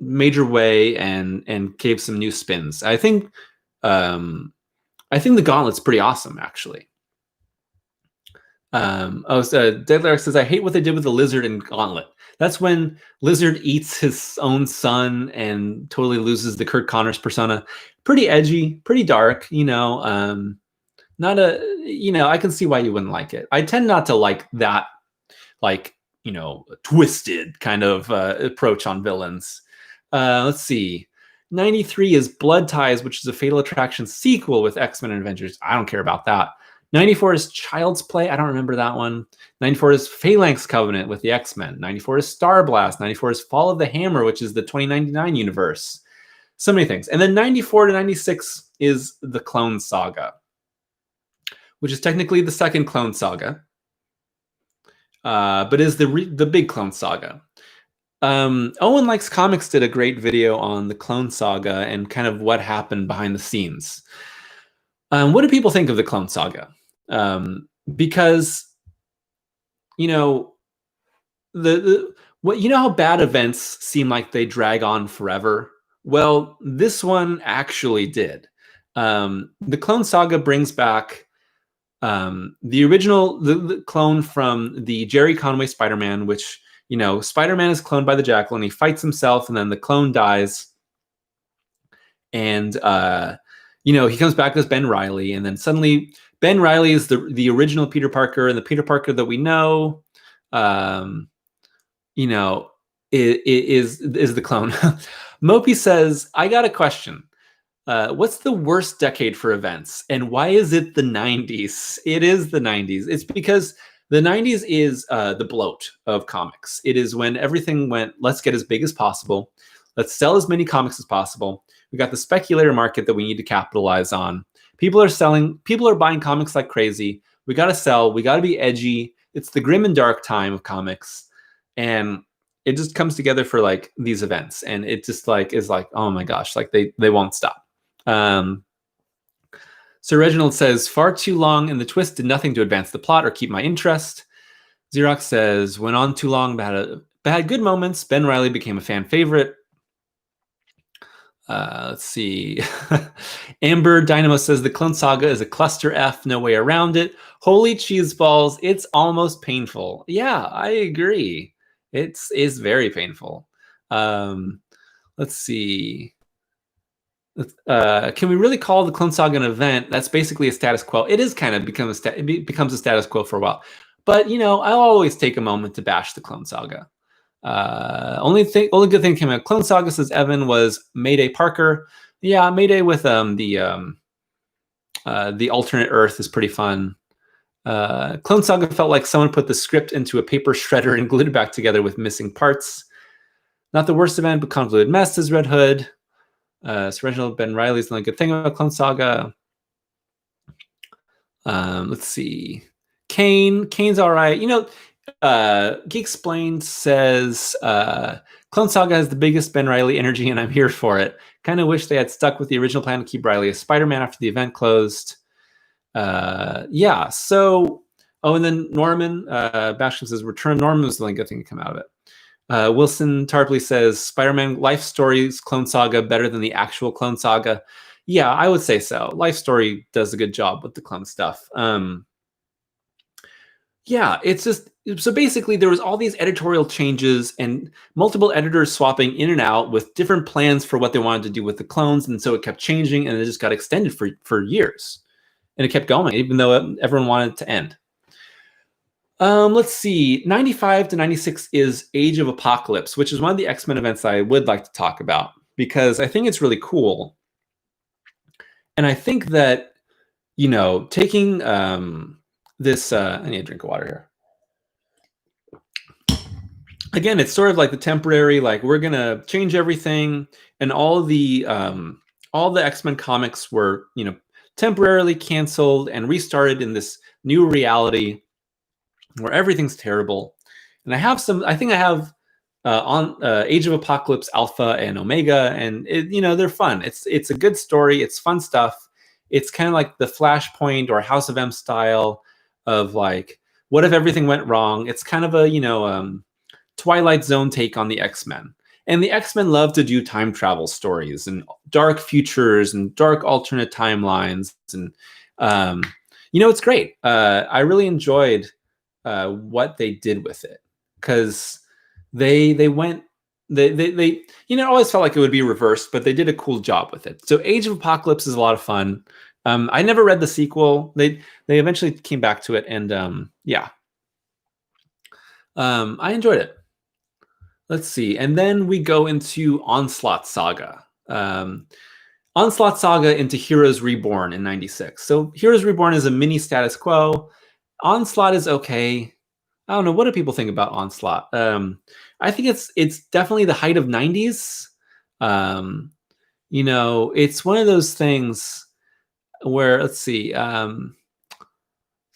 major way and gave some new spins. I think the Gauntlet's pretty awesome, actually. Deadlier says, I hate what they did with the Lizard in Gauntlet. That's when Lizard eats his own son and totally loses the Kurt Connors persona. Pretty edgy, pretty dark, not I can see why you wouldn't like it. I tend not to like that, twisted kind of approach on villains. Let's see. 93 is Blood Ties, which is a Fatal Attraction sequel with X-Men and Avengers. I don't care about that. 94 is Child's Play. I don't remember that one. 94 is Phalanx Covenant with the X-Men. 94 is Star Blast. 94 is Fall of the Hammer, which is the 2099 universe. So many things. And then 94 to 96 is the Clone Saga, which is technically the second Clone Saga, but is the big Clone Saga. Owen Likes Comics did a great video on the Clone Saga and kind of what happened behind the scenes. What do people think of the Clone Saga? Because how bad events seem like they drag on forever? Well, this one actually did. The Clone Saga brings back the original the clone from the Jerry Conway Spider-Man, which Spider-Man is cloned by the Jackal and he fights himself, and then the clone dies, and he comes back as Ben Reilly, and then suddenly Ben Reilly is the original Peter Parker, and the Peter Parker that we know, is the clone. Mopey says, I got a question. What's the worst decade for events, and why is it the 90s? It is the 90s. It's because the 90s is the bloat of comics. It is when everything went, let's get as big as possible. Let's sell as many comics as possible. We got the speculator market that we need to capitalize on. People are buying comics like crazy. We got to sell. We got to be edgy. It's the grim and dark time of comics. And it just comes together for like these events. And it just is like, oh my gosh, like they won't stop. So Reginald says, far too long and the twist did nothing to advance the plot or keep my interest. Xerox says, went on too long, but had good moments. Ben Reilly became a fan favorite. Let's see. Amber Dynamo says, the Clone Saga is a cluster F, no way around it. Holy cheese balls, it's almost painful. Yeah, I agree. It's very painful. Let's see. Can we really call the Clone Saga an event? That's basically a status quo. It is kind of becomes a status quo for a while. But I'll always take a moment to bash the Clone Saga. Only good thing came out. Clone Saga, says Evan, was Mayday Parker. Yeah, Mayday with the alternate Earth is pretty fun. Clone Saga felt like someone put the script into a paper shredder and glued it back together with missing parts. Not the worst event, but convoluted mess, says Red Hood. So Reginald, Ben Reilly's the only good thing about Clone Saga. Let's see. Kane's all right. Geek Explained says Clone Saga has the biggest Ben Reilly energy, and I'm here for it. Kind of wish they had stuck with the original plan to keep Reilly as Spider-Man after the event closed. Yeah. So, and then Norman Basham says Return Norman was the only good thing to come out of it. Wilson Tarpley says Spider-Man Life Story's Clone Saga better than the actual Clone Saga. Yeah, I would say so. Life Story does a good job with the clone stuff. Yeah, it's just, so basically there was all these editorial changes and multiple editors swapping in and out with different plans for what they wanted to do with the clones, and so it kept changing, and it just got extended for years, and it kept going even though everyone wanted it to end. Let's see. 95 to 96 is Age of Apocalypse, which is one of the X-Men events I would like to talk about because I think it's really cool. And I think that, taking this, I need a drink of water here. Again, it's sort of like the temporary, like we're gonna change everything, and all the X-Men comics were, temporarily canceled and restarted in this new reality where everything's terrible. And I think I have on Age of Apocalypse Alpha and Omega, and they're fun. It's a good story. It's fun stuff. It's kind of like the Flashpoint or House of M style of like, what if everything went wrong? It's kind of a Twilight Zone take on the X-Men. And the X-Men love to do time travel stories and dark futures and dark alternate timelines. And, it's great. I really enjoyed what they did with it because they always felt like it would be reversed, but they did a cool job with it. So Age of Apocalypse is a lot of fun. I never read the sequel. They eventually came back to it, and I enjoyed it. Let's see. And then we go into Onslaught Saga. Onslaught Saga into Heroes Reborn in 96. So Heroes Reborn is a mini status quo. Onslaught is okay. I don't know. What do people think about Onslaught? I think it's definitely the height of 90s. It's one of those things where, let's see.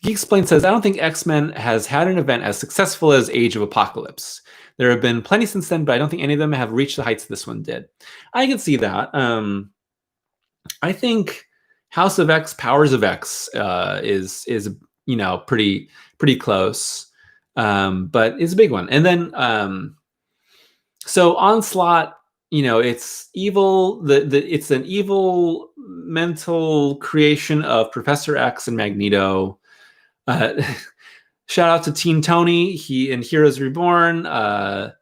Geek Explained says, I don't think X-Men has had an event as successful as Age of Apocalypse. There have been plenty since then, but I don't think any of them have reached the heights this one did. I can see that. I think House of X, Powers of X is pretty close, but it's a big one. And then so Onslaught, it's evil. It's an evil mental creation of Professor X and Magneto. Shout out to Teen Tony. He in Heroes Reborn. I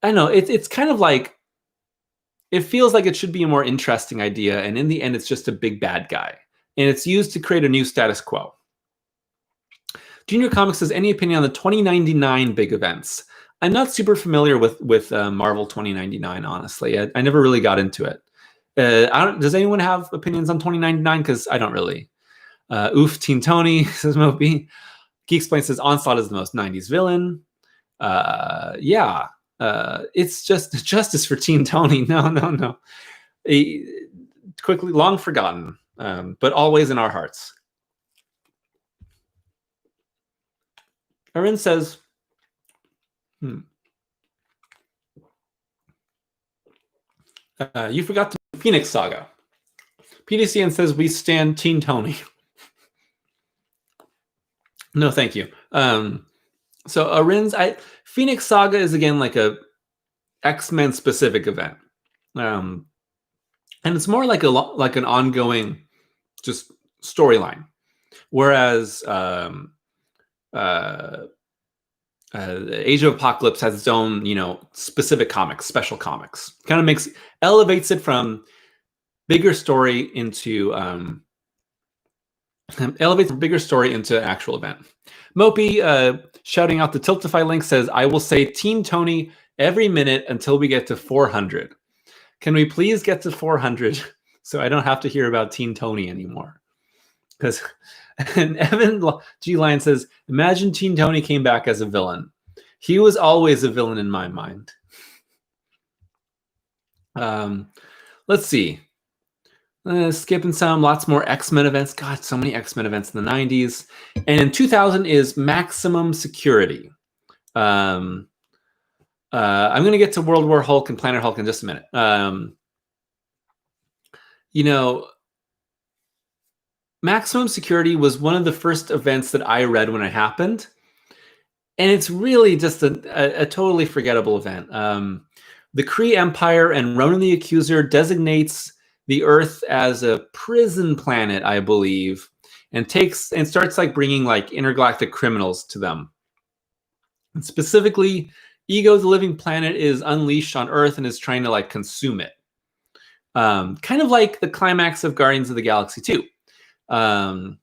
know it's kind of like, it feels like it should be a more interesting idea, and in the end, it's just a big bad guy, and it's used to create a new status quo. Junior Comics says, any opinion on the 2099 big events? I'm not super familiar with Marvel 2099, honestly. I never really got into it. Does anyone have opinions on 2099? Because I don't really. Oof, Teen Tony, says Moby. Geek Explain says, Onslaught is the most 90s villain. It's just justice for Teen Tony. No. Quickly, long forgotten, but always in our hearts. Erin says, you forgot the Phoenix Saga. PDCN says, we stand Teen Tony. No, thank you. So Arin's Phoenix Saga is again like a X-Men specific event, and it's more like an ongoing just storyline, whereas Age of Apocalypse has its own specific comics, special comics. Kind of elevates it from bigger story into actual event. Mopey shouting out the Tiltify link says, I will say Teen Tony every minute until we get to 400. Can we please get to 400 so I don't have to hear about Teen Tony anymore? Because and Evan G. Lyon says, imagine Teen Tony came back as a villain. He was always a villain in my mind. Let's see. Skipping some, lots more X-Men events. God, so many X-Men events in the 90s. And in 2000 is Maximum Security. I'm going to get to World War Hulk and Planet Hulk in just a minute. Maximum Security was one of the first events that I read when it happened. And it's really just a totally forgettable event. The Kree Empire and Ronan the Accuser designates the Earth as a prison planet, I believe, and starts like bringing like intergalactic criminals to them. And specifically, Ego, the living planet, is unleashed on Earth and is trying to like consume it. Kind of like the climax of Guardians of the Galaxy 2. And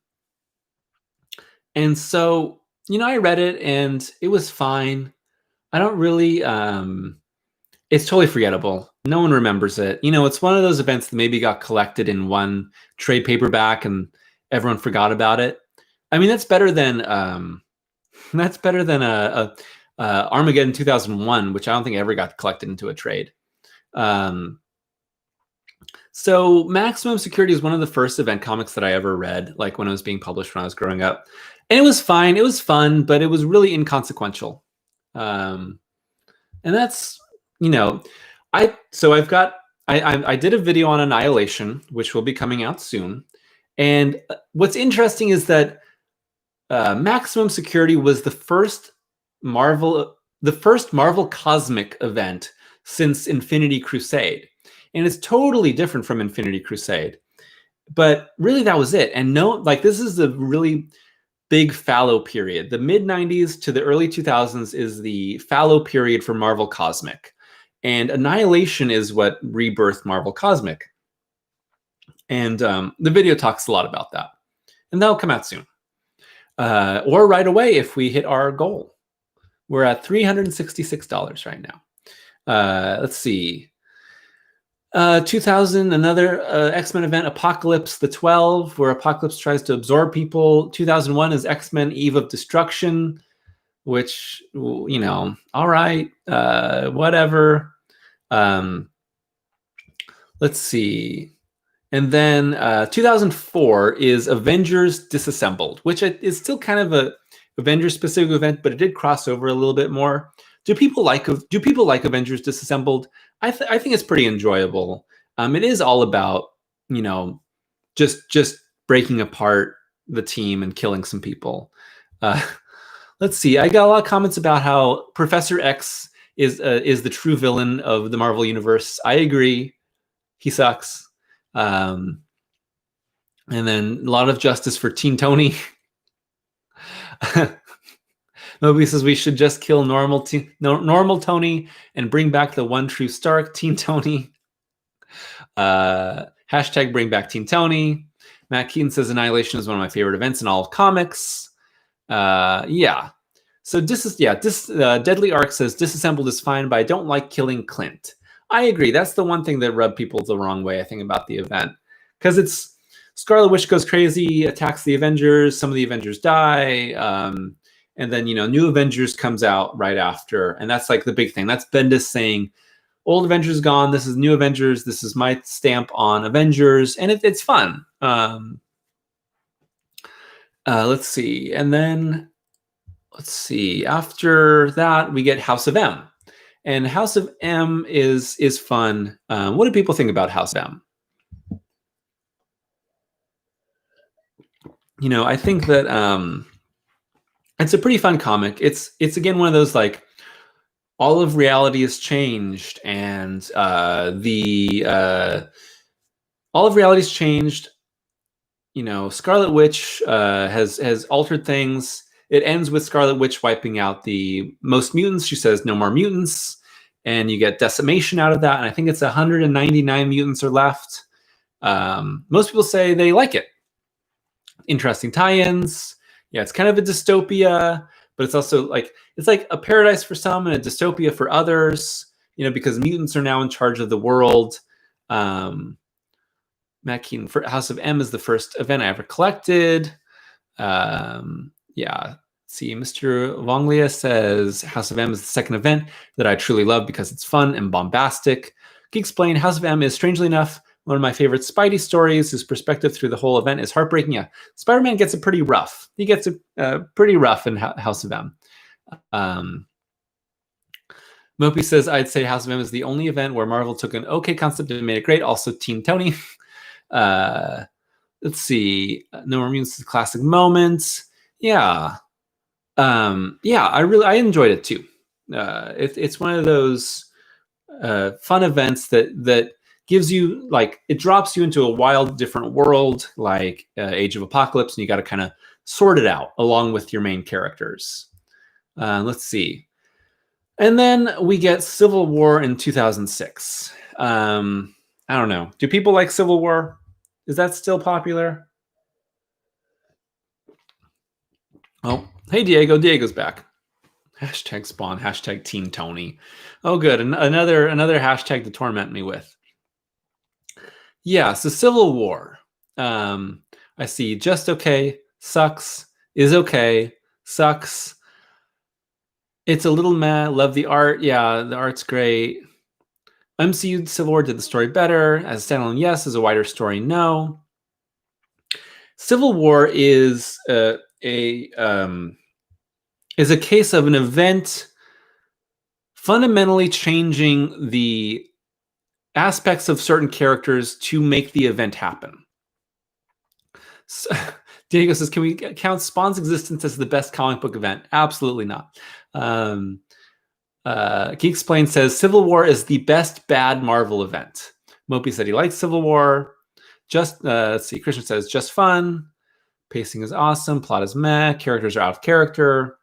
so I read it and it was fine. I don't really. It's totally forgettable. No one remembers it. It's one of those events that maybe got collected in one trade paperback and everyone forgot about it. I mean, that's better than Armageddon 2001, which I don't think ever got collected into a trade. So Maximum Security is one of the first event comics that I ever read, like when it was being published when I was growing up. And it was fine. It was fun, but it was really inconsequential. And that's, I did a video on Annihilation, which will be coming out soon. And what's interesting is that Maximum Security was the first Marvel cosmic event since Infinity Crusade. And it's totally different from Infinity Crusade. But really, that was it. And this is a really big fallow period. The mid-90s to the early 2000s is the fallow period for Marvel Cosmic. And Annihilation is what rebirthed Marvel Cosmic. And the video talks a lot about that. And that'll come out soon. Or right away if we hit our goal. We're at $366 right now. Let's see. 2000, another X-Men event, Apocalypse the 12, where Apocalypse tries to absorb people. 2001 is X-Men Eve of Destruction, which, all right, whatever. Let's see. And then 2004 is Avengers Disassembled, which is still kind of a Avengers-specific event, but it did cross over a little bit more. Do people like Avengers Disassembled? I think it's pretty enjoyable. It is all about, just breaking apart the team and killing some people. Let's see. I got a lot of comments about how Professor X is the true villain of the Marvel Universe. I agree. He sucks. And then a lot of justice for Teen Tony. Nobody says we should just kill normal Tony and bring back the one true Stark, Teen Tony. Hashtag bring back Teen Tony. Matt Keaton says Annihilation is one of my favorite events in all of comics. Yeah. So Deadly Arc says Disassembled is fine, but I don't like killing Clint. I agree. That's the one thing that rubbed people the wrong way, I think, about the event. Because it's Scarlet Witch goes crazy, attacks the Avengers, some of the Avengers die, and then, New Avengers comes out right after. And that's like the big thing. That's Bendis saying, old Avengers gone, this is New Avengers, this is my stamp on Avengers, and it's fun. Let's see. And then, after that, we get House of M. And House of M is fun. What do people think about House of M? I think that it's a pretty fun comic. It's again one of those like all of reality has changed, and all of reality's changed. Scarlet Witch has altered things. It ends with Scarlet Witch wiping out the most mutants. She says no more mutants, and you get decimation out of that. And I think it's 199 mutants are left. Most people say they like it. Interesting tie-ins. Yeah, it's kind of a dystopia, but it's also it's like a paradise for some and a dystopia for others, because mutants are now in charge of the world. Matt Keaton, for House of M is the first event I ever collected. Yeah. See, Mr. Vonglia says House of M is the second event that I truly love because it's fun and bombastic. Can you explain? House of M is, strangely enough, one of my favorite Spidey stories. His perspective through the whole event is heartbreaking. Yeah, Spider-Man gets it pretty rough. He gets it pretty rough in House of M. Mopey says, I'd say House of M is the only event where Marvel took an okay concept and made it great. Also, Teen Tony. Let's see. No More Mutants is a classic moment. Yeah. I enjoyed it too. It's one of those fun events that gives you, it drops you into a wild different world, like Age of Apocalypse, and you got to kind of sort it out along with your main characters. Let's see. And then we get Civil War in 2006. I don't know. Do people like Civil War? Is that still popular? Oh, hey Diego. Diego's back. Hashtag spawn. Hashtag Team Tony. Oh, good. Another hashtag to torment me with. Yeah. So Civil War. I see. Just okay. Sucks. Is okay. Sucks. It's a little meh. Love the art. Yeah, the art's great. MCU Civil War did the story better. As a standalone, yes. As a wider story, no. Civil War is a case of an event fundamentally changing the aspects of certain characters to make the event happen. So, Diego says, can we count Spawn's existence as the best comic book event? Absolutely not. Geek Explained says, Civil War is the best bad Marvel event. Mopey said he likes Civil War. Just, let's see, Christian says, just fun. Pacing is awesome. Plot is meh. Characters are out of character.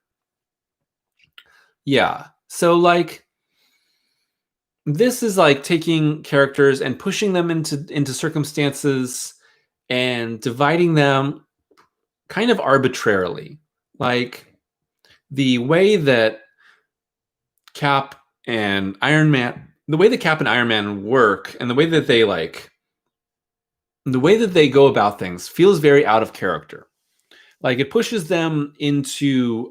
Yeah. So, like, this is like taking characters and pushing them into circumstances and dividing them kind of arbitrarily. Like, the way that Cap and Iron Man work, and the way that they go about things feels very out of character. Like, it pushes them into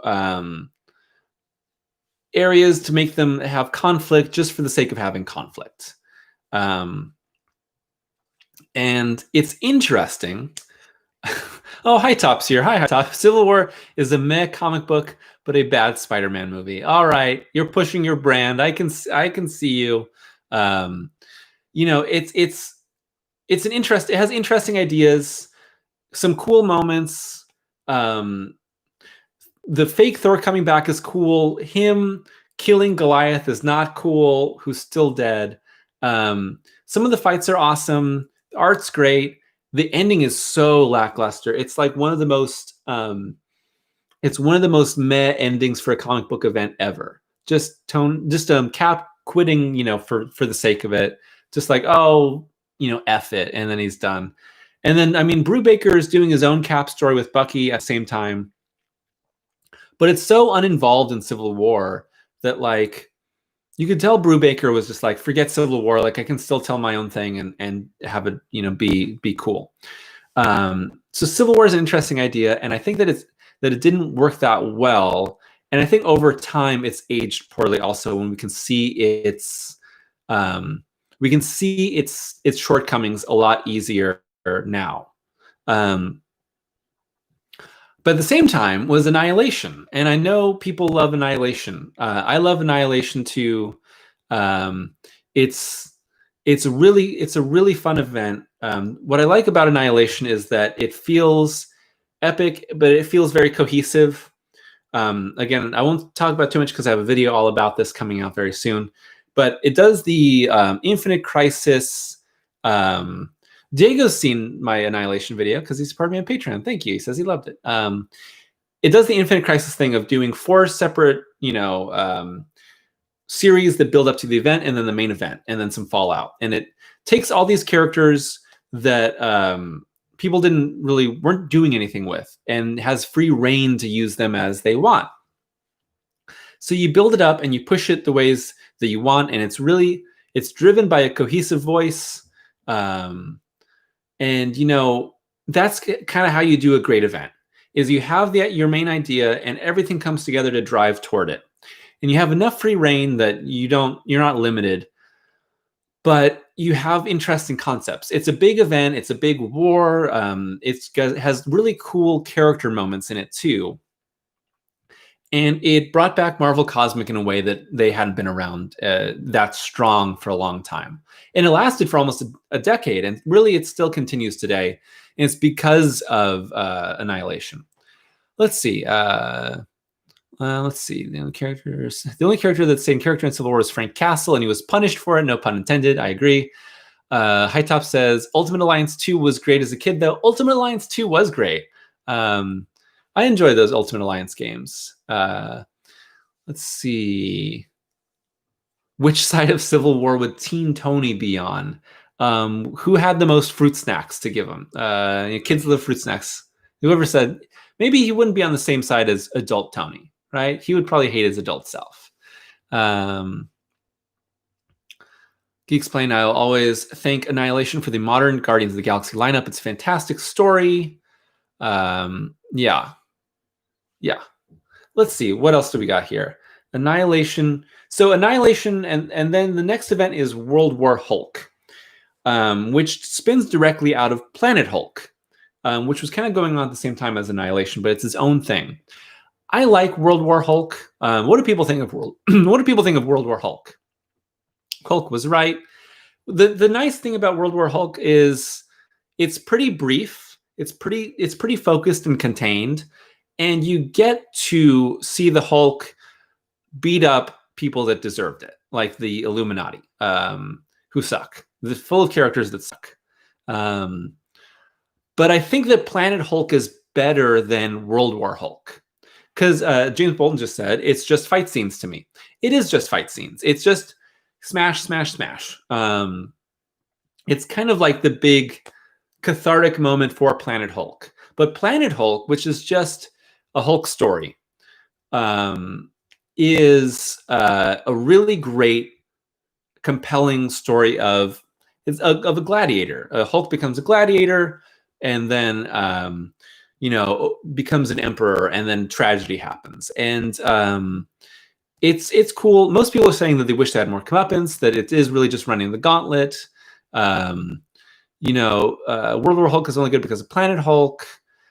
areas to make them have conflict just for the sake of having conflict. And it's interesting. Oh, High Top's here. Hi, High Top. Civil War is a meh comic book, but a bad Spider-Man movie. All right, you're pushing your brand. I can see you. It's an interest. It has interesting ideas, some cool moments. The fake Thor coming back is cool. Him killing Goliath is not cool, who's still dead. Some of the fights are awesome. The art's great. The ending is so lackluster. It's like one of the most meh endings for a comic book event ever. Just Cap quitting, for the sake of it. Just like, oh, F it, and then he's done. And then, Brubaker is doing his own Cap story with Bucky at the same time. But it's so uninvolved in Civil War that, like, you could tell Brubaker was just like, forget Civil War. Like, I can still tell my own thing and have it, be cool. So Civil War is an interesting idea, and I think that it didn't work that well. And I think over time it's aged poorly. Also, when we can see its shortcomings a lot easier now. But at the same time was Annihilation. And I know people love Annihilation. I love Annihilation too. It's a really fun event. What I like about Annihilation is that it feels epic, but it feels very cohesive. Again, I won't talk about too much because I have a video all about this coming out very soon. But it does the Infinite Crisis. Diego's seen my Annihilation video because he's part of me on Patreon. Thank you. He says he loved it. It does the Infinite Crisis thing of doing 4 separate, series that build up to the event, and then the main event, and then some fallout. And it takes all these characters that people weren't doing anything with, and has free reign to use them as they want. So you build it up and you push it the ways that you want, and it's driven by a cohesive voice. And that's kind of how you do a great event, is you have your main idea and everything comes together to drive toward it. And you have enough free reign that you're not limited, but you have interesting concepts. It's a big event. It's a big war. It has really cool character moments in it too. And it brought back Marvel Cosmic in a way that they hadn't been around that strong for a long time. And it lasted for almost a decade. And really, it still continues today. And it's because of Annihilation. Let's see. The only character that's same character in Civil War is Frank Castle, and he was punished for it. No pun intended. I agree. High Top says, Ultimate Alliance 2 was great as a kid, though. Ultimate Alliance 2 was great. I enjoy those Ultimate Alliance games. Let's see. Which side of Civil War would Teen Tony be on? Who had the most fruit snacks to give him? Kids love fruit snacks. Whoever said, maybe he wouldn't be on the same side as adult Tony, right? He would probably hate his adult self. Geeks Plain, I'll always thank Annihilation for the modern Guardians of the Galaxy lineup. It's a fantastic story. Yeah. Let's see. What else do we got here? Annihilation. So Annihilation, and then the next event is World War Hulk, which spins directly out of Planet Hulk, which was kind of going on at the same time as Annihilation, but it's its own thing. I like World War Hulk. What do people think of World War Hulk? Hulk was right. The nice thing about World War Hulk is it's pretty brief. It's pretty focused and contained, and you get to see the Hulk beat up people that deserved it, like the Illuminati, who suck. It's full of characters that suck. But I think that Planet Hulk is better than World War Hulk, because James Bolton just said it's just fight scenes to me. It is just fight scenes. It's just smash, smash, smash. It's kind of like the big cathartic moment for Planet Hulk. But Planet Hulk, which is just a Hulk story, is a really great, compelling story of a gladiator. Hulk becomes a gladiator, and then becomes an emperor, and then tragedy happens. And it's cool. Most people are saying that they wish they had more comeuppance, that it is really just running the gauntlet. World War Hulk is only good because of Planet Hulk.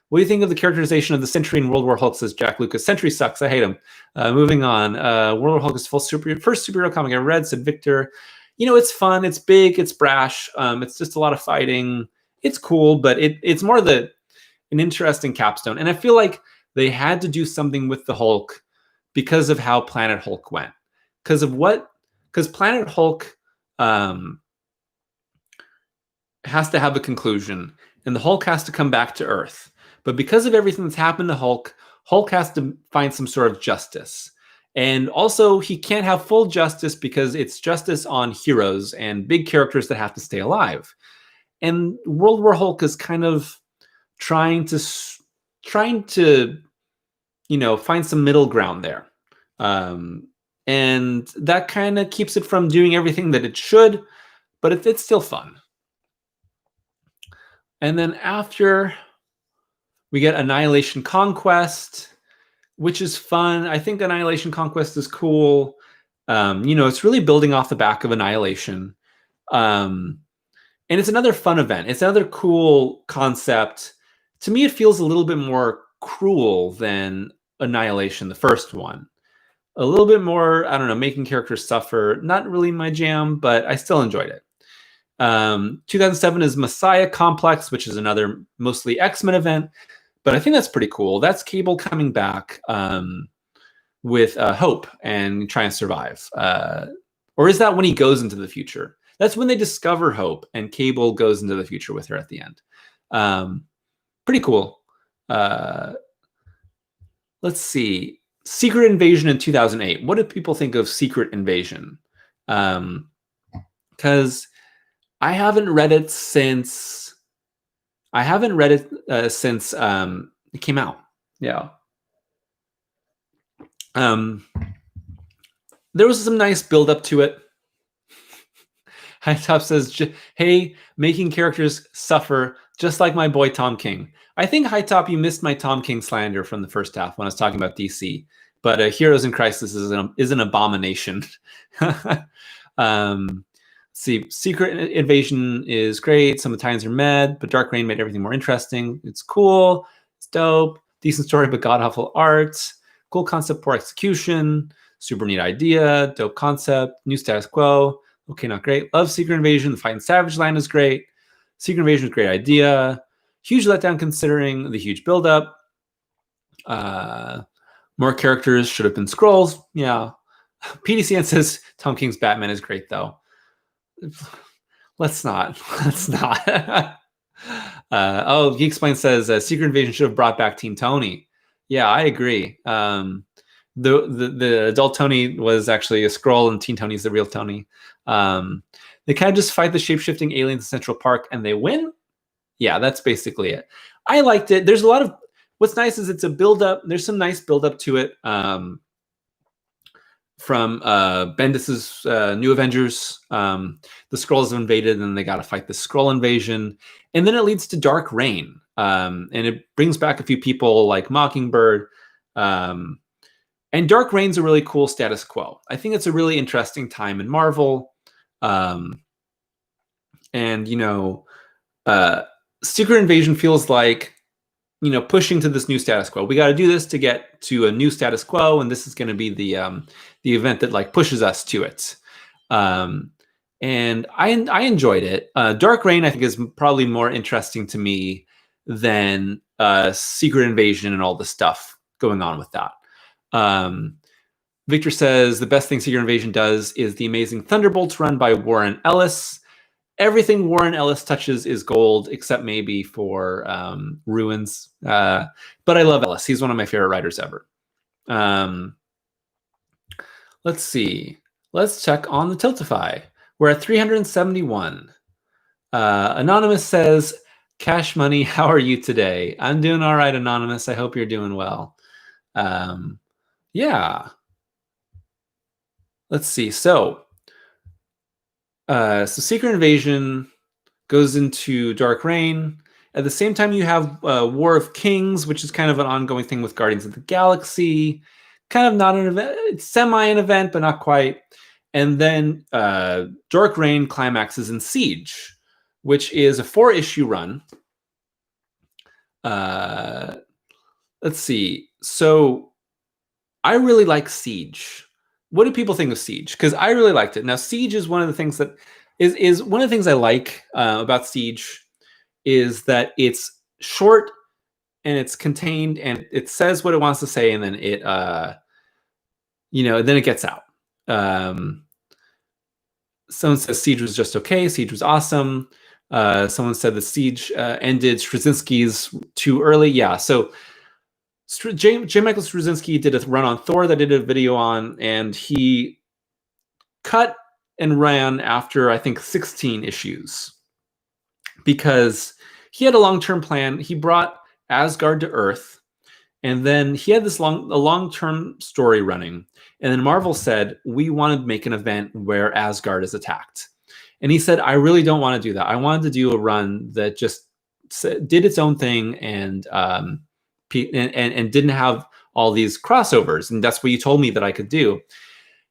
What do you think of the characterization of the Sentry in World War Hulk, says Jack Lucas? Sentry sucks. I hate him. Moving on. World War Hulk is first superhero comic I read, said Victor. It's fun. It's big. It's brash. It's just a lot of fighting. It's cool, but it's more an interesting capstone. And I feel like they had to do something with the Hulk because of how Planet Hulk went. Because Planet Hulk has to have a conclusion, and the Hulk has to come back to Earth. But because of everything that's happened to Hulk has to find some sort of justice. And also, he can't have full justice because it's justice on heroes and big characters that have to stay alive. And World War Hulk is kind of trying to find some middle ground there. And that kind of keeps it from doing everything that it should, but it's still fun. And then after, we get Annihilation Conquest, which is fun. I think Annihilation Conquest is cool. It's really building off the back of Annihilation. And it's another fun event. It's another cool concept. To me, it feels a little bit more cruel than Annihilation, the first one. A little bit more, I don't know, making characters suffer. Not really my jam, but I still enjoyed it. 2007 is Messiah Complex, which is another mostly X-Men event. But I think that's pretty cool. That's Cable coming back with Hope and trying to survive. Or is that when he goes into the future? That's when they discover Hope and Cable goes into the future with her at the end. Pretty cool. Let's see. Secret Invasion in 2008. What do people think of Secret Invasion? Because I haven't read it since it came out. Yeah. There was some nice build up to it. High Top says, "Hey, making characters suffer just like my boy Tom King." I think High Top, you missed my Tom King slander from the first half when I was talking about DC. But Heroes in Crisis is an abomination. See, Secret Invasion is great. Some of the times are mad, but Dark Reign made everything more interesting. It's cool. It's dope. Decent story, but god-awful art. Cool concept, poor execution. Super neat idea. Dope concept. New status quo. Okay, not great. Love Secret Invasion. The fight in Savage Land is great. Secret Invasion is a great idea. Huge letdown considering the huge buildup. More characters should have been Skrulls. Yeah. PDCN says Tom King's Batman is great, though. Let's not. He Explains says Secret Invasion should have brought back Team Tony. Yeah, I agree. The adult Tony was actually a Skrull, and Teen Tony's the real Tony. They kind of just fight the shape-shifting aliens in Central Park, and they win. Yeah, that's basically it. I liked it. There's a lot of what's nice is it's a build up. There's some nice build up to it. From Bendis's New Avengers, the Skrulls have invaded, and they got to fight the Skrull invasion, and then it leads to Dark Reign, and it brings back a few people like Mockingbird, and Dark Reign's a really cool status quo. I think it's a really interesting time in Marvel, and Secret Invasion feels like pushing to this new status quo. We got to do this to get to a new status quo, and this is going to be the event that like pushes us to it. And I enjoyed it. Dark Reign, I think, is probably more interesting to me than Secret Invasion and all the stuff going on with that. Victor says the best thing Secret Invasion does is the Amazing Thunderbolts run by Warren Ellis. Everything Warren Ellis touches is gold, except maybe for Ruins. But I love Ellis. He's one of my favorite writers ever. Let's see. Let's check on the Tiltify. We're at 371. Anonymous says, Cash Money, how are you today? I'm doing all right, Anonymous. I hope you're doing well. Yeah. Let's see. So Secret Invasion goes into Dark Reign. At the same time, you have War of Kings, which is kind of an ongoing thing with Guardians of the Galaxy. Kind of not an event. It's semi an event, but not quite. And then Dark Reign climaxes in Siege, which is a 4-issue run. Let's see. So I really like Siege. What do people think of Siege? Because I really liked it. Now, Siege is one of the things that is one of the things I like about Siege is that it's short and it's contained and it says what it wants to say, and then it then it gets out. Someone says Siege was just okay. Siege was awesome. Someone said the Siege ended Straczynski's too early. Yeah, so J. Michael Straczynski did a run on Thor that I did a video on, and he cut and ran after, I think, 16 issues because he had a long-term plan. He brought Asgard to Earth, and then he had this long-term story running, and then Marvel said, we want to make an event where Asgard is attacked. And he said, I really don't want to do that. I wanted to do a run that just did its own thing and didn't have all these crossovers, and that's what you told me that I could do.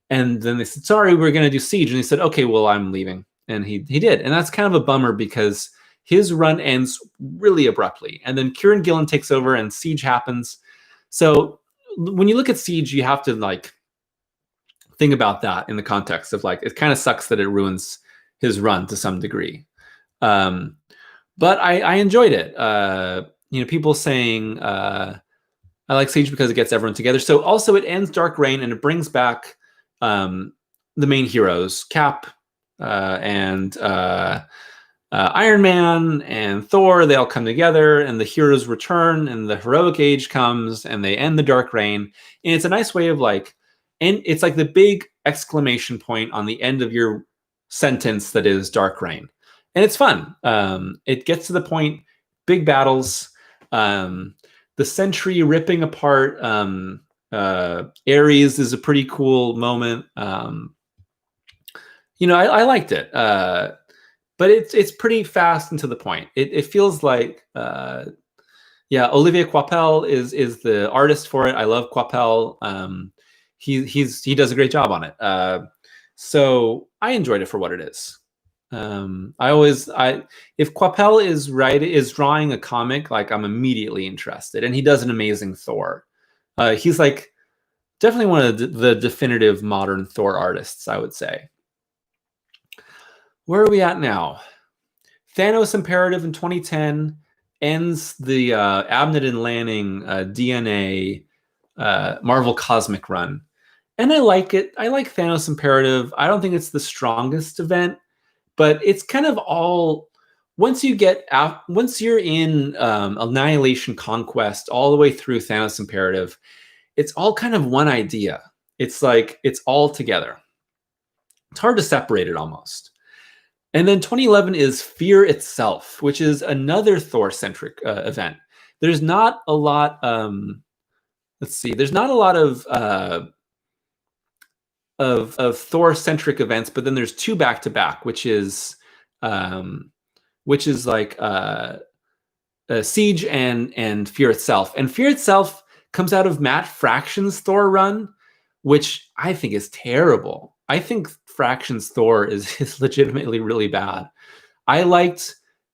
And then they said, sorry, we're going to do Siege. And he said, okay, well, I'm leaving. And he did. And that's kind of a bummer because his run ends really abruptly. And then Kieran Gillen takes over and Siege happens. So when you look at Siege, you have to like think about that in the context of like, it kind of sucks that it ruins his run to some degree. But I enjoyed it. People saying I like Siege because it gets everyone together. So also it ends Dark Reign and it brings back the main heroes, Cap and Iron Man and Thor. They all come together and the heroes return and the heroic age comes and they end the Dark Reign. And it's a nice way of like, and it's like the big exclamation point on the end of your sentence that is Dark Reign. And it's fun. It gets to the point, big battles. The Sentry ripping apart Ares is a pretty cool moment. I liked it. But it's pretty fast and to the point. It feels like Olivier Coipel is the artist for it. I love Coipel. He does a great job on it. So I enjoyed it for what it is. If Coipel is drawing a comic, like I'm immediately interested, and he does an amazing Thor. He's like definitely one of the definitive modern Thor artists, I would say. Where are we at now? Thanos Imperative in 2010 ends the Abnett and Lanning DNA Marvel Cosmic run. And I like it. I like Thanos Imperative. I don't think it's the strongest event, but it's kind of all, once you're in Annihilation Conquest all the way through Thanos Imperative, it's all kind of one idea. It's like, it's all together. It's hard to separate it almost. And then 2011 is Fear Itself, which is another Thor-centric event. there's not a lot. Let's see. There's not a lot of Thor-centric events, but then there's two back-to-back, which is like Siege and Fear Itself. And Fear Itself comes out of Matt Fraction's Thor run, which I think is terrible. I think Fraction's Thor is legitimately really bad.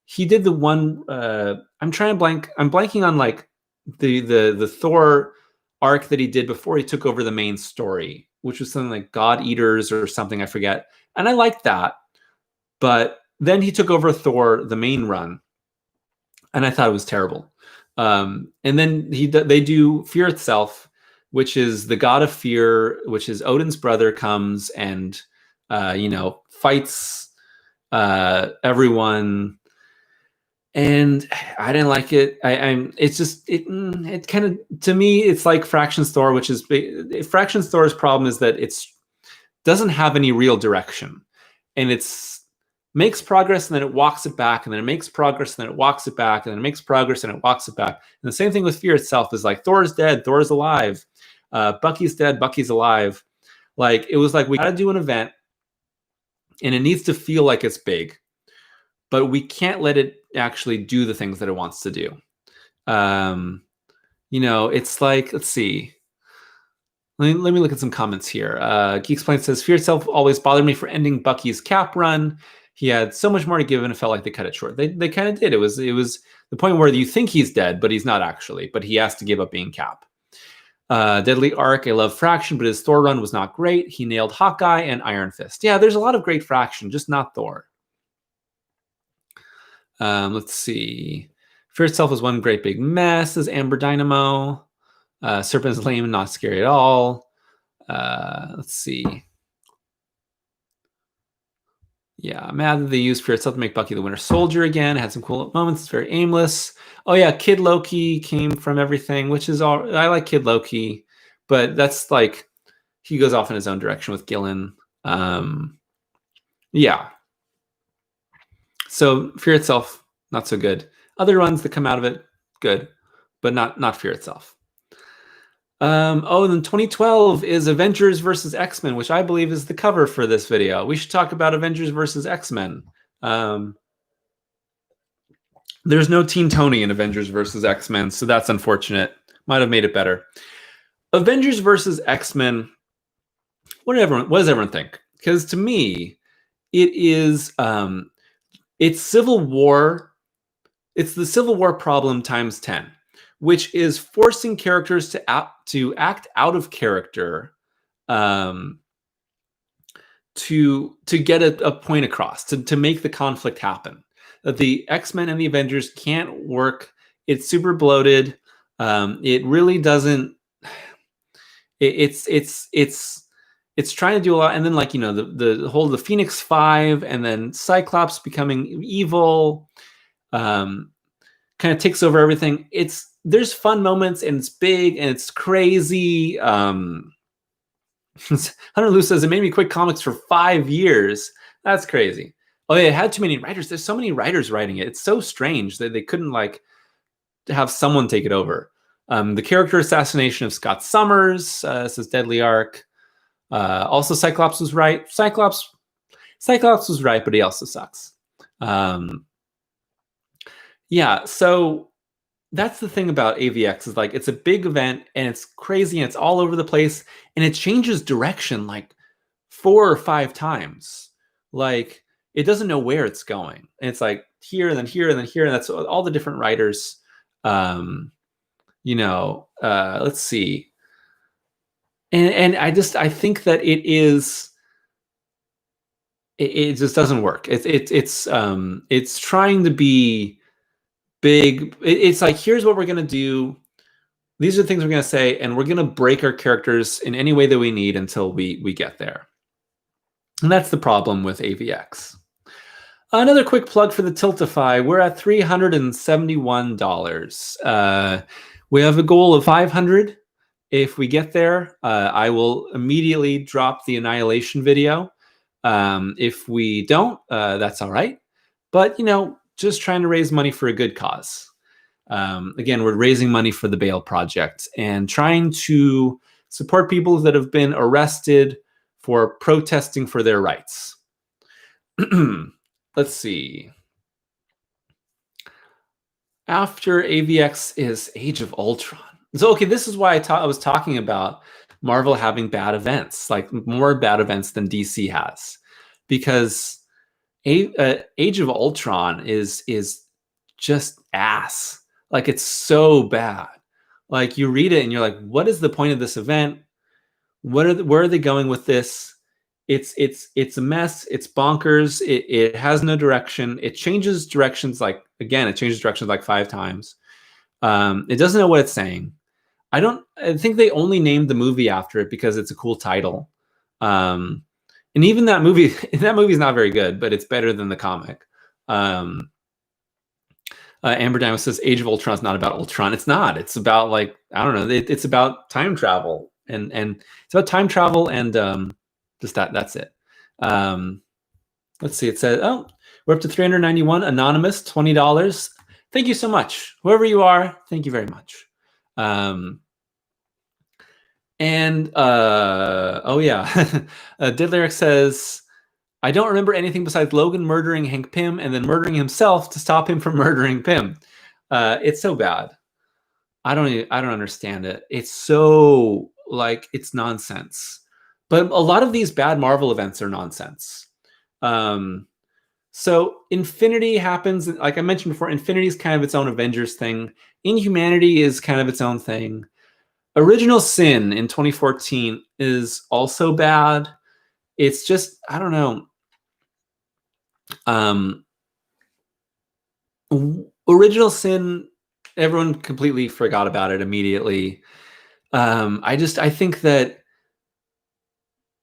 He did the one, I'm blanking on like the Thor arc that he did before he took over the main story, which was something like God Eaters or something, I forget. And I liked that. But then he took over Thor, the main run, and I thought it was terrible. And then they do Fear Itself, which is the god of fear, which is Odin's brother comes and, fights everyone. And I didn't like it. It kind of, to me, it's like Fraction's Thor, which is Fraction's Thor's problem is that it's doesn't have any real direction, and it's makes progress and then it walks it back, and then it makes progress and then it walks it back, and then it makes progress and it walks it back. And the same thing with Fear Itself is like Thor's dead, Thor's alive, Bucky's dead, Bucky's alive. Like it was like we got to do an event, and it needs to feel like it's big, but we can't let it actually do the things that it wants to do. It's like, let's see. Let me look at some comments here. Geeksplain says, Fear Itself always bothered me for ending Bucky's Cap run. He had so much more to give and it felt like they cut it short. They kind of did. It was the point where you think he's dead, but he's not actually, but he has to give up being Cap. Deadly Arc, I love Fraction, but his Thor run was not great. He nailed Hawkeye and Iron Fist. Yeah, there's a lot of great Fraction, just not Thor. Let's see. Fear Itself was one great big mess, as Amber Dynamo. Serpent's lame and not scary at all. Let's see. Yeah, I'm mad that they used Fear Itself to make Bucky the Winter Soldier again. It had some cool moments. It's very aimless. Oh yeah, Kid Loki came from everything, which is all. I like Kid Loki, but that's like he goes off in his own direction with Gillen. Yeah. So Fear Itself, not so good. Other runs that come out of it, good, but not Fear Itself. And then 2012 is Avengers versus X-Men, which I believe is the cover for this video. We should talk about Avengers versus X-Men. There's no Teen Tony in Avengers versus X-Men, so that's unfortunate. Might have made it better. Avengers versus X-Men. What does everyone think? Because to me, it is it's Civil War. It's the Civil War problem times 10, which is forcing characters to act out of character to get a point across, to make the conflict happen. That the X-Men and the Avengers can't work. It's super bloated. It really doesn't. It's trying to do a lot, and then the whole the Phoenix Five, and then Cyclops becoming evil, kind of takes over everything. There's fun moments, and it's big, and it's crazy. Hunter Lou says it made me quit comics for 5 years. That's crazy. Oh, yeah, it had too many writers. There's so many writers writing it. It's so strange that they couldn't have someone take it over. The character assassination of Scott Summers, says Deadly Arc. Also, Cyclops was right. Cyclops was right, but he also sucks. Yeah, so that's the thing about AVX is it's a big event and it's crazy and it's all over the place and it changes direction 4 or 5 times. It doesn't know where it's going. And it's here and then here and then here, and that's all the different writers. Let's see. And I think that it just doesn't work. It's trying to be big. It's here's what we're going to do. These are the things we're going to say, and we're going to break our characters in any way that we need until we get there. And that's the problem with AVX. Another quick plug for the Tiltify. We're at $371. We have a goal of 500. If we get there, I will immediately drop the Annihilation video. If we don't, that's all right. But, just trying to raise money for a good cause. Again, we're raising money for the Bail Project and trying to support people that have been arrested for protesting for their rights. Let's see. After AVX is Age of Ultron. So, okay, this is why I was talking about Marvel having bad events, like more bad events than DC has, because Age of Ultron is just ass. Like, it's so bad. Like, you read it and you're like, what is the point of this event? Where are they going with this? It's a mess. It's bonkers. It has no direction. It changes directions like 5 times. It doesn't know what it's saying. I think they only named the movie after it because it's a cool title. And even that movie is not very good, but it's better than the comic. Amber Diamond says Age of Ultron is not about Ultron. It's not. It's about, like, I don't know. It's about time travel and it's about time travel and just that's it. Let's see. It says, oh, we're up to 391. Anonymous, $20. Thank you so much. Whoever you are, thank you very much. Oh yeah, Dead Lyric says, I don't remember anything besides Logan murdering Hank Pym and then murdering himself to stop him from murdering Pym. It's so bad. I don't understand it. It's so, like, it's nonsense. But a lot of these bad Marvel events are nonsense. So Infinity happens, like I mentioned before, Infinity is kind of its own Avengers thing. Inhumanity is kind of its own thing. Original Sin in 2014 is also bad. It's just, I don't know. Original Sin, everyone completely forgot about it immediately. I think that,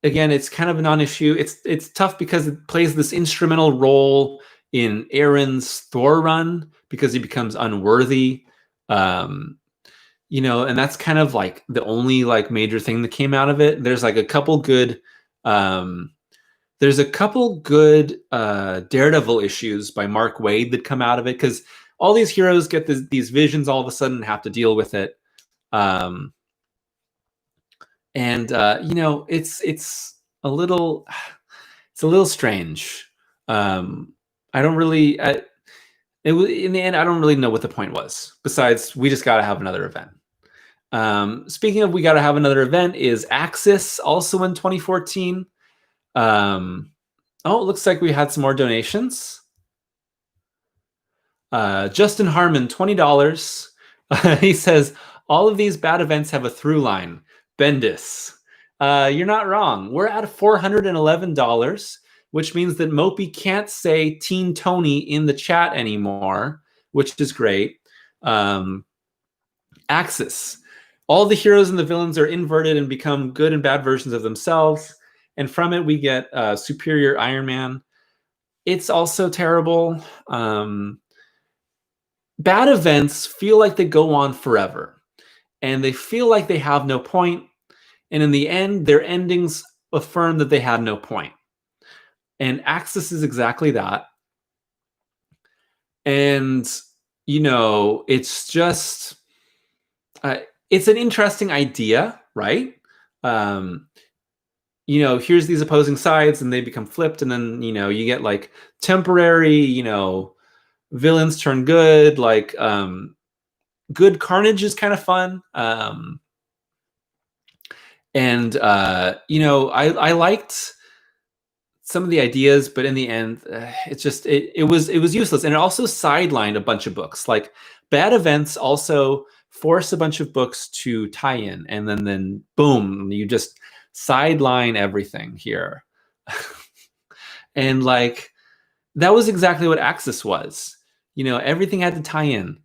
again, it's kind of a non-issue. It's tough because it plays this instrumental role in Aaron's Thor run because he becomes unworthy. You know, and that's kind of like the only, like, major thing that came out of it. There's like a couple good Daredevil issues by Mark Waid that come out of it, because all these heroes get these visions all of a sudden and have to deal with it. You know, it's a little strange. I don't really, in the end, I don't really know what the point was. Besides, we just got to have another event. Speaking of, we got to have another event, is Axis also in 2014. Oh, it looks like we had some more donations. Justin Harmon, $20. He says, all of these bad events have a through line. Bendis. You're not wrong. We're at $411, which means that Mopey can't say Teen Tony in the chat anymore, which is great. Axis. All the heroes and the villains are inverted and become good and bad versions of themselves. And from it, we get Superior Iron Man. It's also terrible. Bad events feel like they go on forever. And they feel like they have no point. And in the end, their endings affirm that they had no point. And Axis is exactly that. And, you know, it's just, it's an interesting idea, right? You know, here's these opposing sides and they become flipped. And then, you know, you get like temporary, you know, villains turn good. Like, good Carnage is kind of fun. You know, I liked some of the ideas, but in the end, it's just, it was useless. And it also sidelined a bunch of books. Like, bad events also force a bunch of books to tie in, and then boom, you just sideline everything here. And like, that was exactly what Axis was. You know, everything had to tie in.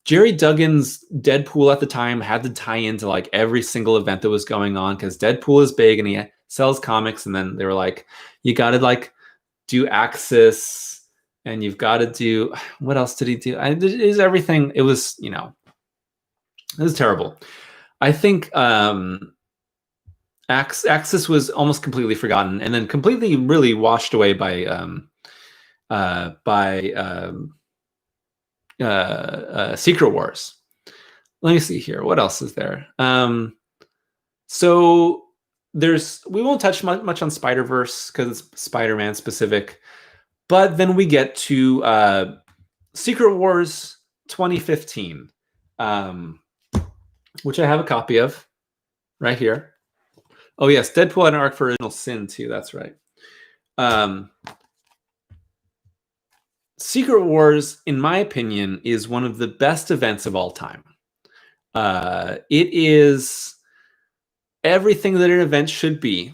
Jerry Duggan's Deadpool at the time had to tie into like every single event that was going on, because Deadpool is big and he sells comics. And then they were like, you got to like do Axis, and you've got to do, what else did he do? It is everything. It was, you know, it was terrible. I think Axis was almost completely forgotten, and then completely really washed away by Secret Wars. Let me see here. What else is there? So we won't touch much on Spider-Verse because it's Spider-Man specific. But then we get to Secret Wars 2015, which I have a copy of right here. Oh, yes, Deadpool had an arc for Original Sin, too. That's right. Secret Wars, in my opinion, is one of the best events of all time. It is everything that an event should be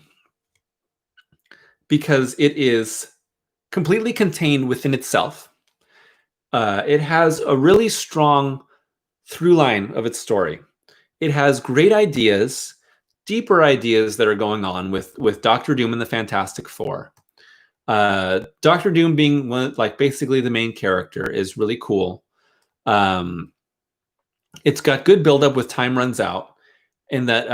because it is completely contained within itself. It has a really strong through line of its story. It has great ideas, deeper ideas that are going on with Doctor Doom and the Fantastic Four. Doctor Doom being basically the main character is really cool. It's got good buildup with time runs out, and that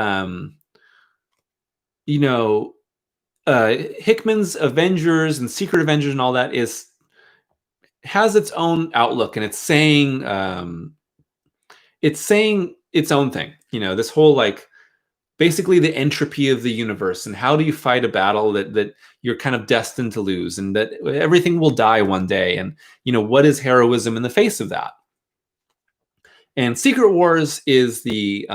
Hickman's Avengers and Secret Avengers and all that has its own outlook, and it's saying its own thing. This whole basically the entropy of the universe, and how do you fight a battle that you're kind of destined to lose, and that everything will die one day, and what is heroism in the face of that. And Secret Wars is the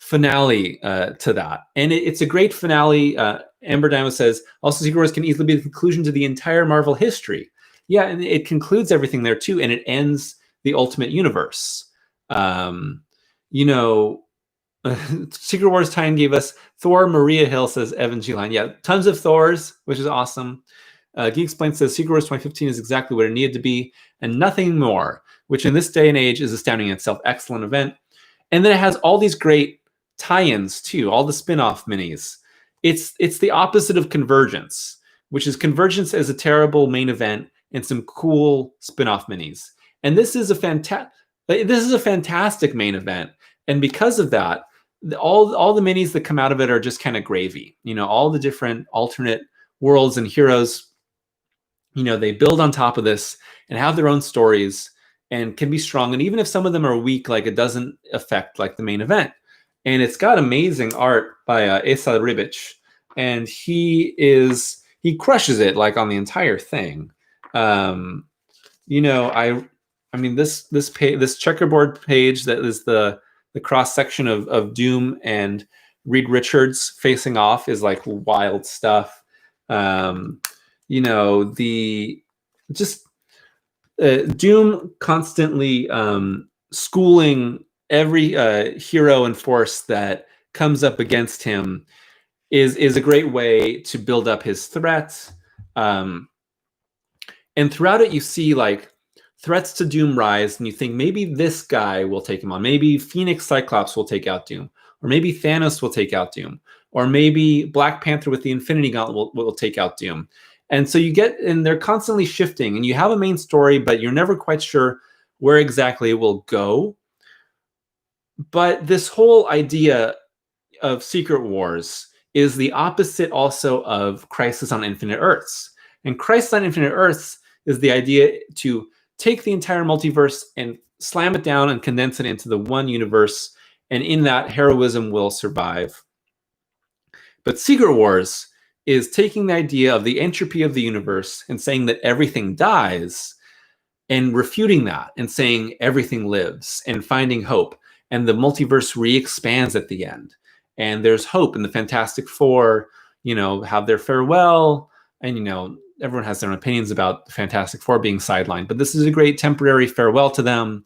finale to that, and it's a great finale. Amber Diamond says also Secret Wars can easily be the conclusion to the entire Marvel history. Yeah, and it concludes everything there too, and it ends the Ultimate Universe. Secret Wars Time gave us Thor. Maria Hill says Evan G. Line. Yeah, tons of Thors, which is awesome. Geek Explained says Secret Wars 2015 is exactly what it needed to be and nothing more, which in this day and age is astounding in itself. Excellent event. And then it has all these great tie-ins too, all the spin-off minis. It's the opposite of Convergence, which is Convergence as a terrible main event and some cool spin-off minis. And this is a fantastic main event. And because of that, all the minis that come out of it are just kind of gravy. All the different alternate worlds and heroes, they build on top of this and have their own stories and can be strong. And even if some of them are weak, it doesn't affect the main event. And it's got amazing art by Esa Ribic, and he crushes it on the entire thing. This checkerboard page that is the cross section of Doom and Reed Richards facing off is wild stuff. Doom constantly schooling every hero and force that comes up against him is a great way to build up his threats. And throughout it, you see threats to Doom rise, and you think maybe this guy will take him on. Maybe Phoenix Cyclops will take out Doom, or maybe Thanos will take out Doom, or maybe Black Panther with the Infinity Gauntlet will take out Doom. And so and they're constantly shifting, and you have a main story, but you're never quite sure where exactly it will go. But this whole idea of Secret Wars is the opposite also of Crisis on Infinite Earths. And Crisis on Infinite Earths is the idea to take the entire multiverse and slam it down and condense it into the one universe, and in that, heroism will survive. But Secret Wars is taking the idea of the entropy of the universe and saying that everything dies, and refuting that and saying everything lives, and finding hope. And the multiverse re-expands at the end. And there's hope, and the Fantastic Four, have their farewell. And, everyone has their own opinions about the Fantastic Four being sidelined, but this is a great temporary farewell to them.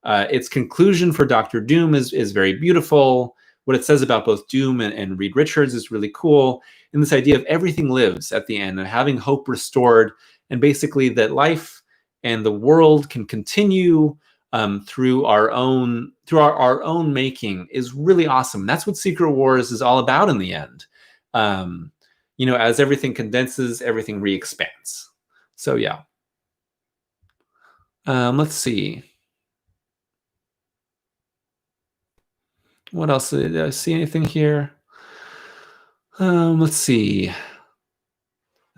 Its conclusion for Doctor Doom is very beautiful. What it says about both Doom and Reed Richards is really cool. And this idea of everything lives at the end, and having hope restored, and basically that life and the world can continue through our own making is really awesome. That's what Secret Wars is all about in the end. As everything condenses, everything re-expands. So yeah. Let's see. What else? Did I see anything here? Let's see.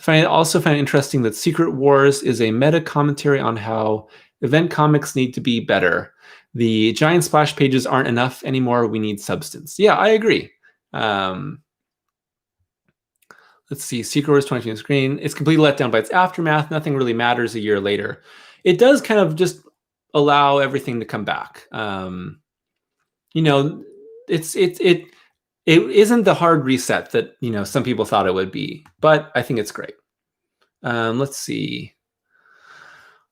I also find it interesting that Secret Wars is a meta commentary on how Event comics need to be better. The giant splash pages aren't enough anymore. We need substance. Yeah, I agree. Let's see. Secret Wars 20 screen. It's completely let down by its aftermath. Nothing really matters a year later. It does kind of just allow everything to come back. You know, it isn't the hard reset that, you know, some people thought it would be, but I think it's great. Let's see.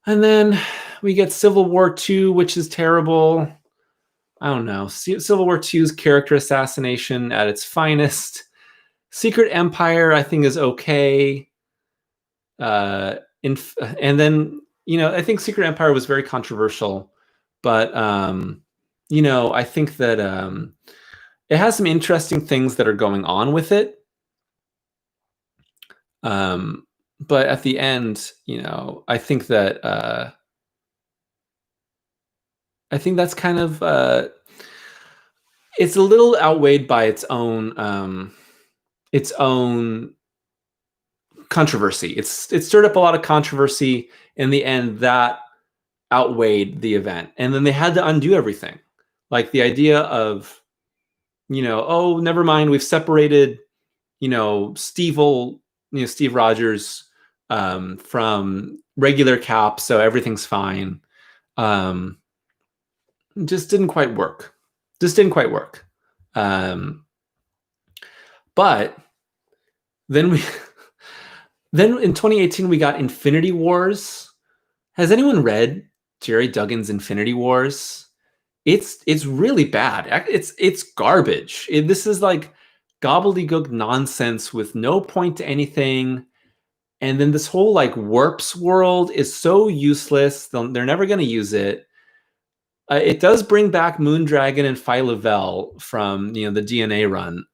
And then we get Civil War II, which is terrible. I don't know. Civil War II's character assassination at its finest. Secret Empire, I think, is okay. And then, you know, I think Secret Empire was very controversial, but you know, I think that it has some interesting things that are going on with it. But at the end, you know, I think that that's kind of it's a little outweighed by its own controversy. It stirred up a lot of controversy. In the end, that outweighed the event, and then they had to undo everything. Like the idea of, you know, oh, never mind, we've separated, you know, Steve Rogers from regular Cap, so everything's fine. Just didn't quite work. But then then in 2018 we got Infinity Wars. Has anyone read Jerry Duggan's Infinity Wars? It's really bad. It's garbage. This is like gobbledygook nonsense with no point to anything. And then this whole like warps world is so useless. They're never going to use it. It does bring back Moondragon and Phyla-Vell from, you know, the DNA run,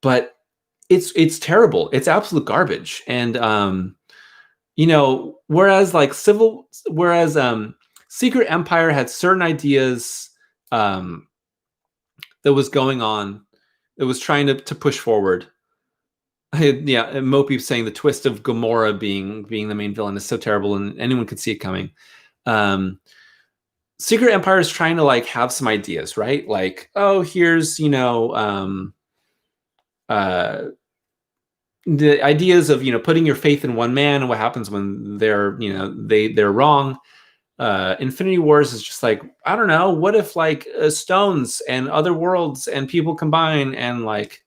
but it's terrible. It's absolute garbage. And you know, whereas Secret Empire had certain ideas that was going on, that was trying to push forward. Yeah, Mopey saying the twist of Gamora being the main villain is so terrible, and anyone could see it coming. Secret Empire is trying to like have some ideas, right? Like, oh, here's, you know, the ideas of, you know, putting your faith in one man and what happens when they're, you know, they're wrong. Infinity Wars is just like, I don't know, what if like stones and other worlds and people combine, and like,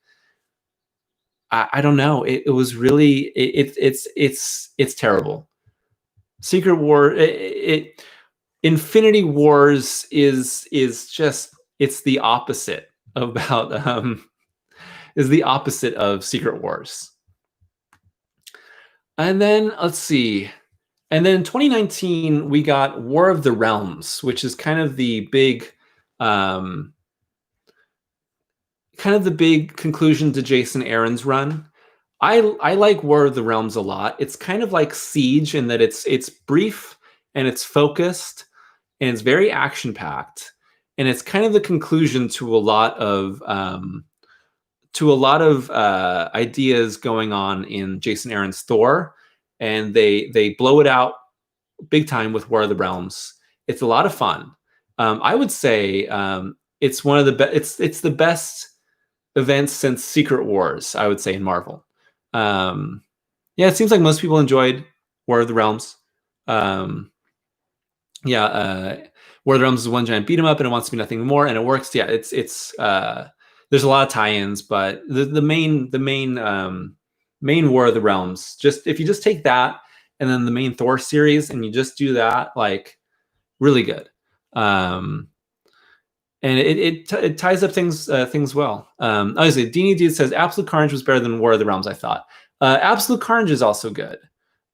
I don't know. It was really it's terrible. Secret War, Infinity Wars is just, it's the opposite about is the opposite of Secret Wars. And then let's see. And then in 2019 we got War of the Realms, which is kind of the big conclusion to Jason Aaron's run. I like War of the Realms a lot. It's kind of like Siege in that it's brief and it's focused and it's very action packed, and it's kind of the conclusion to a lot of ideas going on in Jason Aaron's Thor, and they blow it out big time with War of the Realms. It's a lot of fun. I would say it's one of the best. It's the best events since Secret Wars, I would say, in Marvel. Yeah, it seems like most people enjoyed War of the Realms. War of the Realms is one giant beat 'em up, and it wants to be nothing more, and it works. Yeah, it's there's a lot of tie-ins, but the main War of the Realms, just if you just take that and then the main Thor series and you just do that, like, really good. And it ties up things well. Obviously, Deanie Dude says Absolute Carnage was better than War of the Realms, I thought. Absolute Carnage is also good.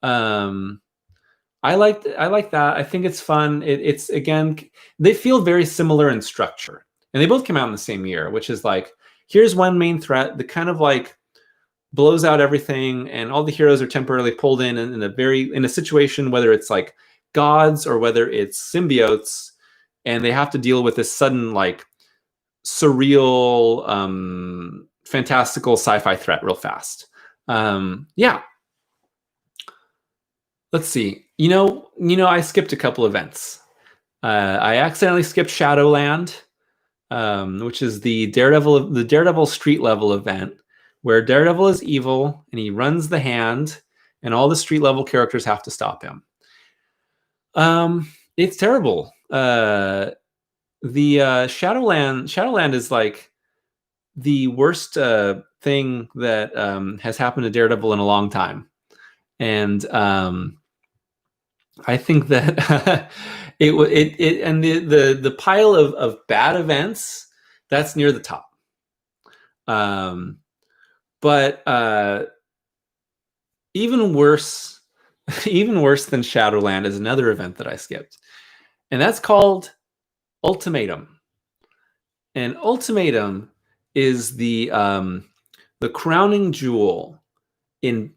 I like that. I think it's fun. It's again, they feel very similar in structure, and they both came out in the same year, which is like, here's one main threat that kind of like blows out everything, and all the heroes are temporarily pulled in a situation, whether it's like gods or whether it's symbiotes, and they have to deal with this sudden, like, surreal, fantastical sci-fi threat real fast. Yeah. let's see. I skipped a couple events. I accidentally skipped Shadowland, which is the Daredevil street level event, where Daredevil is evil and he runs the hand, and all the street level characters have to stop him. It's terrible. The Shadowland is like the worst thing that has happened to Daredevil in a long time, and I think that it and the pile of bad events, that's near the top. But even worse than Shadowland is another event that I skipped, and that's called Ultimatum. And Ultimatum is the crowning jewel in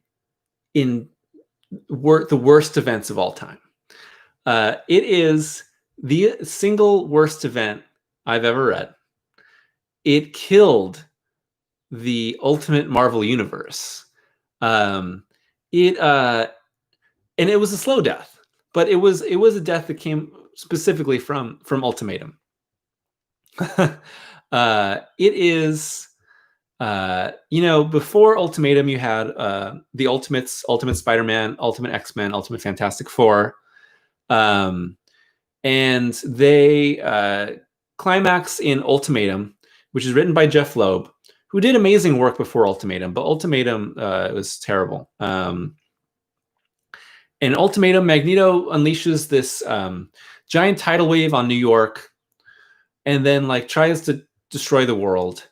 the worst events of all time. It is the single worst event I've ever read. It killed the Ultimate Marvel Universe. And it was a slow death, but it was a death that came specifically from Ultimatum. It is, before Ultimatum, you had the Ultimates, Ultimate Spider-Man, Ultimate X-Men, Ultimate Fantastic Four, and they climax in Ultimatum, which is written by Jeff Loeb, who did amazing work before Ultimatum, but Ultimatum was terrible. In Ultimatum, Magneto unleashes this giant tidal wave on New York, and then tries to destroy the world.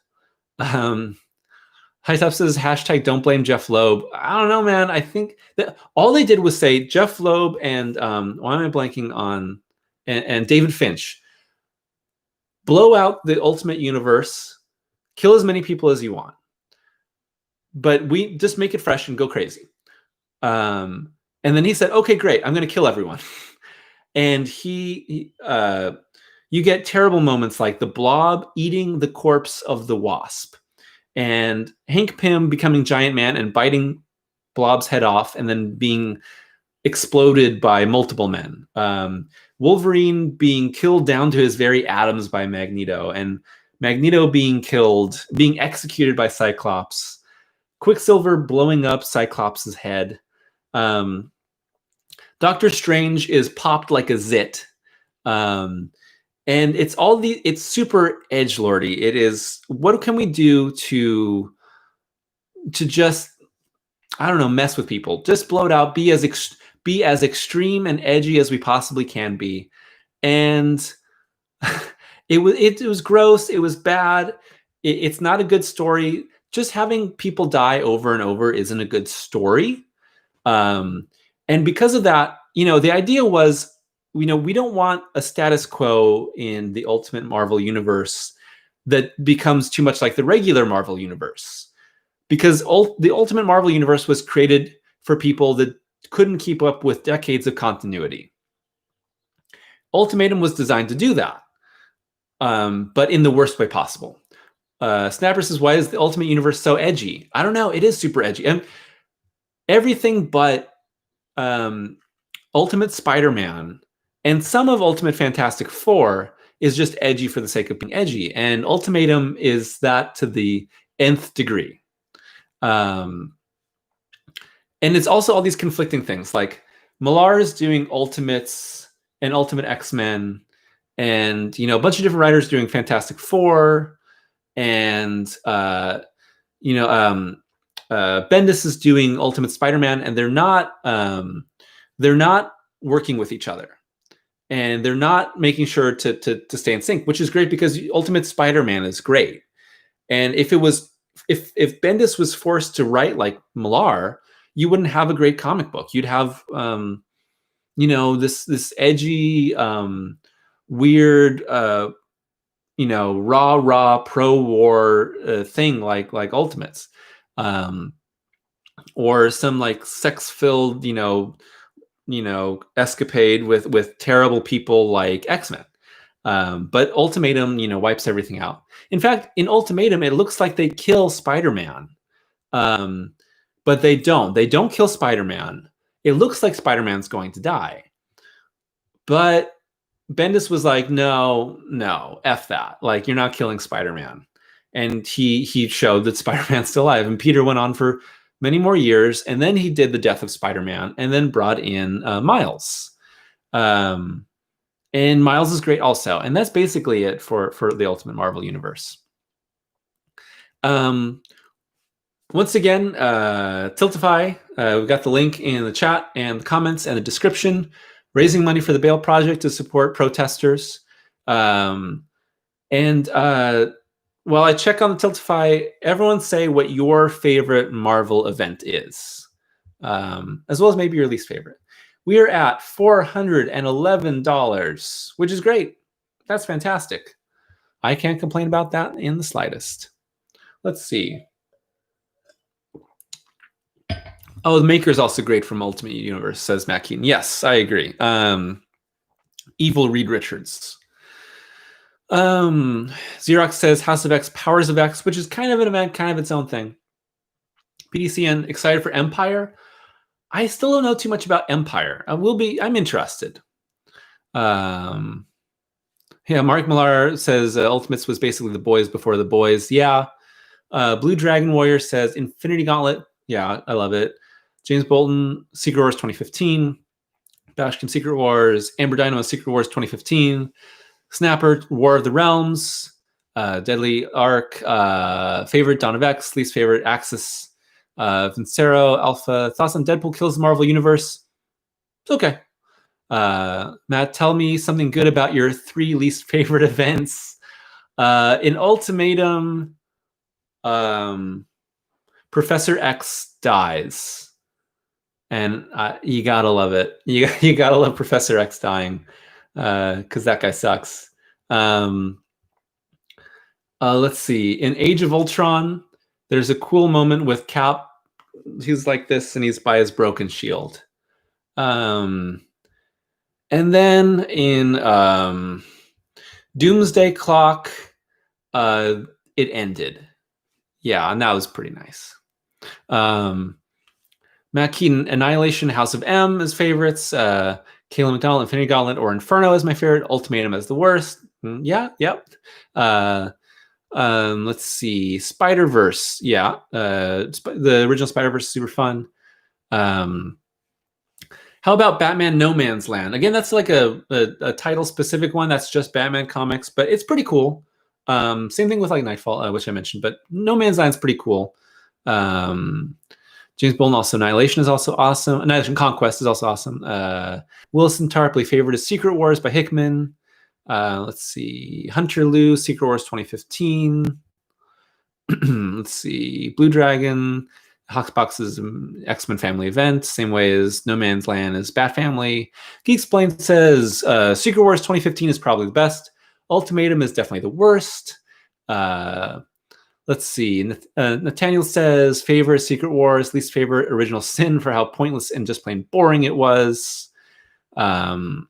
High Top says hashtag don't blame Jeff Loeb. I don't know, man. I think that all they did was say Jeff Loeb and why am I blanking on and David Finch, blow out the Ultimate Universe, kill as many people as you want, but we just make it fresh and go crazy. And then he said, okay, great, I'm going to kill everyone. And you get terrible moments like the Blob eating the corpse of the Wasp, and Hank Pym becoming Giant Man and biting Blob's head off and then being exploded by multiple men. Wolverine being killed down to his very atoms by Magneto, and Magneto being executed by Cyclops. Quicksilver blowing up Cyclops' head. Doctor Strange is popped like a zit. And it's super edgelordy. It is, what can we do to just, I don't know, mess with people, just blow it out, be as extreme and edgy as we possibly can be. And it was gross. It was bad. It's not a good story. Just having people die over and over isn't a good story. And because of that, the idea was, we don't want a status quo in the Ultimate Marvel Universe that becomes too much like the regular Marvel Universe, because the Ultimate Marvel Universe was created for people that couldn't keep up with decades of continuity. Ultimatum was designed to do that, but in the worst way possible. Snapper says, why is the Ultimate Universe so edgy? I don't know. It is super edgy. And everything but Ultimate Spider-Man and some of Ultimate Fantastic Four is just edgy for the sake of being edgy. And Ultimatum is that to the nth degree. And it's also all these conflicting things. Like Millar is doing Ultimates and Ultimate X-Men, and a bunch of different writers doing Fantastic Four, and Bendis is doing Ultimate Spider-Man, and they're not working with each other, and they're not making sure to stay in sync, which is great because Ultimate Spider-Man is great. And if Bendis was forced to write like Millar, you wouldn't have a great comic book. You'd have this edgy, weird, rah pro-war thing like Ultimates, or some sex-filled escapade with terrible people like X-Men. But Ultimatum wipes everything out. In fact, in Ultimatum, it looks like they kill Spider-Man, but they don't kill Spider-Man. it looks like Spider-Man's going to die. But Bendis was like, no, F that. Like, you're not killing Spider-Man. And he showed that Spider-Man's still alive. And Peter went on for many more years. And then he did the death of Spider-Man and then brought in Miles. And Miles is great also. And that's basically it for the Ultimate Marvel Universe. Once again, Tiltify, we've got the link in the chat and the comments and the description. Raising money for the Bail Project to support protesters. While I check on the Tiltify, everyone say what your favorite Marvel event is, as well as maybe your least favorite. We are at $411, which is great. That's fantastic. I can't complain about that in the slightest. Let's see. Oh, the Maker is also great from Ultimate Universe, says Matt Keaton. Yes, I agree. Evil Reed Richards. Xerox says House of X, Powers of X, which is kind of an event, kind of its own thing. PDCN, excited for Empire. I still don't know too much about Empire. I'm interested. Yeah, Mark Millar says Ultimates was basically the boys before the boys. Yeah. Blue Dragon Warrior says Infinity Gauntlet. Yeah, I love it. James Bolton, Secret Wars 2015. Bashkin, Secret Wars. Amber Dynamo, Secret Wars 2015. Snapper, War of the Realms. Deadly Arc. Favorite, Dawn of X. Least favorite, Axis. Vincero, Alpha. Thoughts on Deadpool kills the Marvel Universe? It's okay. Matt, tell me something good about your 3 least favorite events. In Ultimatum, Professor X dies. And you gotta love it. You gotta love Professor X dying, because that guy sucks. Let's see. In Age of Ultron, there's a cool moment with Cap. He's like this, and he's by his broken shield. And then in Doomsday Clock, it ended. Yeah, and that was pretty nice. Matt Keaton, Annihilation, House of M as favorites. Kayla McDonald, Infinity Gauntlet, or Inferno is my favorite. Ultimatum as the worst. Yeah, yep. Let's see. Spider-Verse. Yeah. The original Spider-Verse is super fun. How about Batman No Man's Land? Again, that's like a title-specific one. That's just Batman comics, but it's pretty cool. Same thing with like Nightfall, which I mentioned, but No Man's Land is pretty cool. James Bolton, also Annihilation is also awesome. Annihilation Conquest is also awesome. Wilson Tarpley, favorite is Secret Wars by Hickman. Let's see. Hunter Liu, Secret Wars 2015. Let's see. Blue Dragon, Hawksbox is an X-Men family event. Same way as No Man's Land is Bat Family. Geeksplained says Secret Wars 2015 is probably the best. Ultimatum is definitely the worst. Let's see. Nathaniel says favorite Secret Wars, least favorite Original Sin for how pointless and just plain boring it was. Let's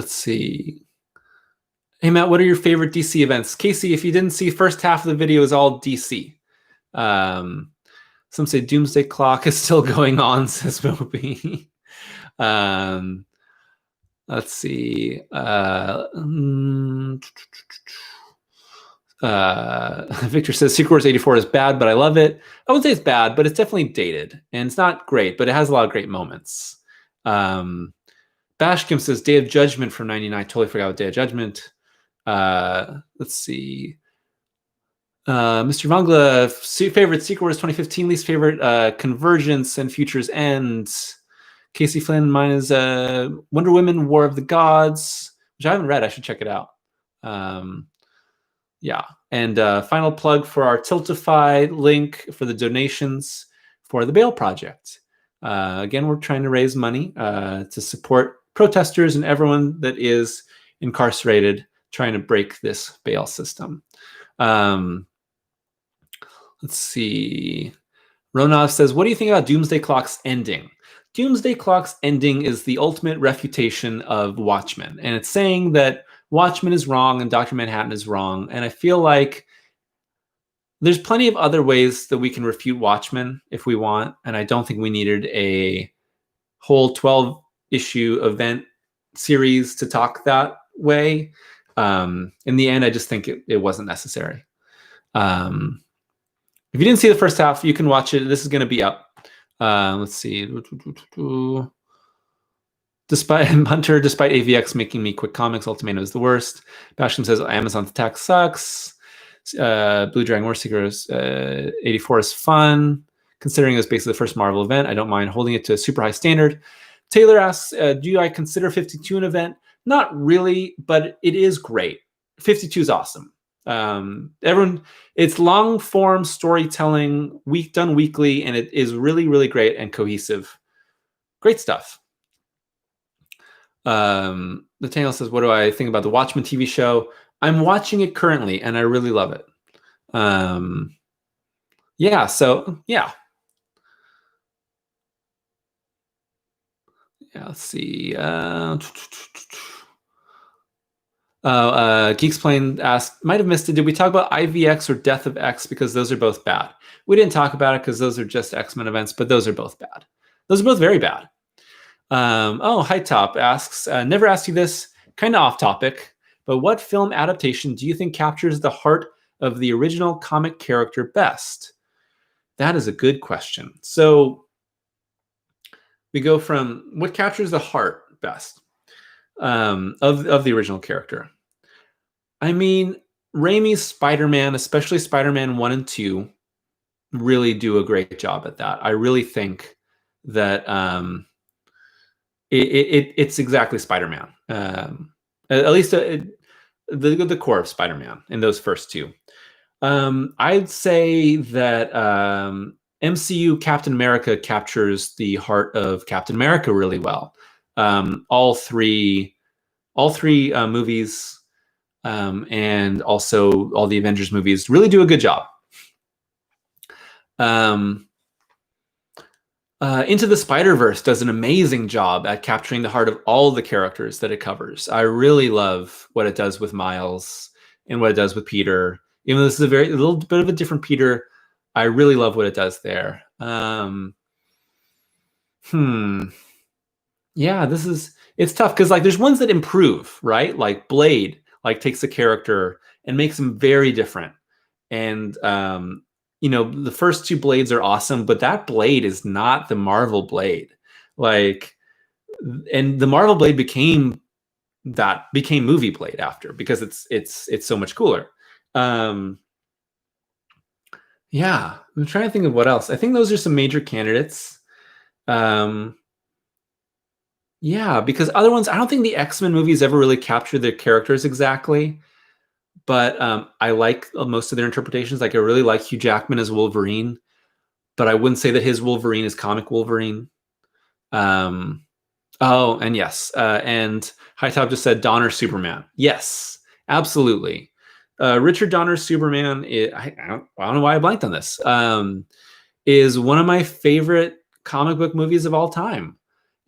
see. Hey, Matt, what are your favorite DC events? Casey, if you didn't see, first half of the video is all DC. Some say Doomsday Clock is still going on, says Moby. Let's see. Victor says Secret Wars 84 is bad, but I love it. I wouldn't say it's bad, but it's definitely dated. And it's not great, but it has a lot of great moments. Bashkim says Day of Judgment from 99. Totally forgot about Day of Judgment. Let's see. Mr. Vangla, favorite Secret Wars 2015, least favorite Convergence and Future's End. Casey Flynn, mine is Wonder Woman, War of the Gods, which I haven't read. I should check it out. Yeah. And final plug for our Tiltify link for the donations for the Bail Project. Again, we're trying to raise money to support protesters and everyone that is incarcerated trying to break this bail system. Let's see. Ronov says, what do you think about Doomsday Clock's ending? Doomsday Clock's ending is the ultimate refutation of Watchmen. And it's saying that Watchmen is wrong and Dr. Manhattan is wrong. And I feel like there's plenty of other ways that we can refute Watchmen if we want, and I don't think we needed a whole 12 issue event series to talk that way. In the end, I just think it wasn't necessary. If you didn't see the first half, you can watch it. This is going to be up. Let's see. Despite AVX making me quit comics, Ultimatum is the worst. Basham says Amazon's attack sucks. Blue Dragon Warseekers 84 is fun. Considering it was basically the first Marvel event, I don't mind holding it to a super high standard. Taylor asks, do I consider 52 an event? Not really, but it is great. 52 is awesome. It's long form storytelling, done weekly, and it is really, really great and cohesive. Great stuff. Nathaniel says, what do I think about the Watchmen TV show? I'm watching it currently, and I really love it. Yeah, so, yeah. Yeah, let's see. Geeksplain asked, might have missed it. Did we talk about IVX or Death of X? Because those are both bad. We didn't talk about it because those are just X-Men events, but those are both bad. Those are both very bad. High Top asks, never asked you this, kind of off topic, but what film adaptation do you think captures the heart of the original comic character best? That is a good question. So we go from what captures the heart best of the original character. I mean, Raimi's Spider-Man, especially Spider-Man 1 and 2, really do a great job at that. I really think that it's exactly Spider-Man. At least the core of Spider-Man in those first two. I'd say that MCU Captain America captures the heart of Captain America really well. All three movies, and also all the Avengers movies really do a good job. Into the Spider-Verse does an amazing job at capturing the heart of all the characters that it covers. I really love what it does with Miles and what it does with Peter. Even though this is a little bit of a different Peter, I really love what it does there. Yeah, it's tough because like there's ones that improve, right? Like Blade, like takes a character and makes him very different. And the first two Blades are awesome, but that Blade is not the Marvel Blade. And the Marvel Blade became movie Blade after, because it's so much cooler. Yeah, I'm trying to think of what else. I think those are some major candidates. Yeah, because other ones, I don't think the X-Men movies ever really capture their characters exactly. But I like most of their interpretations. Like I really like Hugh Jackman as Wolverine, but I wouldn't say that his Wolverine is comic Wolverine. And yes, and High Top just said Donner Superman. Yes, absolutely. Richard Donner's Superman, I don't know why I blanked on this, is one of my favorite comic book movies of all time.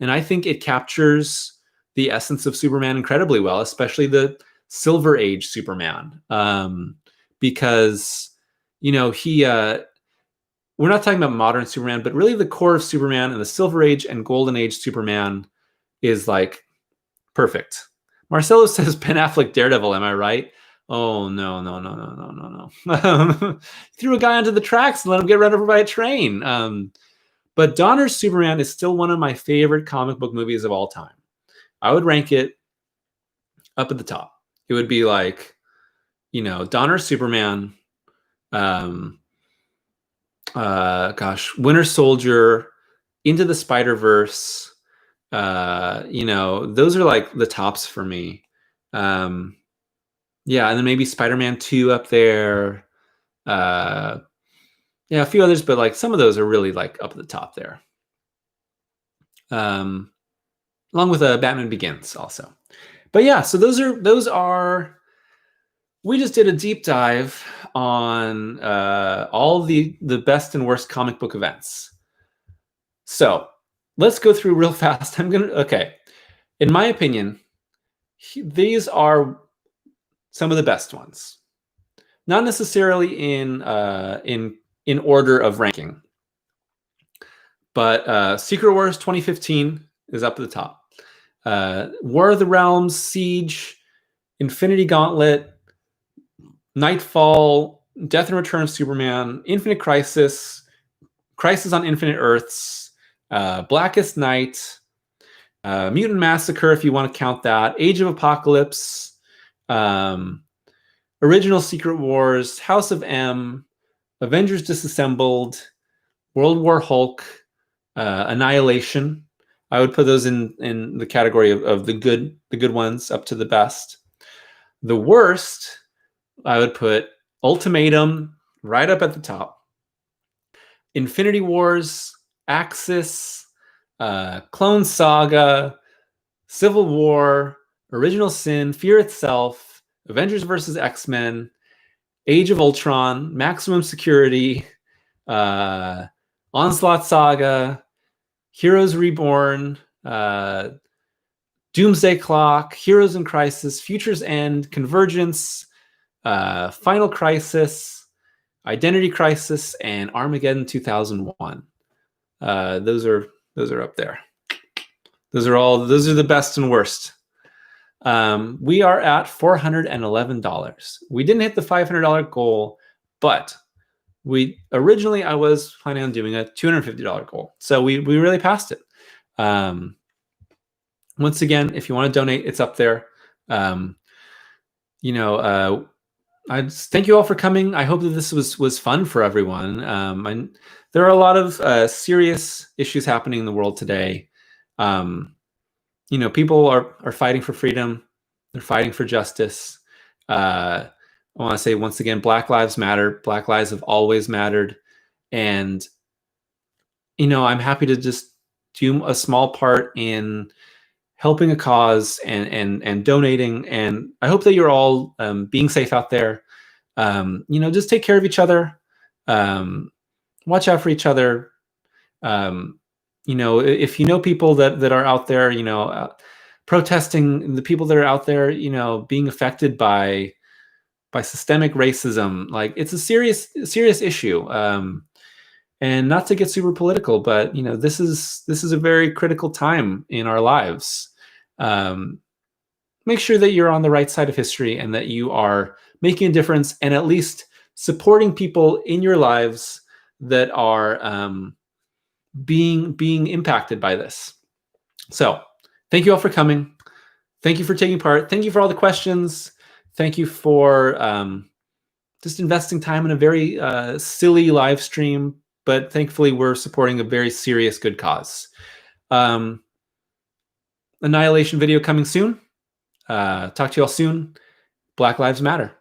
And I think it captures the essence of Superman incredibly well, especially the Silver Age Superman, because we're not talking about modern Superman, but really the core of Superman and the Silver Age and Golden Age Superman is like perfect. Marcelo says Ben Affleck Daredevil, am I right? Oh no. Threw a guy onto the tracks and let him get run over by a train. But Donner's Superman is still one of my favorite comic book movies of all time. I would rank it up at the top. It would be like, Donner Superman, Winter Soldier, Into the Spider-Verse. Those are like the tops for me. Yeah, and then maybe Spider-Man 2 up there. Yeah, a few others, but like some of those are really like up at the top there. Along with Batman Begins also. But yeah, so those are. We just did a deep dive on all the best and worst comic book events. So let's go through real fast. Okay. In my opinion, these are some of the best ones. not necessarily in order of ranking, but Secret Wars 2015 is up at the top. War of the Realms, Siege, Infinity Gauntlet, Nightfall, Death and Return of Superman, Infinite Crisis, Crisis on Infinite Earths, Blackest Night, Mutant Massacre, if you want to count that, Age of Apocalypse, Original Secret Wars, House of M, Avengers Disassembled, World War Hulk, Annihilation. I would put those in the category of the good ones up to the best. The worst, I would put Ultimatum right up at the top. Infinity Wars, Axis, Clone Saga, Civil War, Original Sin, Fear Itself, Avengers vs. X-Men, Age of Ultron, Maximum Security, Onslaught Saga, Heroes Reborn, Doomsday Clock, Heroes in Crisis, Future's End, Convergence, Final Crisis, Identity Crisis, and Armageddon 2001. Those are up there. Those are the best and worst. We are at $411. We didn't hit the $500 goal, but originally I was planning on doing a $250 goal. So we really passed it. Once again, if you want to donate, it's up there. I just thank you all for coming. I hope that this was fun for everyone. There are a lot of serious issues happening in the world today. People are fighting for freedom. They're fighting for justice. I want to say once again, Black Lives Matter. Black lives have always mattered. And, I'm happy to just do a small part in helping a cause and donating. And I hope that you're all being safe out there. Just take care of each other. Watch out for each other. If you know people that are out there, protesting, the people that are out there, being affected by systemic racism, like it's a serious issue. And not to get super political, but this is a very critical time in our lives. Make sure that you're on the right side of history and that you are making a difference and at least supporting people in your lives that are being impacted by this. So thank you all for coming. Thank you for taking part. Thank you for all the questions. Thank you for just investing time in a very silly live stream, but thankfully we're supporting a very serious good cause. Annihilation video coming soon. Talk to you all soon. Black Lives Matter.